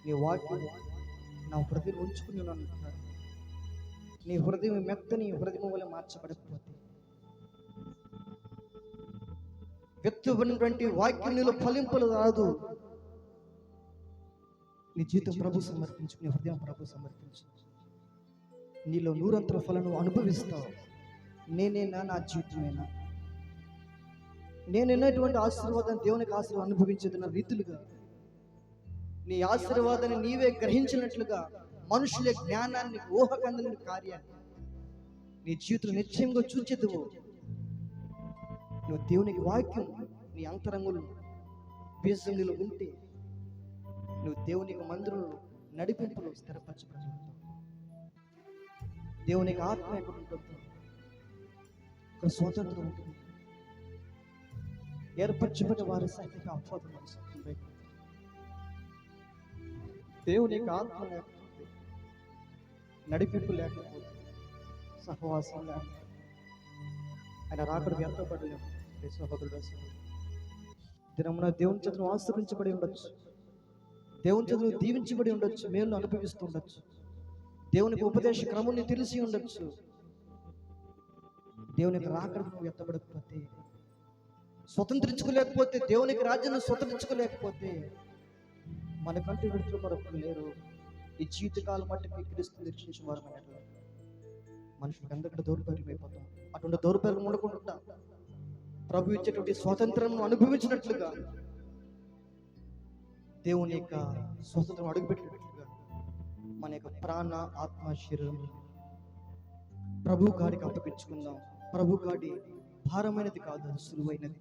నీ వాక్యం నా హృదయం ఉంచుకుని అంటున్నాడు. నీ హృదయం మెత్తని హృదయం వల్ల మార్చబడకపోతే, వ్యక్తమైనటువంటి వాక్యం నీలో ఫలింపులు రాదు. నీ జీవితం ప్రభు సమర్పించు, నీ హృదయం ప్రభు సమర్పించు. నీలో నూరంతల ఫలను అనుభవిస్తావు. నేనేనా, నా జీవితమేనా, నేనెన్నటువంటి ఆశీర్వాదాన్ని, దేవునికి ఆశీర్వాదం అనుభవించేదన్న రీతులుగా, నీ ఆశీర్వాదాన్ని నీవే గ్రహించినట్లుగా, మనుషుల జ్ఞానాన్ని, ఊహకందని కార్యాన్ని నీ జీవితంలో నిశ్చయంగా చూచేదువు. నువ్వు దేవునికి వాక్యం నీ అంతరంగులు బీజంలో ఉంటే, నువ్వు దేవునికి మందిరంలో నడిపింపులో స్థిరపరచబడతావు. దేవునికి ఆత్మ ఎక్కడ ఉంటుందో ఒక స్వాతంత్రం ఉంటుంది. ఏర్పరచబడిన వారి సైతం అపవాదం మనసు. దేవునికి ఆత్మ లేకపోతే, నడిపింపు లేకపోతే, సహవాసం లేకపోతే ఆయన రాకడ వ్యర్థపడలేము. సహోదరుడు, దినమున దేవుని చేతులు ఆశ్రయించబడి ఉండొచ్చు, దేవుని చేతులు దీవించబడి ఉండొచ్చు, మేలు అనుభవిస్తూ ఉండొచ్చు, దేవునికి ఉపదేశ క్రమాన్ని తెలిసి ఉండొచ్చు. దేవునికి రాకడను వ్యర్థపడకపోతే, స్వతంత్రించుకోలేకపోతే, దేవునికి రాజ్యాన్ని స్వతంత్రించుకోలేకపోతే, మనకంటూ విడుదల మరొకరు లేరు. ఈ జీవితకాలం మట్టుకు క్రీస్తు నిరీక్షించిన వారు మనుషులకు అందరికీ దౌర్భాగ్యం అయిపోతాం. అటువంటి దౌర్భాగ్యం ఉండకుండా ప్రభు ఇచ్చేటువంటి స్వాతంత్రం అనుభవించినట్లుగా, దేవుని యొక్క స్వాతంత్రం అడుగుపెట్టినట్లుగా మన యొక్క ప్రాణ, ఆత్మ, శరీరం ప్రభు కాడికి అప్పగించుకుందాం. ప్రభు కాడి భారమైనది కాదు, అది సులువైనది.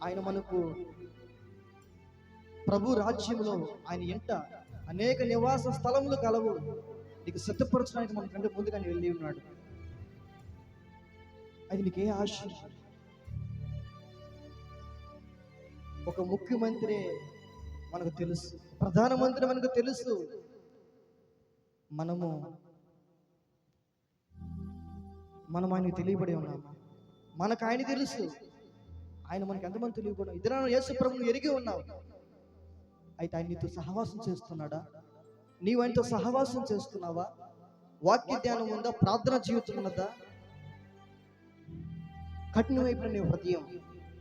ఆయన మనకు ప్రభు రాజ్యంలో ఆయన ఎంట అనేక నివాస స్థలములు కలవు. నీకు సిద్ధపరచడానికి మనకంటే ముందుగా వెళ్ళి ఉన్నాడు. అది నీకే ఆశ. ఒక ముఖ్యమంత్రి మనకు తెలుసు, ప్రధానమంత్రి మనకు తెలుసు. మనం ఆయనకు తెలియబడి ఉన్నాము. మనకు ఆయన తెలుసు, ఆయన మనకి ఎంతమంది తెలియబడి. ఇద్దరు యేసు ప్రభువును ఎరిగి ఉన్నావు. అయితే ఆయన నీతో సహవాసం చేస్తున్నాడా? నీవు ఆయనతో సహవాసం చేస్తున్నావా? వాక్య ధ్యానం ఉందా? ప్రార్థన జీవితం ఉన్నదా? కఠినమైపు నీ హృదయం,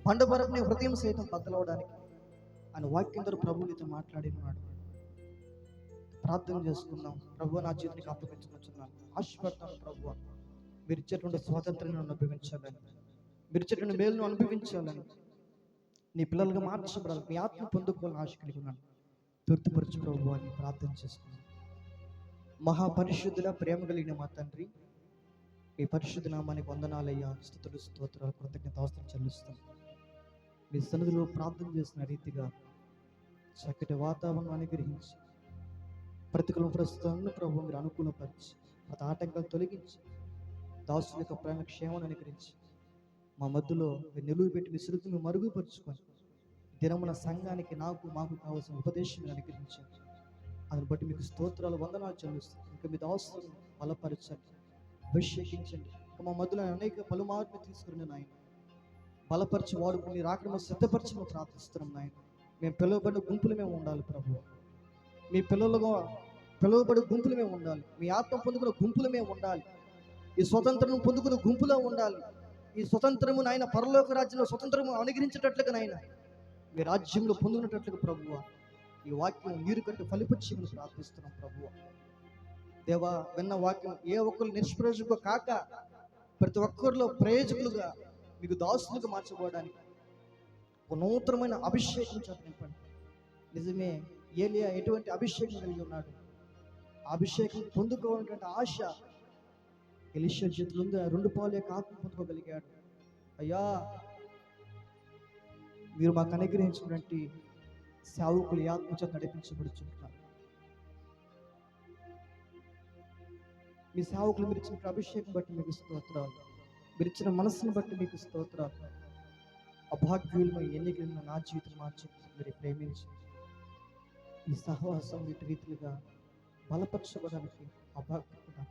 బండబరపు నీ హృదయం సైతం బద్దలవడానికి ఆయన వాక్యం ద్వారా ప్రభు నీతో మాట్లాడి ఉన్నాడు. ప్రార్థన చేసుకుందాం. ప్రభు, నా జీవితానికి అప్పగించుకొచ్చున్నాను, ఆశపడతాను. ప్రభు, మీరు ఇచ్చేటువంటి స్వాతంత్రాన్ని అనుభవించాలని, మీరు ఇచ్చేటువంటి మేలును అనుభవించాలని, నీ పిల్లలుగా మార్చబడాలి, మీ ఆత్మ పొందుకోవాలని ఆశ కలిగి ఉన్నాను. తృప్తిపరచు ప్రభు అని ప్రార్థన చేసుకున్నాను. మహాపరిశుద్ధుల, ప్రేమ కలిగిన మా తండ్రి, మీ పరిశుద్ధ నామానికి వందనాలయ్యా, స్తుతులు, స్తోత్రాలు, కృతజ్ఞత అవసరం చెల్లిస్తాం. మీ సన్నిధిలో ప్రార్థన చేసిన రీతిగా చక్కటి వాతావరణం అనుగ్రహించి, ప్రతికూల ప్రస్తుతాలను ప్రభు మీరు అనుకూలపరిచి, ప్రతి ఆటంకాలు తొలగించి, దాసుల యొక్క ప్రాణ క్షేమాన్ని అనుగ్రహించి, మా మధ్యలో నిలువ పెట్టి మీ శృతిని మరుగుపరుచుకొని, దినమున సంఘానికి మాకు కావాల్సిన ఉపదేశాన్ని అనుగ్రహించారు. అందుని బట్టి మీకు స్తోత్రాలు, వందనాలు చెల్లిస్తాం. ఇంకా మీ దాసులను బలపరచండి, అభిషేకించండి. ఇంకా మా మధ్యలో అనేక పలుమార్లు తీసుకుని నాయన బలపరిచి వాడుకుని రాకుండా సిద్ధపరిచి మేము ప్రార్థిస్తున్నాం నాయన. మేము పిలువబడిన గుంపులు మేము ఉండాలి ప్రభు. మీ పిలువబడి గుంపులు మేము ఉండాలి. మీ ఆత్మ పొందుకున్న గుంపులు మేము ఉండాలి. ఈ స్వతంత్రం పొందుకున్న గుంపులో ఉండాలి. ఈ స్వతంత్రము నాయన పరలోక రాజ్యంలో స్వతంత్రము అనుగ్రహించేటట్లుగా నాయన మీ రాజ్యంలో పొందుకున్నట్లుగా ప్రభువ ఈ వాక్యం నీరు కంటే ఫలిపచ్చి మేము ప్రార్థిస్తున్నాం ప్రభువ. దేవా, విన్న వాక్యం ఏ ఒక్కరు నిష్ప్రయోజకులు కాక ప్రతి ఒక్కరిలో ప్రయోజకులుగా మీకు దాసులుగా మార్చబోవడానికి ఒక నూతనమైన అభిషేకం చేత నింపండి. నిజమే, ఏలియా ఎటువంటి అభిషేకం కలిగి ఉన్నాడు, ఆ అభిషేకం పొందుకోవాలనేటువంటి ఆశ ఎలీషా చేతులు ఉంది. ఆ 2 పాలు యొక్క ఆత్మ పొందుకోగలిగాడు. అయ్యా, మీరు మాకు అనుగ్రహించినటువంటి సేవకులు ఈ ఆత్మ చేత నడిపించబడుచుంటున్నారు. మీ సేవకులు మీరు ఇచ్చిన అభిషేకం బట్టి మీకు స్తోత్రాలు, మీరు ఇచ్చిన మనస్సును బట్టి మీకు స్తోత్రాలు. అభాగ్యులమై ఎన్నికలను నా జీవితం మార్చి మీరు ప్రేమించి ఈ సహవాసం వీటి రీతిగా బలపరచబడానికి అభాగ్యులుగా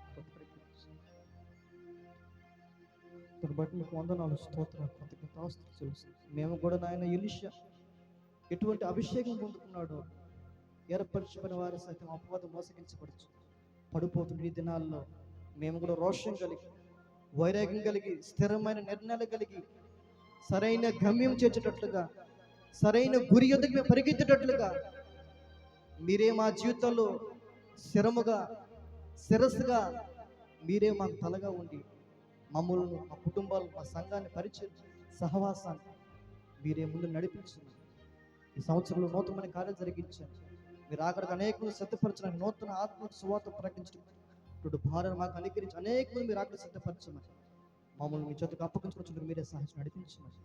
దాన్ని బట్టి మీకు వందనాలు, స్తోత్రాలు, కృతజ్ఞతాస్తుతులు చెల్లిస్తున్నాం. మేము కూడా నాయన ఎలీషా ఎటువంటి అభిషేకం పొందుకున్నాడో ఏర్పరచుకున్న వారి సైతం అపవాదం మోసగించబడచ్చు పడిపోతున్న ఈ దినాల్లో మేము కూడా రోషం కలిగి, వైరాగ్యం కలిగి, స్థిరమైన నిర్ణయాలు కలిగి, సరైన గమ్యం చేర్చేటట్లుగా, సరైన గురి యొద్దకు మేము పరిగెత్తేటట్లుగా మీరే మా జీవితంలో స్థిరముగా, శిరస్సుగా, మీరే మాకు తలగా ఉండి మమ్మల్ని, మా కుటుంబాలు, మా సంఘాన్ని పరిచయం, సహవాసాన్ని మీరే ముందు నడిపించండి. ఈ సంవత్సరంలో నూతనమైన కార్యాలు జరిగించండి. మీరు అక్కడికి అనేకులు సిద్ధపరచడానికి, నూతన ఆత్మ సువార్త ప్రకటించడం భార్యను మాకు అనుకరించి అనేకులు మీరు అక్కడ సిద్ధపరచమని, మమ్మల్ని మీ చేతకు అప్పగించుకోవచ్చు మీరే సహాయం నడిపించమని,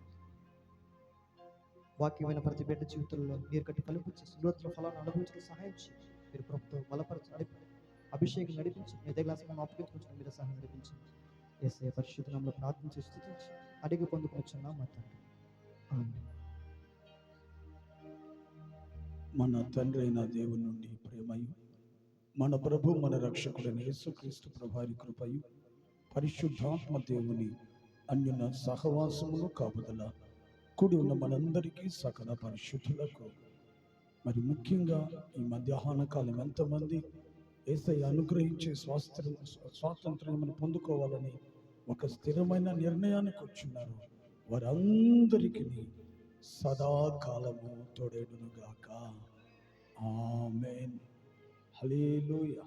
వాక్యమైన ప్రతి బిడ్డ జీవితంలో నీరు కట్టి కలుపు చేసి నూతన ఫలాన్ని అనుభవించడం సహాయం చేయండి. మీరు ప్రభుత్వం బలపరచు, అభిషేకం నడిపించి మీ దగ్గర మనం అప్పగించుకోవచ్చు మీరే సహాయం నడిపించండి. యేసయ్య పరిశుద్ధ నామములో ప్రార్థించి స్తుతించి అడిగి పొందుకొచ్చున్నాం మా తండ్రి. ఆమేన్. మన తండ్రి అయిన దేవుని నుండి ప్రేమయు, మన ప్రభు మన రక్షకుడైన యేసుక్రీస్తు ప్రభువారి కృపయు, పరిశుద్ధాత్మ దేవుని అన్యున సహవాసమును కాపుదల కూడి ఉన్న మనందరికీ, సకల పరిశుద్ధులకు, మరి ముఖ్యంగా ఈ మధ్యాహ్న కాలం ఎంతమంది యేసయ్య అనుగ్రహించే స్వాతంత్ర్యం పొందుకోవాలని ఒక స్థిరమైన నిర్ణయానికి వచ్చున్నారు, వారందరికీ సదాకాలము తోడేడునుగాక. ఆమేన్. హల్లెలూయా.